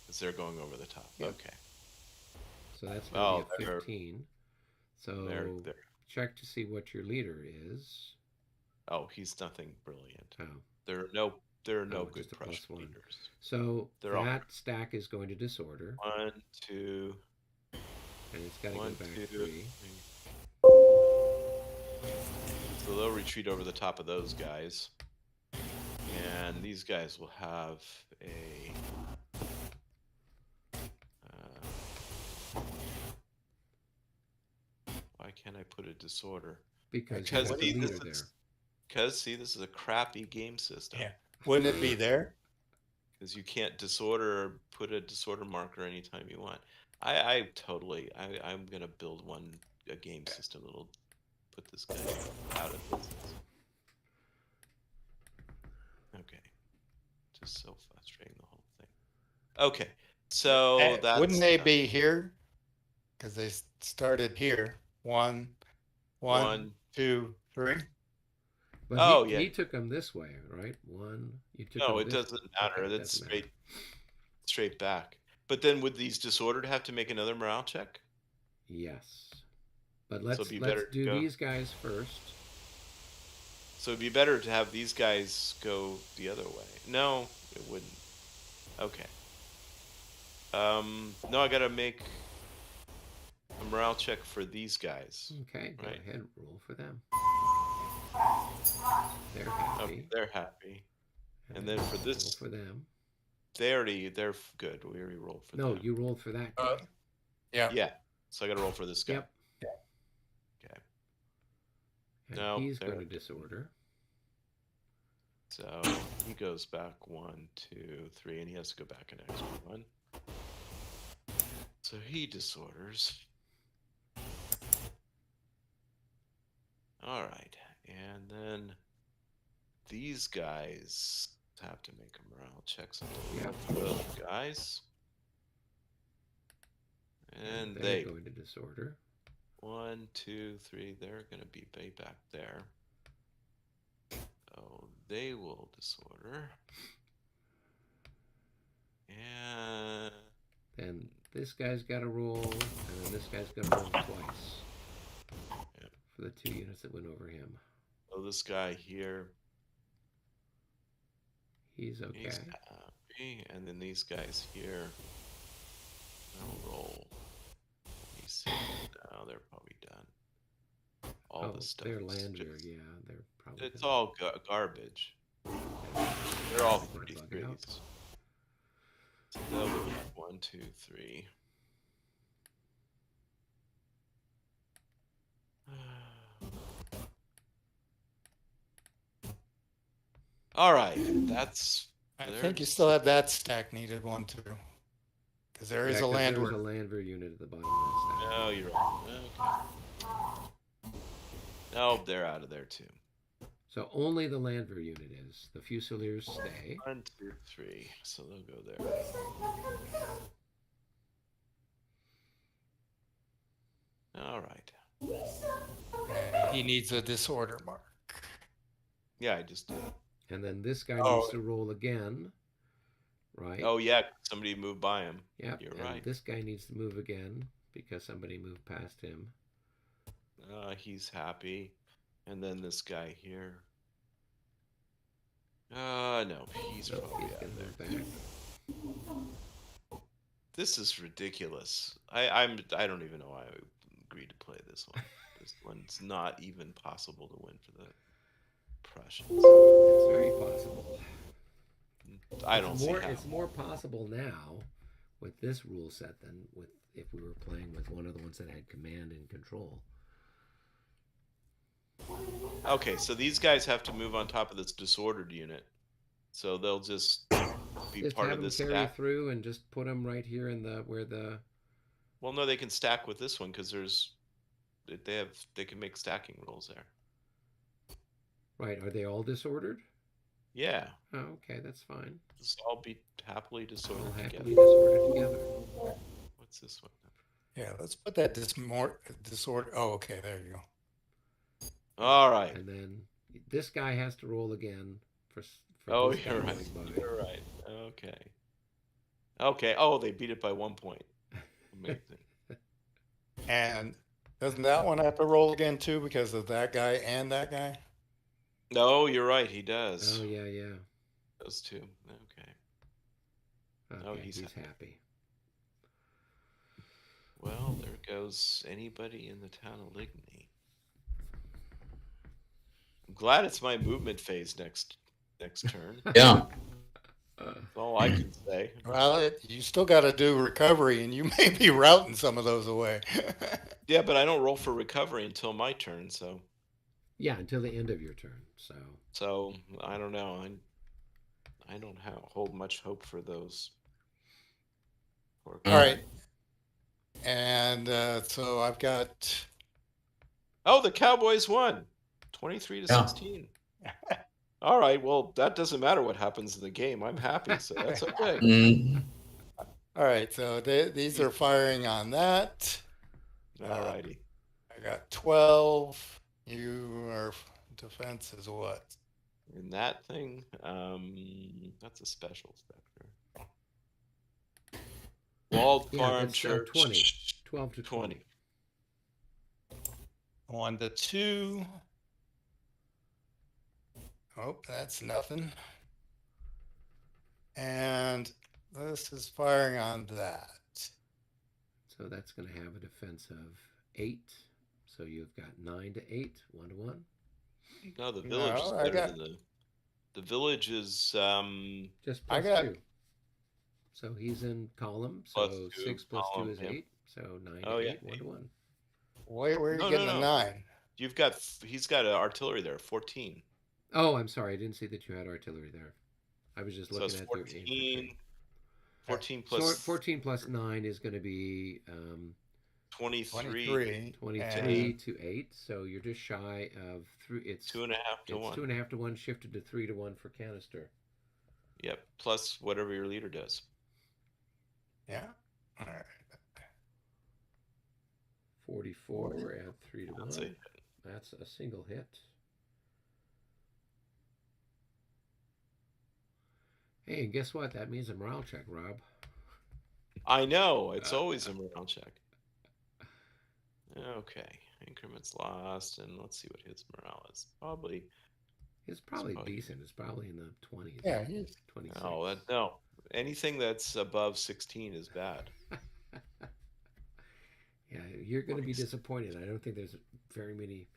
[SPEAKER 4] Because they're going over the top.
[SPEAKER 2] Yep.
[SPEAKER 4] Okay.
[SPEAKER 2] So that's going to be a
[SPEAKER 4] they're-
[SPEAKER 2] 15. So
[SPEAKER 4] They're.
[SPEAKER 2] check to see what your leader is.
[SPEAKER 4] Oh, he's nothing brilliant.
[SPEAKER 2] Oh.
[SPEAKER 4] There are no good
[SPEAKER 2] just a
[SPEAKER 4] Prussian
[SPEAKER 2] +1.
[SPEAKER 4] leaders.
[SPEAKER 2] So
[SPEAKER 4] They're all-
[SPEAKER 2] that stack is going to disorder,
[SPEAKER 4] 1, 2,
[SPEAKER 2] and it's got to go
[SPEAKER 4] 1,
[SPEAKER 2] back
[SPEAKER 4] 2,
[SPEAKER 2] 3.
[SPEAKER 4] So they'll retreat over the top of those guys. And these guys will have a. Why can't I put a disorder?
[SPEAKER 2] Because you got the
[SPEAKER 4] see,
[SPEAKER 2] leader there.
[SPEAKER 4] this is a crappy game system.
[SPEAKER 3] Yeah. Wouldn't it be there?
[SPEAKER 4] Because you can't put a disorder marker anytime you want. I'm gonna build a game system that'll put this guy out of business. Okay. Just so frustrating, the whole thing. Okay. So that's
[SPEAKER 3] Wouldn't they be here? Because they started here. One, 2, 3.
[SPEAKER 2] But
[SPEAKER 4] Oh,
[SPEAKER 2] he
[SPEAKER 4] yeah.
[SPEAKER 2] took them this way, right? You took
[SPEAKER 4] No,
[SPEAKER 2] them
[SPEAKER 4] it
[SPEAKER 2] this-
[SPEAKER 4] doesn't matter.
[SPEAKER 2] Okay,
[SPEAKER 4] That's
[SPEAKER 2] doesn't matter.
[SPEAKER 4] straight back. But then would these disordered have to make another morale check?
[SPEAKER 2] Yes. But
[SPEAKER 4] it'd
[SPEAKER 2] let's
[SPEAKER 4] be better to
[SPEAKER 2] do
[SPEAKER 4] go-
[SPEAKER 2] these guys first.
[SPEAKER 4] So it'd be better to have these guys go the other way. No, it wouldn't. Okay. No, I gotta make a morale check for these guys.
[SPEAKER 2] Okay, go
[SPEAKER 4] Right.
[SPEAKER 2] ahead, roll for them. They're
[SPEAKER 4] Okay,
[SPEAKER 2] happy.
[SPEAKER 4] they're happy. And then for
[SPEAKER 2] roll
[SPEAKER 4] this,
[SPEAKER 2] for them.
[SPEAKER 4] they're good. We already rolled for
[SPEAKER 2] No,
[SPEAKER 4] them.
[SPEAKER 2] you rolled for that guy.
[SPEAKER 3] Yeah.
[SPEAKER 4] Yeah. So I gotta roll for this guy.
[SPEAKER 2] Yep.
[SPEAKER 4] Okay.
[SPEAKER 2] And
[SPEAKER 4] No,
[SPEAKER 2] he's
[SPEAKER 4] they're-
[SPEAKER 2] going to disorder.
[SPEAKER 4] So he goes back 1, 2, 3, and he has to go back an extra 1. So he disorders. All right, and then these guys have to make a morale check. So
[SPEAKER 2] Yeah.
[SPEAKER 4] those guys, and
[SPEAKER 2] they're
[SPEAKER 4] they
[SPEAKER 2] going to disorder.
[SPEAKER 4] 1, 2, 3. They're going to be way back there. Oh, they will disorder. And
[SPEAKER 2] Then this guy's got to roll, and then this guy's going to roll twice for the 2 units that went over him.
[SPEAKER 4] so this guy here,
[SPEAKER 2] He's okay.
[SPEAKER 4] he's happy. And then these guys here, they'll roll. Let me see. No, they're probably done. All the stuff.
[SPEAKER 2] They're
[SPEAKER 4] is
[SPEAKER 2] Landwehr,
[SPEAKER 4] just-
[SPEAKER 2] yeah, they're probably.
[SPEAKER 4] It's all garbage. They're all
[SPEAKER 2] They're
[SPEAKER 4] 33s. So they'll be 1, 2, 3. All right, that's.
[SPEAKER 3] I
[SPEAKER 4] There's-
[SPEAKER 3] think you still have that stack needed 1, 2. Because there is a
[SPEAKER 2] There's
[SPEAKER 3] Landwehr.
[SPEAKER 2] a Landwehr unit at the bottom of that stack.
[SPEAKER 4] No, you're right. Okay. No, they're out of there too.
[SPEAKER 2] So only the Landwehr unit is. The Fusiliers stay.
[SPEAKER 4] 1, 2, 3. So they'll go there. All right.
[SPEAKER 3] And he needs a disorder mark.
[SPEAKER 4] Yeah, I just did.
[SPEAKER 2] And then this guy
[SPEAKER 3] Oh.
[SPEAKER 2] needs to roll again. Right?
[SPEAKER 4] Oh yeah, somebody moved by him.
[SPEAKER 2] Yep.
[SPEAKER 4] you're
[SPEAKER 2] and
[SPEAKER 4] right.
[SPEAKER 2] This guy needs to move again because somebody moved past him.
[SPEAKER 4] He's happy. And then this guy here. No, he's
[SPEAKER 2] So
[SPEAKER 4] probably
[SPEAKER 2] he's
[SPEAKER 4] out
[SPEAKER 2] going to
[SPEAKER 4] there.
[SPEAKER 2] move back.
[SPEAKER 4] This is ridiculous. I don't even know why I agreed to play this one. This one's not even possible to win for the Prussians.
[SPEAKER 2] It's very possible.
[SPEAKER 4] I don't see how.
[SPEAKER 2] It's more possible now with this rule set than with if we were playing with one of the ones that had command and control.
[SPEAKER 4] Okay, so these guys have to move on top of this disordered unit. So they'll just be
[SPEAKER 2] Just
[SPEAKER 4] part
[SPEAKER 2] have
[SPEAKER 4] of
[SPEAKER 2] them
[SPEAKER 4] this
[SPEAKER 2] carry
[SPEAKER 4] stack.
[SPEAKER 2] through and just put them right here in the where the.
[SPEAKER 4] Well, no, they can stack with this one because they can make stacking rolls there.
[SPEAKER 2] Right, are they all disordered?
[SPEAKER 4] Yeah,
[SPEAKER 2] Oh, okay, that's fine.
[SPEAKER 4] this all be happily disordered
[SPEAKER 2] All
[SPEAKER 4] together.
[SPEAKER 2] happily disordered together.
[SPEAKER 4] What's this one?
[SPEAKER 3] Yeah, let's put that disorder. Oh, okay, there you go.
[SPEAKER 4] All right.
[SPEAKER 2] And then this guy has to roll again for
[SPEAKER 4] Oh,
[SPEAKER 2] this guy
[SPEAKER 4] you're
[SPEAKER 2] to
[SPEAKER 4] right.
[SPEAKER 2] move by.
[SPEAKER 4] You're right. Okay. Okay. Oh, they beat it by 1 point. Amazing.
[SPEAKER 3] And doesn't that one have to roll again too because of that guy and that guy?
[SPEAKER 4] No, you're right. He does.
[SPEAKER 2] Oh yeah, yeah.
[SPEAKER 4] Those two. Okay.
[SPEAKER 2] Okay,
[SPEAKER 4] Oh, he's
[SPEAKER 2] happy.
[SPEAKER 4] Well, there goes anybody in the town of Ligny. I'm glad it's my movement phase next turn.
[SPEAKER 1] Yeah.
[SPEAKER 4] That's all I can say.
[SPEAKER 3] Well, you still got to do recovery, and you may be routing some of those away.
[SPEAKER 4] Yeah, but I don't roll for recovery until my turn, so
[SPEAKER 2] Yeah, until the end of your turn. So
[SPEAKER 4] I don't know. I don't hold much hope for those.
[SPEAKER 3] All right. And so I've got.
[SPEAKER 4] Oh, the Cowboys won, 23 to
[SPEAKER 1] Yeah.
[SPEAKER 4] 16. All right. Well, that doesn't matter what happens in the game. I'm happy, so that's okay.
[SPEAKER 1] Mm.
[SPEAKER 3] All right, so these are firing on that.
[SPEAKER 4] All righty.
[SPEAKER 3] I got 12. You are defense is what?
[SPEAKER 4] In that thing, that's a special sector. Walled
[SPEAKER 2] yeah,
[SPEAKER 4] Farm
[SPEAKER 2] that's
[SPEAKER 4] Church.
[SPEAKER 2] 20, 12 to
[SPEAKER 4] 20.
[SPEAKER 3] 1 to 2. Oh, that's nothing. And this is firing on that.
[SPEAKER 2] So that's going to have a defense of 8. So you've got 9 to 8, 1 to 1.
[SPEAKER 4] No, the village is
[SPEAKER 3] No,
[SPEAKER 4] better than the village is
[SPEAKER 2] Just
[SPEAKER 3] I
[SPEAKER 2] plus
[SPEAKER 3] got
[SPEAKER 2] 2. So he's in column.
[SPEAKER 4] plus
[SPEAKER 2] So
[SPEAKER 4] 2
[SPEAKER 2] 6 plus 2
[SPEAKER 4] column.
[SPEAKER 2] is
[SPEAKER 4] Yeah.
[SPEAKER 2] 8. So 9
[SPEAKER 4] Oh
[SPEAKER 2] to
[SPEAKER 4] yeah.
[SPEAKER 2] 8, 1 to 1.
[SPEAKER 3] where are you
[SPEAKER 4] No,
[SPEAKER 3] getting
[SPEAKER 4] no,
[SPEAKER 3] the
[SPEAKER 4] no.
[SPEAKER 3] 9?
[SPEAKER 4] He's got artillery there, 14.
[SPEAKER 2] Oh, I'm sorry. I didn't see that you had artillery there. I was just
[SPEAKER 4] So
[SPEAKER 2] looking
[SPEAKER 4] it's
[SPEAKER 2] at your infantry.
[SPEAKER 4] 14
[SPEAKER 2] So
[SPEAKER 4] plus
[SPEAKER 2] 14 plus 9 is going to be
[SPEAKER 4] 23,
[SPEAKER 3] 23.
[SPEAKER 2] 23
[SPEAKER 3] And
[SPEAKER 2] to 8. So you're just shy of 3. It's
[SPEAKER 4] 2.5 to
[SPEAKER 2] it's
[SPEAKER 4] 1.
[SPEAKER 2] 2.5 to 1 shifted to 3 to 1 for canister.
[SPEAKER 4] Yep, plus whatever your leader does.
[SPEAKER 3] yeah. All right.
[SPEAKER 2] 44 at 3 to 1.
[SPEAKER 4] That's it.
[SPEAKER 2] That's a single hit. Hey, and guess what? That means a morale check, Rob.
[SPEAKER 4] I know, it's always a morale check. Okay, increments lost, and let's see what his morale is. Probably.
[SPEAKER 2] It's probably decent. It's probably in the 20s.
[SPEAKER 3] Yeah, he's
[SPEAKER 2] 26.
[SPEAKER 4] No. Anything that's above 16 is bad.
[SPEAKER 2] Yeah, you're going to be disappointed. I don't think there's very many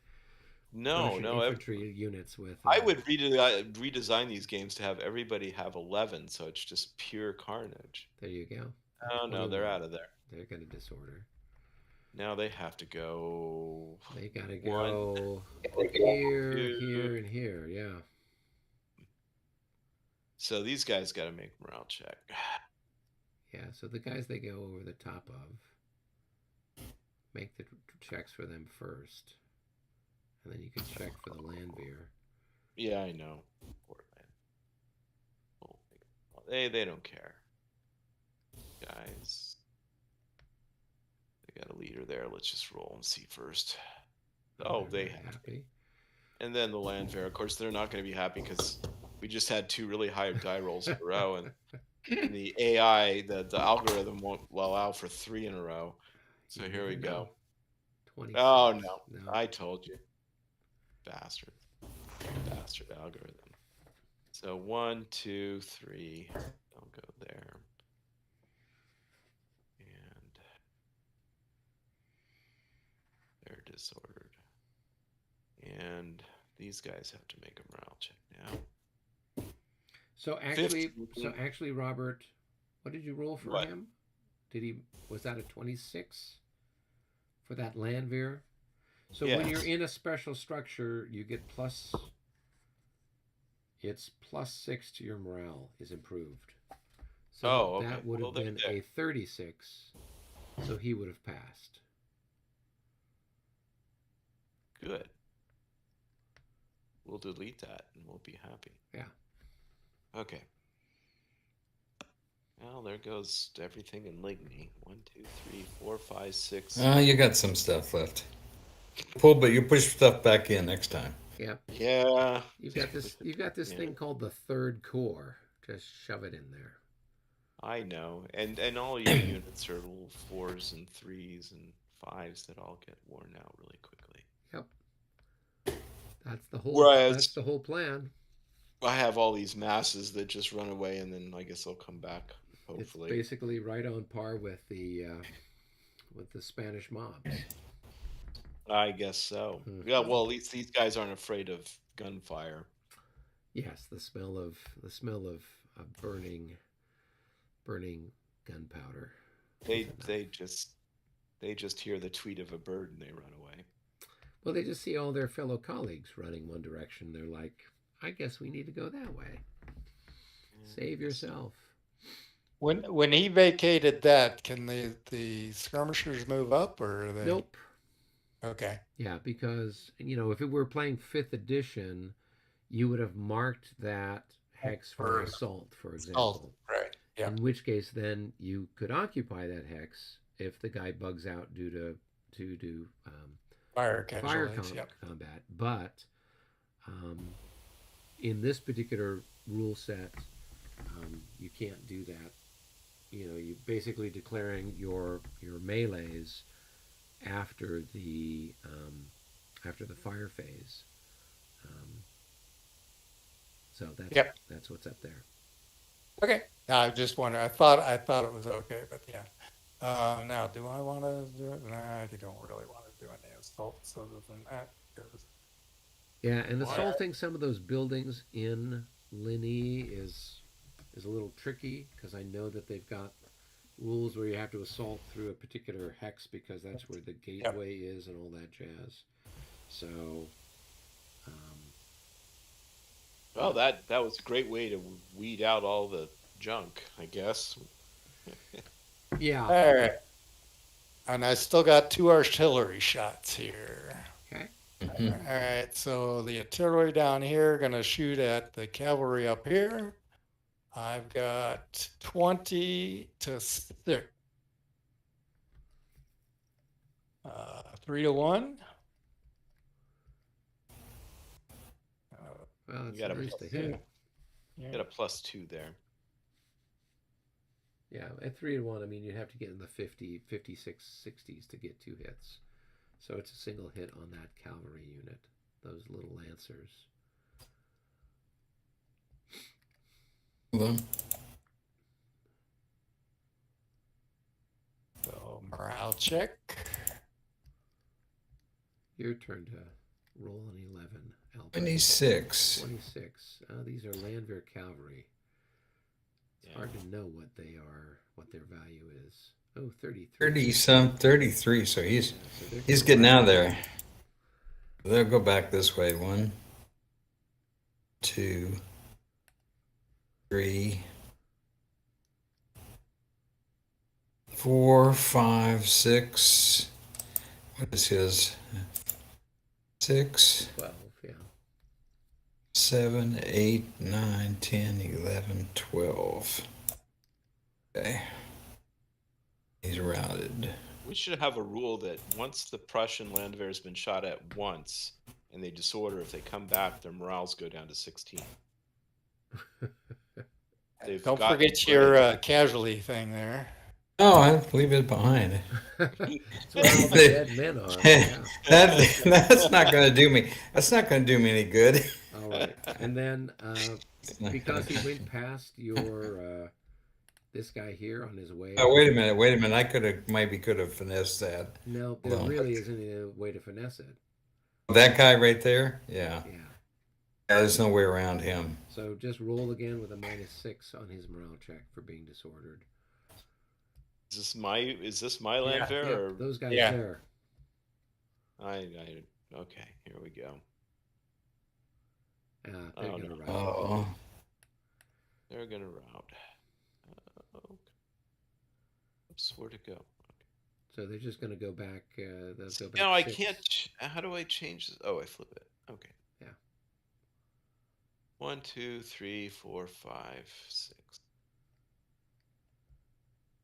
[SPEAKER 4] No,
[SPEAKER 2] Prussian infantry units with.
[SPEAKER 4] I would redesign these games to have everybody have 11, so it's just pure carnage.
[SPEAKER 2] There you go.
[SPEAKER 4] Oh no, they're out of there.
[SPEAKER 2] They're going to disorder.
[SPEAKER 4] Now they have to go.
[SPEAKER 2] They got to go here, here, and here. Yeah.
[SPEAKER 4] So these guys got to make morale check.
[SPEAKER 2] Yeah. So the guys they go over the top of, make the checks for them first, and then you can check for the Landwehr.
[SPEAKER 4] Yeah, I know. They don't care, guys. They got a leader there. Let's just roll and see first. Oh, they
[SPEAKER 2] happy.
[SPEAKER 4] And then the Landwehr. Of course, they're not going to be happy because we just had 2 really high die rolls in a row, and the AI, the algorithm won't allow for 3 in a row. So here we go.
[SPEAKER 2] 26.
[SPEAKER 4] Oh no, I told you, bastard algorithm. So 1, 2, 3. I'll go there, and they're disordered, and these guys have to make a morale check now.
[SPEAKER 2] So actually, Robert, what did you roll for him? Was that a 26 for that Landwehr? So when you're in a special structure, you get it's +6 to your morale is improved. So that would have been a 36. So he would have passed.
[SPEAKER 4] Good. We'll delete that and we'll be happy.
[SPEAKER 2] Yeah.
[SPEAKER 4] Okay. Well, there goes everything in Ligny. 1, 2, 3, 4, 5, 6.
[SPEAKER 1] You got some stuff left. But you push stuff back in next time.
[SPEAKER 2] Yeah.
[SPEAKER 4] Yeah.
[SPEAKER 2] You've got this thing called the Third Corps. Just shove it in there.
[SPEAKER 4] I know, and all your units are little 4s and 3s and 5s that all get worn out really quickly.
[SPEAKER 2] Yep. That's the whole plan.
[SPEAKER 4] I have all these masses that just run away, and then I guess they'll come back. Hopefully,
[SPEAKER 2] it's basically right on par with the Spanish mobs.
[SPEAKER 4] I guess so. Mm-hmm. Yeah. Well, at least these guys aren't afraid of gunfire.
[SPEAKER 2] Yes, the smell of burning gunpowder.
[SPEAKER 4] They just hear the tweet of a bird and they run away.
[SPEAKER 2] Well, they just see all their fellow colleagues running one direction. They're like, I guess we need to go that way. Save yourself.
[SPEAKER 3] When he vacated that, can the skirmishers move up, or are they?
[SPEAKER 2] Nope.
[SPEAKER 3] Okay.
[SPEAKER 2] Yeah, because if it were playing 5th edition, you would have marked that hex for assault, for example.
[SPEAKER 3] Right. Yeah.
[SPEAKER 2] In which case, then you could occupy that hex if the guy bugs out due to
[SPEAKER 3] fire
[SPEAKER 2] combat. But in this particular rule set, you can't do that. You basically declaring your melees after the fire phase. So
[SPEAKER 3] Yep.
[SPEAKER 2] that's what's up there.
[SPEAKER 3] Okay. I just wonder. I thought it was okay, but yeah. Now, do I want to do it? Nah, I don't really want to do any assaults other than that. Because,
[SPEAKER 2] Yeah, and
[SPEAKER 4] Why?
[SPEAKER 2] assaulting some of those buildings in Ligny is a little tricky because I know that they've got rules where you have to assault through a particular hex because that's where the gateway is and all that jazz. So, um,
[SPEAKER 4] Well, that was a great way to weed out all the junk, I guess.
[SPEAKER 2] yeah.
[SPEAKER 3] all right. And I still got 2 artillery shots here.
[SPEAKER 2] Okay.
[SPEAKER 1] Mhm.
[SPEAKER 3] All right. So the artillery down here going to shoot at the cavalry up here. I've got 20 to 6. 3 to 1.
[SPEAKER 2] Well, it's
[SPEAKER 4] got a
[SPEAKER 2] at least a hit.
[SPEAKER 3] Yeah.
[SPEAKER 4] Got a +2 there.
[SPEAKER 2] Yeah, at 3 to 1, I mean, you'd have to get in the 50, 56, 60s to get 2 hits. So it's a single hit on that cavalry unit, those little lancers.
[SPEAKER 1] Hold on.
[SPEAKER 3] So morale check.
[SPEAKER 2] Your turn to roll an 11, Albert.
[SPEAKER 1] 26.
[SPEAKER 2] 26. These are Landwehr cavalry. It's
[SPEAKER 4] Yeah.
[SPEAKER 2] hard to know what they are, what their value is. Oh, 33.
[SPEAKER 1] 33. So he's
[SPEAKER 2] Yeah, so they're
[SPEAKER 1] he's
[SPEAKER 2] coming
[SPEAKER 1] getting
[SPEAKER 2] right
[SPEAKER 1] out of
[SPEAKER 2] back.
[SPEAKER 1] there. They'll go back this way. 1, 2, 3, 4, 5, 6. What is his? 6,
[SPEAKER 2] 12, yeah.
[SPEAKER 1] 7, 8, 9, 10, 11, 12. Okay. He's routed.
[SPEAKER 4] We should have a rule that once the Prussian Landwehr has been shot at once and they disorder, if they come back, their morales go down to 16. They've
[SPEAKER 3] Don't
[SPEAKER 4] gotten
[SPEAKER 3] forget
[SPEAKER 4] good
[SPEAKER 3] your
[SPEAKER 4] at-
[SPEAKER 3] casualty thing there.
[SPEAKER 1] Oh, I leave it behind.
[SPEAKER 2] That's where all the dead men are. Yeah.
[SPEAKER 1] That's not going to do me. That's not going to do me any good.
[SPEAKER 2] All right. And then because he went past your this guy here on his way.
[SPEAKER 1] Oh, wait a minute. I could have finessed that.
[SPEAKER 2] No,
[SPEAKER 1] Hold
[SPEAKER 2] there
[SPEAKER 1] on.
[SPEAKER 2] really isn't a way to finesse it.
[SPEAKER 1] That guy right there? Yeah.
[SPEAKER 2] Yeah.
[SPEAKER 1] There's no way around him.
[SPEAKER 2] So just roll again with a -6 on his morale check for being disordered.
[SPEAKER 4] Is this my Landwehr
[SPEAKER 2] Yep,
[SPEAKER 4] or
[SPEAKER 2] those guys
[SPEAKER 3] Yeah.
[SPEAKER 2] there.
[SPEAKER 4] okay, here we go.
[SPEAKER 2] They're
[SPEAKER 4] Oh,
[SPEAKER 2] gonna
[SPEAKER 4] no.
[SPEAKER 2] rout.
[SPEAKER 1] Oh.
[SPEAKER 4] They're gonna route. Okay. Oops, where to go?
[SPEAKER 2] So they're just gonna go back. They'll go back.
[SPEAKER 4] No, I
[SPEAKER 2] 6.
[SPEAKER 4] can't. How do I change this? Oh, I flip it. Okay.
[SPEAKER 2] Yeah.
[SPEAKER 4] 1, 2, 3, 4, 5, 6.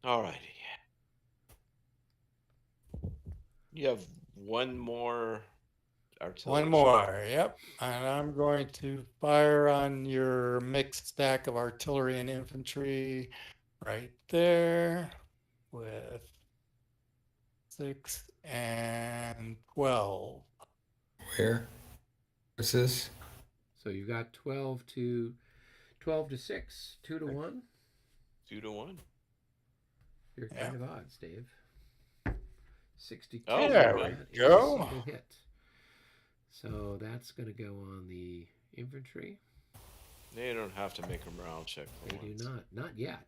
[SPEAKER 4] Alrighty. You have one more artillery.
[SPEAKER 3] One more. Yep. And I'm going to fire on your mixed stack of artillery and infantry right there with 6 and 12.
[SPEAKER 1] Where? What's this?
[SPEAKER 2] So you got 12 to 6, 2 to 1.
[SPEAKER 4] 2 to 1.
[SPEAKER 2] You're
[SPEAKER 3] Yeah.
[SPEAKER 2] kind of odds, Dave. 62.
[SPEAKER 4] Oh,
[SPEAKER 3] there
[SPEAKER 4] we
[SPEAKER 2] That is a
[SPEAKER 3] go.
[SPEAKER 2] single hit. So that's going to go on the infantry.
[SPEAKER 4] They don't have to make a morale check. For
[SPEAKER 2] They
[SPEAKER 4] once.
[SPEAKER 2] do not yet.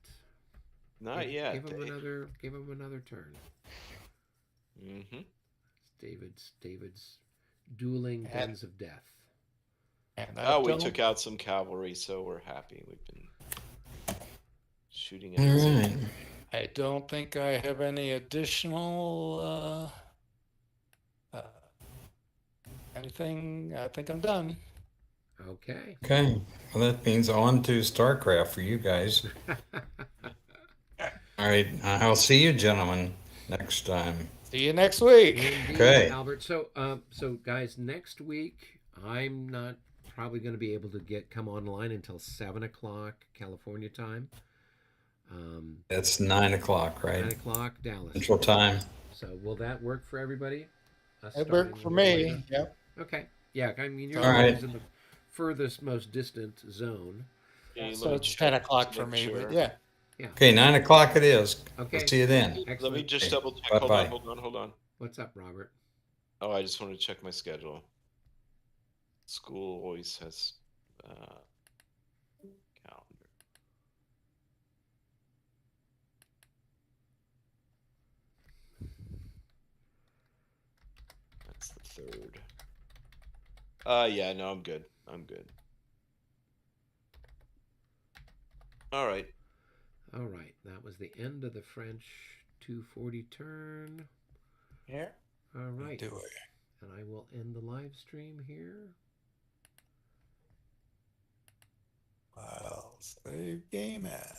[SPEAKER 4] Not yet.
[SPEAKER 2] Give them another turn.
[SPEAKER 4] Mm-hmm.
[SPEAKER 2] David's dueling guns of death.
[SPEAKER 3] And
[SPEAKER 4] Oh, we
[SPEAKER 3] I've
[SPEAKER 4] took out some cavalry, so we're happy. We've been shooting
[SPEAKER 1] All
[SPEAKER 4] at some-
[SPEAKER 1] right.
[SPEAKER 3] I don't think I have any additional anything. I think I'm done.
[SPEAKER 2] Okay.
[SPEAKER 1] Okay. Well, that means on to StarCraft for you guys. All right. I'll see you, gentlemen, next time.
[SPEAKER 3] See you next week.
[SPEAKER 2] Indeed,
[SPEAKER 1] Okay.
[SPEAKER 2] Albert. So guys, next week I'm not probably going to be able to come online until 7 o'clock California time.
[SPEAKER 1] That's 9 o'clock,
[SPEAKER 2] 9
[SPEAKER 1] right?
[SPEAKER 2] o'clock Dallas.
[SPEAKER 1] Central Time.
[SPEAKER 2] So will that work for everybody? Us
[SPEAKER 3] It
[SPEAKER 2] starting
[SPEAKER 3] worked
[SPEAKER 2] a
[SPEAKER 3] for
[SPEAKER 2] little
[SPEAKER 3] me.
[SPEAKER 2] later?
[SPEAKER 3] Yep.
[SPEAKER 2] Okay. Yeah, I mean you're
[SPEAKER 1] All right.
[SPEAKER 2] always in the furthest, most distant zone.
[SPEAKER 4] Okay,
[SPEAKER 3] So
[SPEAKER 4] let me
[SPEAKER 3] it's
[SPEAKER 4] check
[SPEAKER 3] 10
[SPEAKER 4] to
[SPEAKER 3] o'clock for
[SPEAKER 4] make
[SPEAKER 3] me,
[SPEAKER 4] sure.
[SPEAKER 3] but yeah.
[SPEAKER 2] Yeah.
[SPEAKER 1] Okay, 9 o'clock it is.
[SPEAKER 2] Okay.
[SPEAKER 1] We'll see you then.
[SPEAKER 4] Let me
[SPEAKER 2] Excellent.
[SPEAKER 4] just
[SPEAKER 1] Okay,
[SPEAKER 4] double check.
[SPEAKER 1] bye-bye.
[SPEAKER 4] Hold on.
[SPEAKER 2] What's up, Robert?
[SPEAKER 4] Oh, I just want to check my schedule. School always has calendar. That's the 3rd. Yeah, no, I'm good. I'm good. All right.
[SPEAKER 2] All right. That was the end of the French 240 turn.
[SPEAKER 3] Yeah.
[SPEAKER 2] All right.
[SPEAKER 3] Do it.
[SPEAKER 2] And I will end the live stream here.
[SPEAKER 3] Well, save game at.